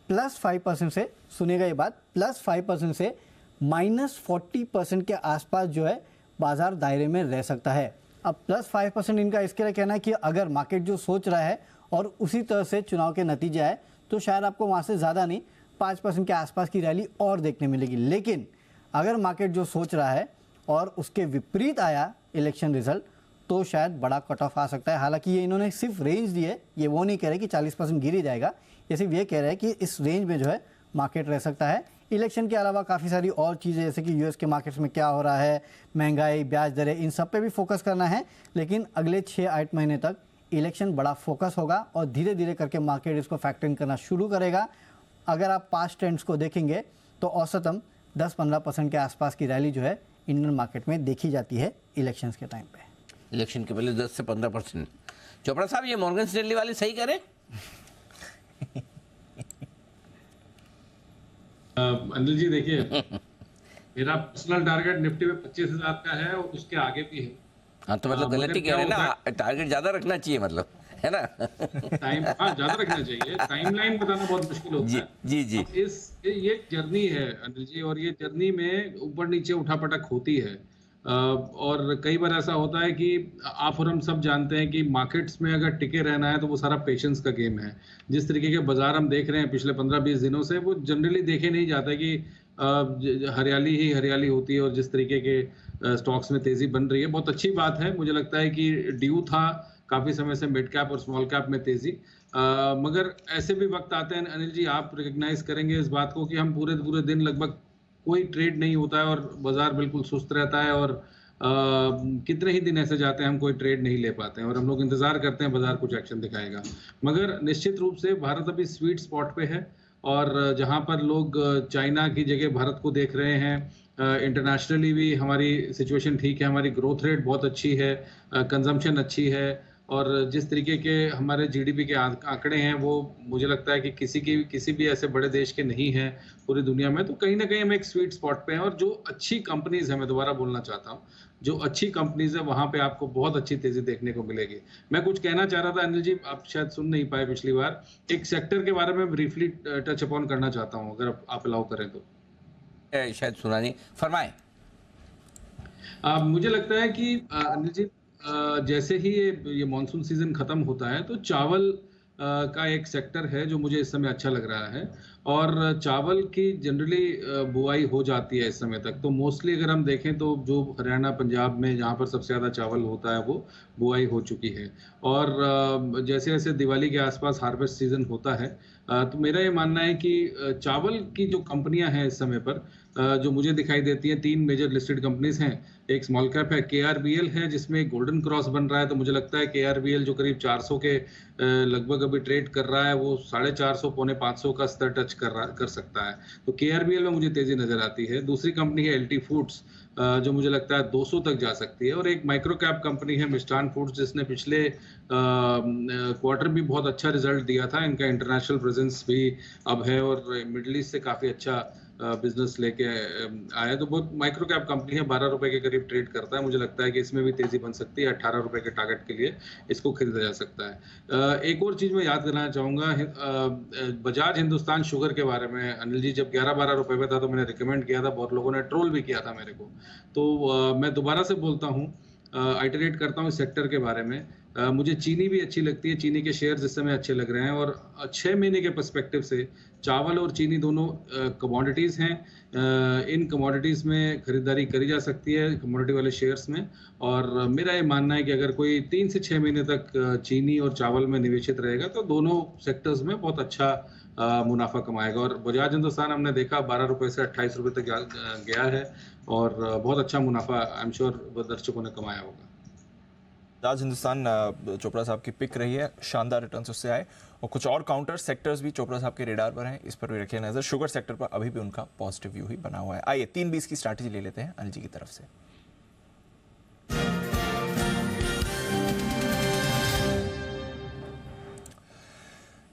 +5% से, सुनिएगा ये बात, +5% से -40% के आसपास जो है बाजार दायरे में रह सकता है। अब +5% इनका इसके लिए कहना है कि अगर मार्केट जो सोच रहा है और उसी तरह से चुनाव के नतीजे आए तो शायद आपको वहाँ से ज़्यादा नहीं 5% के आसपास की रैली और देखने मिलेगी। लेकिन अगर मार्केट जो सोच रहा है और उसके विपरीत आया इलेक्शन रिजल्ट तो शायद बड़ा कट ऑफ आ सकता है। हालांकि ये इन्होंने सिर्फ रेंज दी है, ये वो नहीं कह रहे कि 40% गिर ही जाएगा, ये सिर्फ ये कह रहे हैं कि इस रेंज में जो है मार्केट रह सकता है। इलेक्शन के अलावा काफ़ी सारी और चीज़ें जैसे कि यूएस के मार्केट्स में क्या हो रहा है, महंगाई, ब्याज दरें, इन सब पे भी फोकस करना है। लेकिन अगले 6-8 महीने तक इलेक्शन बड़ा फोकस होगा और धीरे धीरे करके मार्केट इसको फैक्टरिंग करना शुरू करेगा। अगर आप पास्ट ट्रेंड्स को देखेंगे तो औसतन 10-15% के आसपास की रैली जो है इंडियन मार्केट में देखी जाती है इलेक्शंस के टाइम पे। इलेक्शन के पहले 10 से 15%। चोपड़ा साहब, ये मॉर्गन स्टैनली वाले सही करें? अनिल जी देखिए, मेरा पर्सनल टारगेट निफ्टी में 25,000 का है और उसके आगे भी है। हाँ तो मतलब गलती कह रहे हैं ना, टारगेट ज्यादा रखना चाहिए, मतलब है ना? टाइम ज्यादा रखना चाहिए, टाइमलाइन बताना बहुत मुश्किल होता है। जी जी। ये जर्नी है अनिल जी, और ये जर्नी में ऊपर नीचे उठापटक होती है। और कई बार ऐसा होता है कि आप और हम सब जानते हैं कि मार्केट्स में अगर टिके रहना है तो वो सारा पेशेंस का गेम है। जिस तरीके के बाजार हम देख रहे हैं पिछले 15-20 दिनों से, वो जनरली देखे नहीं जाता कि हरियाली ही हरियाली होती है। और जिस तरीके के स्टॉक्स में तेजी बन रही है, बहुत अच्छी बात है। मुझे लगता है कि ड्यू था काफी समय से मिड कैप और स्मॉल कैप में तेजी, मगर ऐसे भी वक्त आते हैं अनिल जी, आप रिकग्नाइज करेंगे इस बात को कि हम पूरे दिन लगभग कोई ट्रेड नहीं होता है और बाजार बिल्कुल सुस्त रहता है। और कितने ही दिन ऐसे जाते हैं हम कोई ट्रेड नहीं ले पाते हैं और हम लोग इंतजार करते हैं बाजार कुछ एक्शन दिखाएगा। मगर निश्चित रूप से भारत अभी स्वीट स्पॉट पे है और जहां पर लोग चाइना की जगह भारत को देख रहे हैं, इंटरनेशनली भी हमारी सिचुएशन ठीक है, हमारी ग्रोथ रेट बहुत अच्छी है, कंजम्पशन अच्छी है और जिस तरीके के हमारे जीडीपी के आंकड़े हैं वो मुझे लगता है कि किसी भी ऐसे बड़े देश के नहीं हैं पूरी दुनिया में। तो कहीं ना कहीं हम एक स्वीट स्पॉट पे हैं और जो अच्छी कंपनीज है, मैं दोबारा बोलना चाहता हूँ, जो अच्छी कंपनीज है वहां पे आपको बहुत अच्छी तेजी देखने को मिलेगी। मैं कुछ कहना चाह रहा था अनिल जी, आप शायद सुन नहीं पाए पिछली बार। एक सेक्टर के बारे में ब्रीफली टच अपॉन करना चाहता हूँ, अगर आप अलाउ करें तो। शायद सुना नहीं, फरमाएं। मुझे लगता है कि अनिल जी, जैसे ही ये मॉनसून सीजन खत्म होता है तो चावल का एक सेक्टर है जो मुझे इस समय अच्छा लग रहा है और चावल की जनरली बुआई हो जाती है इस समय तक। तो मोस्टली अगर हम देखें तो जो हरियाणा पंजाब में जहाँ पर सबसे ज़्यादा चावल होता है वो बुआई हो चुकी है और जैसे जैसे दिवाली के आसपास हार्वेस्ट सीजन होता है तो मेरा ये मानना है कि चावल की जो कंपनियां हैं इस समय पर जो मुझे दिखाई देती हैं, 3 मेजर लिस्टेड कंपनीज हैं। एक स्मॉल कैप है KRBL है जिसमें गोल्डन क्रॉस बन रहा है, तो मुझे लगता है KRBL जो करीब 400 के लगभग अभी ट्रेड कर रहा है वो 450 पौने 500 का स्तर टच कर सकता है। तो KRBL में मुझे तेजी नजर आती है। दूसरी कंपनी है LT फूड्स जो मुझे लगता है 200 तक जा सकती है और एक माइक्रो कैप कंपनी है मिष्ठान फूड्स जिसने पिछले क्वार्टर भी बहुत अच्छा रिजल्ट दिया था। इनका इंटरनेशनल प्रेजेंस भी अब है और मिडिल ईस्ट से काफी अच्छा बिजनेस लेके आया। तो बहुत माइक्रो कैप कंपनी है, 12 रुपए के करीब ट्रेड करता है। मुझे लगता है कि इसमें भी तेजी बन सकती है, 18 रुपए के टारगेट के लिए इसको खरीदा जा सकता है। एक और चीज मैं याद कराना चाहूंगा बजाज हिंदुस्तान शुगर के बारे में अनिल जी, जब 11-12 रुपए पे था तो मैंने रिकमेंड किया था, बहुत लोगों ने ट्रोल भी किया था मेरे को। तो मैं दोबारा से बोलता हूँ, आइटरेट करता हूँ इस सेक्टर के बारे में। मुझे चीनी भी अच्छी लगती है, चीनी के शेयर्स इस समय अच्छे लग रहे हैं और 6 महीने के पर्सपेक्टिव से चावल और चीनी दोनों कमोडिटीज़ हैं। इन कमोडिटीज़ में खरीदारी करी जा सकती है कमोडिटी वाले शेयर्स में और मेरा ये मानना है कि अगर कोई 3 से 6 महीने तक चीनी और चावल में निवेशित रहेगा तो दोनों सेक्टर्स में बहुत अच्छा मुनाफा कमाएगा। और बजाज हिंदुस्तान हमने देखा 12 रुपए से 28 रुपए तक गया है और बहुत अच्छा मुनाफा आई एम श्योर दर्शकों ने कमाया होगा। ताज हिंदुस्तान चोपड़ा साहब की पिक रही है, शानदार रिटर्न्स उससे आए और कुछ और काउंटर सेक्टर्स भी चोपड़ा साहब के रेडार पर हैं, इस पर भी रखिए नजर। शुगर सेक्टर पर अभी भी उनका पॉजिटिव व्यू ही बना हुआ है। आइए 3-20 की स्ट्रैटेजी ले लेते हैं अनिल जी की तरफ से।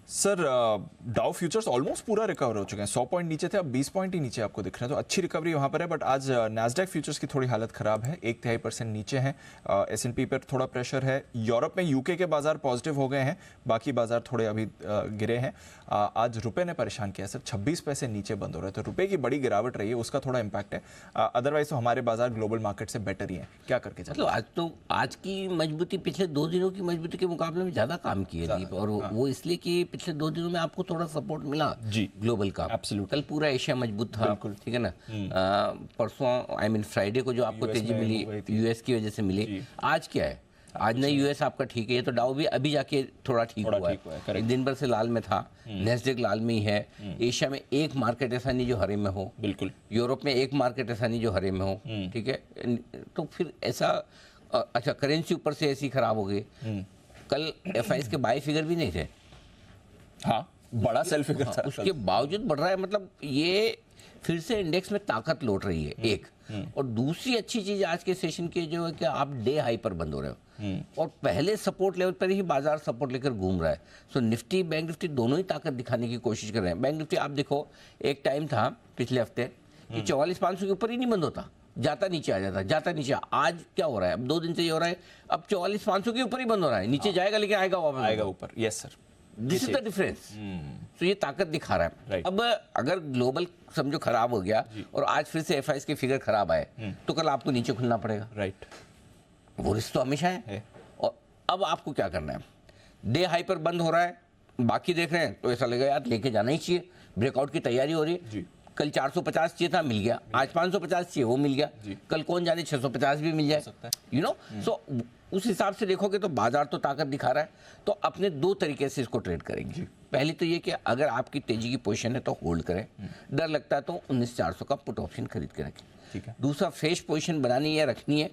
सर डाउ फ्यूचर्स ऑलमोस्ट पूरा रिकवर हो चुके हैं, 100 पॉइंट नीचे थे, अब 20 पॉइंट ही नीचे आपको दिख रहे हैं, तो अच्छी रिकवरी वहां पर है। बट आज नैस्डैक फ्यूचर्स की थोड़ी हालत खराब है, 1/3% नीचे हैं। S&P पर थोड़ा प्रेशर है। यूरोप में यूके के बाजार पॉजिटिव हो गए हैं, बाकी बाजार थोड़े अभी गिरे हैं। आज रुपए ने परेशान किया सर, 26 पैसे नीचे बंद हो रहे हैं, तो रुपए की बड़ी गिरावट रही है, उसका थोड़ा इंपैक्ट है। अदरवाइज तो हमारे बाजार ग्लोबल मार्केट से बेटर ही है। क्या करके मतलब आज की मजबूती पिछले 2 दिनों की मजबूती के मुकाबले में ज्यादा काम की है, और वो इसलिए कि पिछले 2 दिनों में आपको थोड़ा सपोर्ट मिला जी ग्लोबल का। कल पूरा एशिया मजबूत था, ठीक है ना। परसों फ्राइडे को जो आपको तेजी मिली यूएस की वजह से मिली, आज क्या है? आज नहीं यूएस आपका ठीक है, ये तो डाउ भी अभी जाके थोड़ा ठीक हुआ है। दिन भर से लाल में था, नेस्डेक लाल में ही है। एशिया में एक मार्केट ऐसा नहीं जो हरे में हो, बिल्कुल। यूरोप में एक मार्केट ऐसा नहीं जो हरे में हो, ठीक है। तो फिर ऐसा अच्छा, करेंसी ऊपर से ऐसी खराब हो गई। कल FIs के बाय फिगर भी नहीं थे, हाँ बड़ा सेल फिगर था, उसके बावजूद बढ़ रहा है। मतलब ये फिर से इंडेक्स में ताकत लौट रही है, एक। और दूसरी अच्छी चीज आज के सेशन की जो है कि आप डे हाई पर बंद हो रहे हो और पहले सपोर्ट लेवल पर ही बाजार सपोर्ट लेकर घूम रहा है। सो निफ्टी बैंक निफ्टी दोनों ही ताकत दिखाने की कोशिश कर रहे हैं। बैंक निफ्टी आप देखो, एक टाइम था पिछले हफ्ते कि 44,500 के ऊपर ही नहीं बंद होता, जाता नीचे आ जाता, जाता नीचे। आज क्या हो रहा है? अब 2 दिन से ये हो रहा है, अब 44,500 के ऊपर ही बंद हो रहा है, नीचे जाएगा लेकिन आएगा वापस, आएगा ऊपर। Yes sir, this is the difference. तो ये ताकत दिखा रहा है। अब अगर ग्लोबल समझो खराब हो गया और आज फिर से FIs के फिगर खराब आए, तो कल आपको नीचे खुलना पड़ेगा, राइट। वो रिस्क तो हमेशा है। और अब आपको क्या करना है? डे हाई पर बंद हो रहा है, बाकी देख रहे हैं तो ऐसा लगेगा यार लेके जाना ही चाहिए, ब्रेकआउट की तैयारी हो रही है। कल 450 चाहिए था, मिल गया। आज 550 चाहिए, वो मिल गया। कल कौन जाने 650 भी मिल जाए, यू नो। सो उस हिसाब से देखोगे तो बाजार तो ताकत दिखा रहा है, तो अपने 2 तरीके से इसको ट्रेड करेंगे। पहली तो ये कि अगर आपकी तेजी की पोजीशन है तो होल्ड करें, डर लगता है तो 19,400 का पुट ऑप्शन खरीद के रखें, ठीक है। दूसरा, फ्रेश पोजीशन बनानी है, रखनी है,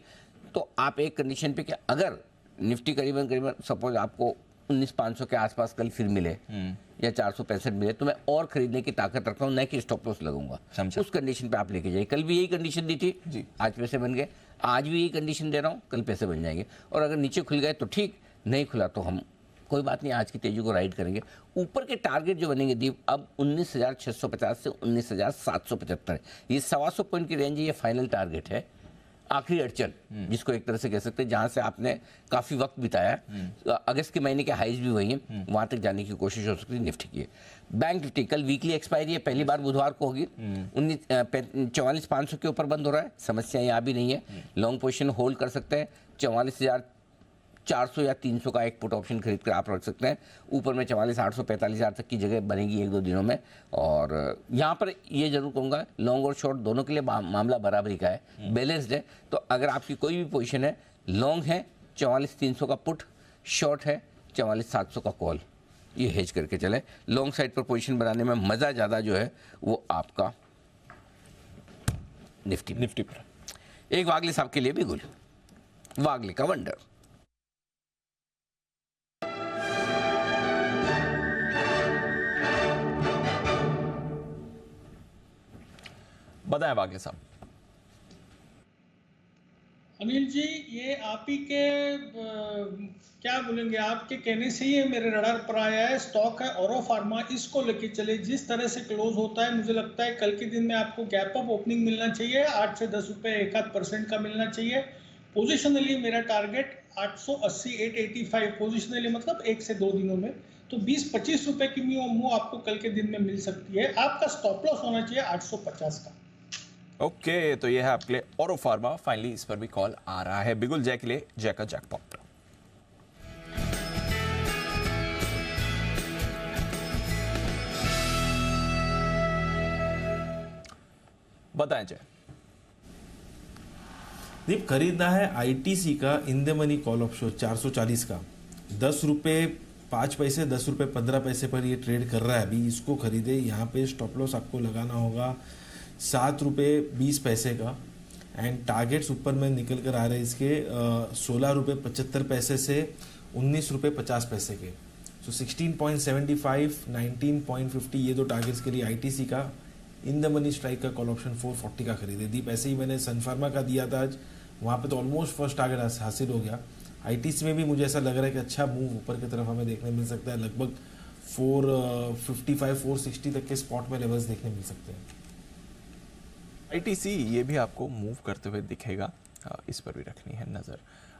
तो आप एक कंडीशन पे कि अगर निफ्टी करीबन सपोज आपको 19,500 के आसपास कल फिर मिले या 465 मिले, तो मैं और खरीदने की ताकत रखता हूँ, न कि स्टॉप लॉस लगूंगा। उस कंडीशन पे आप लेके जाइए। कल भी यही कंडीशन दी थी जी, आज पैसे बन गए। आज भी यही कंडीशन दे रहा हूँ, कल पैसे बन जाएंगे। और अगर नीचे खुल गए तो ठीक, नहीं खुला तो हम कोई बात नहीं, आज की तेजी को राइड करेंगे। ऊपर के टारगेट जो बनेंगे दीप, अब 19,650 से 19,775, ये 125 पॉइंट की रेंज है, ये फाइनल टारगेट है। आखिरी अड़चन जिसको एक तरह से कह सकते हैं, जहां से आपने काफी वक्त बिताया। अगस्त के महीने के हाईज भी वही हैं, वहां तक जाने की कोशिश हो सकती है निफ्टी की। बैंक निफ्टी कल वीकली एक्सपायरी है, पहली बार बुधवार को होगी। 44,500 के ऊपर बंद हो रहा है, समस्या यहाँ भी नहीं है। लॉन्ग पोजीशन होल्ड कर सकते हैं, 44,400 या 300 का एक पुट ऑप्शन खरीद कर आप रख सकते हैं। ऊपर में 44,800 45,000 तक की जगह बनेगी 1-2 दिनों में। और यहाँ पर ये जरूर कहूँगा, लॉन्ग और शॉर्ट दोनों के लिए मामला बराबरी का है, बैलेंस्ड है। तो अगर आपकी कोई भी पोजीशन है, लॉन्ग है 44,300 का पुट, शॉर्ट है 44,700 का कॉल, ये हेज करके चले। लॉन्ग साइड पर पोजीशन बनाने में मज़ा ज़्यादा जो है वो आपका निफ्टी पर। एक वागले साहब के लिए भी गुल, वागले का वंडर। बताएं वागले साहब। अनिल जी, ये आप ही के क्या बोलेंगे, आपके कहने से ही मेरे रडार पर आया है। स्टॉक है औरो फार्मा, इसको लेके चले। जिस तरह से क्लोज होता है, मुझे लगता है कल के दिन में आपको गैप अप ओपनिंग मिलना चाहिए, 8 से 10 रुपए 1-8% का मिलना चाहिए। पोजिशनली मेरा टारगेट 880 885 पोजिशनली, मतलब 1 से 2 दिनों में, तो 20-25 रुपए की मूव आपको कल के दिन में मिल सकती है। आपका स्टॉप लॉस होना चाहिए 850 का। ओके, तो ये है आपके लिए औरो फार्मा। फाइनली इस पर भी कॉल आ रहा है। बिगुल जय के लिए जय का जैकपॉट। बताएं जय। दीप, खरीदना है ITC का in the money call option 440 का, 10 रुपये 5 पैसे 10 रुपये 15 पैसे पर ये ट्रेड कर रहा है अभी। इसको खरीदे। यहाँ पे स्टॉप लॉस आपको लगाना होगा 7 रुपये 20 पैसे का। एंड टारगेट्स ऊपर में निकल कर आ रहे हैं इसके 16 रुपये 75 पैसे से 19 रुपये 50 पैसे के। सो 16.75, 19.50 ये दो टारगेट्स के लिए आईटीसी का इन द मनी स्ट्राइक का कॉल ऑप्शन 440 का खरीदे। दीप ऐसे ही मैंने सन फार्मा का दिया था आज, वहाँ पे तो ऑलमोस्ट फर्स्ट टारगेट हासिल हो गया। आईटीसी में भी मुझे ऐसा लग रहा है कि अच्छा मूव ऊपर की तरफ हमें देखने मिल सकता है, लगभग 455 460 तक के स्पॉट में लेवल्स देखने मिल सकते हैं। आईटीसी ये भी आपको मूव करते हुए दिखेगा, इस पर भी रखनी है नज़र।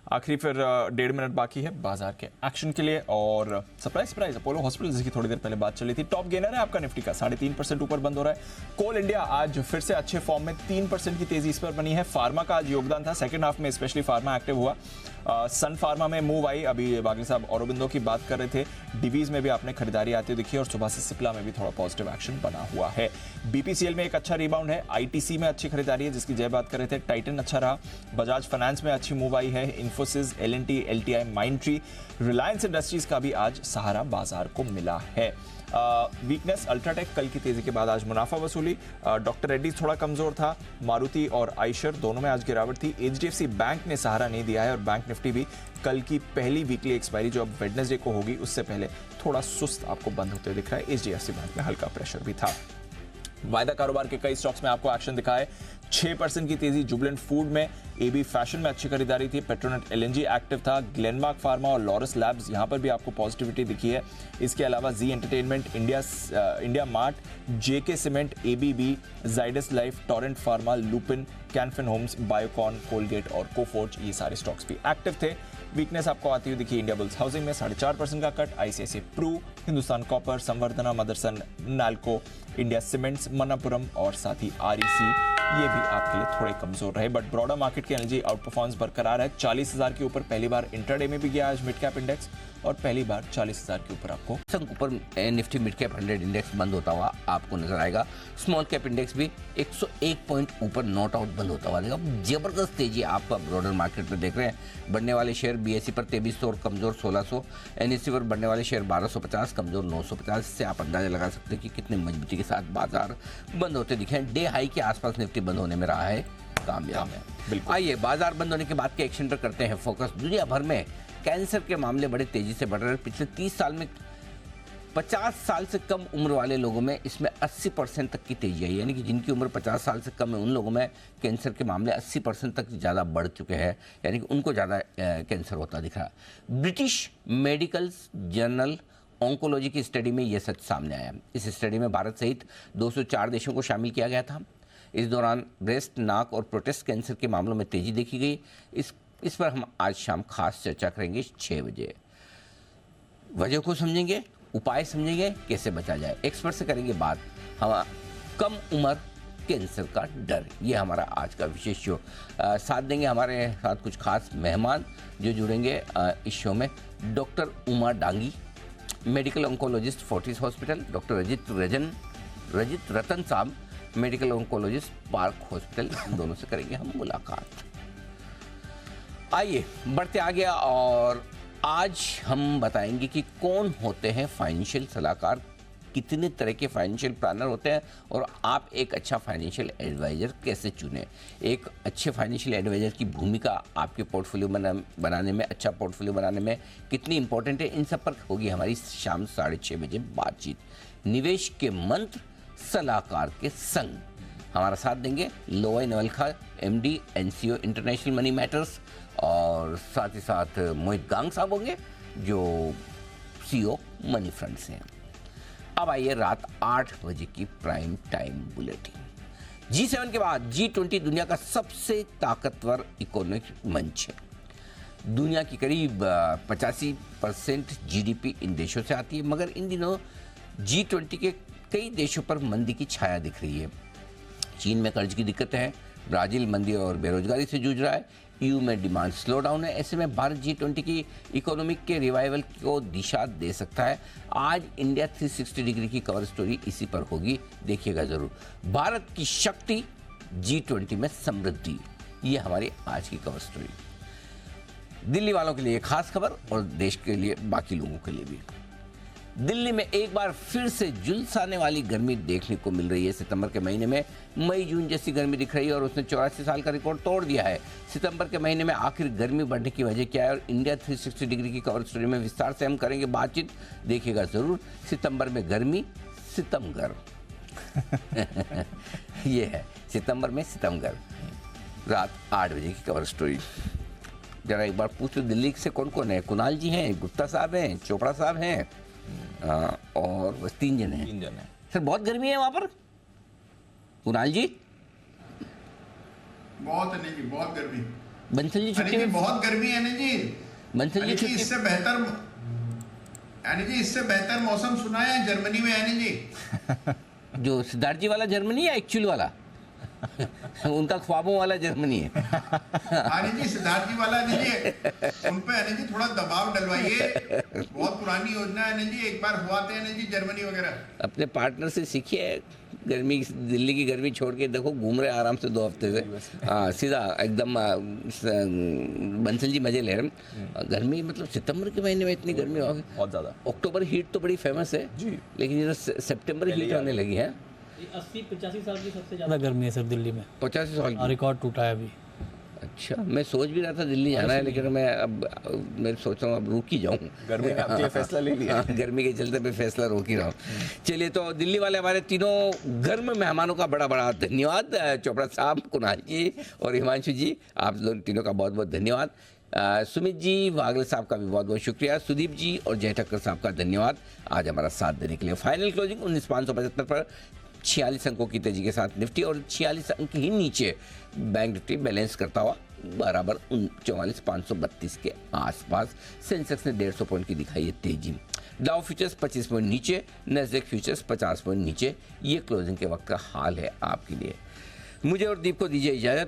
आखिरी फिर 1.5 मिनट बाकी है बाजार के एक्शन के लिए, और सरप्राइज अपोलो हॉस्पिटल जिसकी थोड़ी देर पहले बात चली थी, टॉप गेनर है आपका निफ्टी का, 3.5% ऊपर बंद हो रहा है। कोल इंडिया आज फिर से अच्छे फॉर्म में 3% की तेजी इस पर बनी है। फार्मा का आज योगदान था, सेकंड हाफ में स्पेशली फार्मा एक्टिव हुआ। सन फार्मा में मूव आई, अभी बागली साहब औरोबिंदो की बात कर रहे थे, डिवीज में भी आपने खरीदारी आती हुई दिखी, और सुबह से सिप्ला में भी थोड़ा पॉजिटिव एक्शन बना हुआ है। बीपीसीएल में एक अच्छा रिबाउंड है, आईटीसी में अच्छी खरीदारी है जिसकी जय बात कर रहे थे, टाइटन अच्छा रहा, बजाज फाइनेंस में अच्छी मूव आई है, इन्फोसिस, एलएनटी, एलटीआई, माइंडट्री, रिलायंस इंडस्ट्रीज का भी आज सहारा बाजार को मिला है। वीकनेस अल्ट्राटेक कल की तेजी के बाद आज मुनाफा वसूली, डॉक्टर रेड्डी थोड़ा कमजोर था, मारुति और आइशर दोनों में आज गिरावट थी। एचडीएफसी बैंक ने सहारा नहीं दिया है, और बैंक निफ्टी भी कल की पहली वीकली एक्सपायरी जो अब वेडनेसडे को होगी उससे पहले थोड़ा सुस्त आपको बंद होते हुए दिख रहा है। एचडीएफसी बैंक में हल्का प्रेशर भी था। वायदा कारोबार के कई स्टॉक्स में आपको एक्शन दिखा है, 6% की तेजी जुबिलेंट फूड में, एबी फैशन में अच्छी खरीदारी थी, पेट्रोनेट एलएनजी एक्टिव था, ग्लेनमार्क फार्मा और लॉरस लैब्स यहां पर भी आपको पॉजिटिविटी दिखी है। इसके अलावा Zee entertainment, India mart, JK cement, ABB, Zydus life, Torrent pharma, Lupin, Canfin homes, Biocon, Colgate और कोफोर्ज ये सारे स्टॉक्स भी एक्टिव थे। वीकनेस आपको आती हुई दिखी इंडिया बुल्स हाउसिंग में 4.5% का cut, ICICI Pru, Hindustan copper, Samvardhana Motherson, Nalco, India cements, Manappuram और साथ ही आरईसी ये भी आपके लिए थोड़े कमजोर रहे। बट ब्रॉडर मार्केट के एनर्जी आउट परफॉर्मेंस बरकरार है, 40,000 के ऊपर पहली बार इंट्राडे में भी गया आज मिड कैप इंडेक्स, और पहली बार 40,000 के ऊपर आपको ऊपर निफ्टी मिड कैप 100 इंडेक्स बंद होता हुआ आपको नजर आएगा। स्मॉल कैप इंडेक्स भी 101 पॉइंट ऊपर नॉट आउट बंद होता हुआ देगा। जबरदस्त तेजी आप ब्रॉडर मार्केट में देख रहे हैं। बढ़ने वाले शेयर बीएसई पर 2300 और कमजोर 1600, एनएससी पर बढ़ने वाले शेयर 1250, कमजोर 950। इससे आप अंदाजा लगा सकते हैं कि कितने मजबूती के साथ बाजार बंद होते दिखे हैं। डे हाई के आसपास निफ्टी बंद होने में रहा है कामयाब है। आइए बाजार बंद होने के बाद के एक्शन पर करते हैं फोकस। दुनिया भर में कैंसर के मामले बड़े तेजी से बढ़ रहे हैं। पिछले 30 साल में 50 साल से कम उम्र वाले लोगों में इसमें 80% तक की तेजी आई, यानी कि जिनकी उम्र 50 साल से कम है उन लोगों में कैंसर के मामले 80% तक ज़्यादा बढ़ चुके हैं, यानी कि उनको ज़्यादा कैंसर होता दिख रहा है। ब्रिटिश मेडिकल जर्नल ऑन्कोलॉजी की स्टडी में यह सच सामने आया। इस स्टडी में भारत सहित 204 देशों को शामिल किया गया था। इस दौरान ब्रेस्ट, नाक और प्रोस्टेट कैंसर के मामलों में तेजी देखी गई। इस पर हम आज शाम खास चर्चा करेंगे 6 बजे। वजह को समझेंगे, उपाय समझेंगे, कैसे बचा जाए। एक्सपर्ट से करेंगे बात। हम कम उम्र कैंसर का डर, ये हमारा आज का विशेष शो। साथ देंगे हमारे साथ कुछ खास मेहमान जो जुड़ेंगे इस शो में। Doctor Uma Dangi, medical oncologist Fortis hospital, doctor Rajit Ratan sahab, medical oncologist Park hospital, इन दोनों से करेंगे हम मुलाकात। आइए बढ़ते आगे, और आज हम बताएंगे कि कौन होते हैं फाइनेंशियल सलाहकार, कितने तरह के फाइनेंशियल प्लानर होते हैं, और आप एक अच्छा फाइनेंशियल एडवाइज़र कैसे चुनें। एक अच्छे फाइनेंशियल एडवाइज़र की भूमिका आपके पोर्टफोलियो बनाने में, अच्छा पोर्टफोलियो बनाने में कितनी इंपॉर्टेंट है, इन सब पर होगी हमारी शाम 6:30 बजे बातचीत। निवेश के मंत्र सलाहकार के संग हमारा साथ देंगे Lovai Navlakha, MD NCO international money matters, और साथ ही साथ मोहित गांग साहब होंगे जो सीईओ मनी फ्रंट से हैं। अब आइए रात 8 बजे की प्राइम टाइम बुलेटिन। G7 के बाद G20 दुनिया का सबसे ताकतवर इकोनॉमिक मंच है। दुनिया की करीब 85% जीडीपी इन देशों से आती है, मगर इन दिनों G20 के कई देशों पर मंदी की छाया दिख रही है। चीन में कर्ज की दिक्कत है, ब्राजील मंदी और बेरोजगारी से जूझ रहा है, ईयू में डिमांड स्लो डाउन है। ऐसे में भारत G20 की इकोनॉमिक के रिवाइवल को दिशा दे सकता है। आज इंडिया 360 डिग्री की कवर स्टोरी इसी पर होगी, देखिएगा जरूर। भारत की शक्ति, G20 में समृद्धि, ये हमारी आज की कवर स्टोरी। दिल्ली वालों के लिए खास खबर और देश के लिए बाकी लोगों के लिए भी। दिल्ली में एक बार फिर से झुलसाने वाली गर्मी देखने को मिल रही है। सितंबर के महीने में मई जून जैसी गर्मी दिख रही है और उसने 84 साल का रिकॉर्ड तोड़ दिया है। सितंबर के महीने में आखिर गर्मी बढ़ने की वजह क्या है और इंडिया 360 डिग्री की कवर स्टोरी में विस्तार से हम करेंगे बातचीत, देखिएगा जरूर। सितंबर में गर्मी, सितमगर ये है सितंबर में सितमगर, रात 8 बजे की कवर स्टोरी। जरा एक बार पूछो दिल्ली से कौन कौन है। कुणाल जी हैं, गुप्ता साहब हैं, चोपड़ा साहब हैं और बस 3 जन हैं। सर बहुत गर्मी है वहाँ पर कुणाल जी? बहुत है जी, बहुत गर्मी। बंसल जी छुट्टी में बहुत गर्मी है ना जी। बंसल जी छुट्टी इससे बेहतर यानी जी इससे बेहतर मौसम सुना है जर्मनी में है जी। जो सिद्धार्थ जी वाला जर्मनी या एक्चुअल वाला? उनका ख्वाबों वाला जर्मनी है। हाँ जी, सिद्धार्थ जी वाला जी, उन पे है जी थोड़ा दबाव डलवाइए। बहुत पुरानी योजना है जी, एक बार हुआ थे जी जर्मनी वगैरह। अपने पार्टनर से सीखिए, गर्मी दिल्ली की गर्मी छोड़ के देखो घूम रहे आराम से 2 हफ्ते से। हाँ सीधा एकदम बंसल जी मजे ले रहे हैं। गर्मी मतलब सितंबर के महीने में इतनी गर्मी होगी बहुत ज़्यादा। अक्टूबर हीट तो बड़ी फेमस है जी, लेकिन ये सितंबर हीट होने लगी है। 80-85 साल की सबसे ज़्यादा गर्मी है सर दिल्ली में। 85 साल की रिकॉर्ड टूटा है अभी। अच्छा, मैं सोच भी रहा था दिल्ली जाना है, लेकिन मैं सोच रहा हूँ अब रुक ही जाऊँ। गर्मी ने अब ये फैसला ले लिया। गर्मी के चलते मैं फैसला रोक ही रहा हूँ। चलिए, तो दिल्ली वाले हमारे तीनों गर्म मेहमानों का बड़ा बड़ा धन्यवाद। चोपड़ा साहब, कुणाल जी और हिमांशु जी, आप तीनों का बहुत बहुत धन्यवाद। सुमित जी, वागले साहब का भी बहुत बहुत शुक्रिया। सुदीप जी और जय ठक्कर साहब का धन्यवाद आज हमारा साथ देने के लिए। फाइनल क्लोजिंग 19,575 पर 46 अंकों की तेजी के साथ निफ्टी और 46 अंक ही नीचे बैंक निफ्टी बैलेंस करता हुआ बराबर 44,532 के आसपास। सेंसेक्स ने 150 पॉइंट की दिखाई है तेजी। डाउ फ्यूचर्स 25 पॉइंट नीचे, नैस्डैक फ्यूचर्स 50 पॉइंट नीचे। ये क्लोजिंग के वक्त का हाल है आपके लिए। मुझे और दीप को दीजिए इजाजत।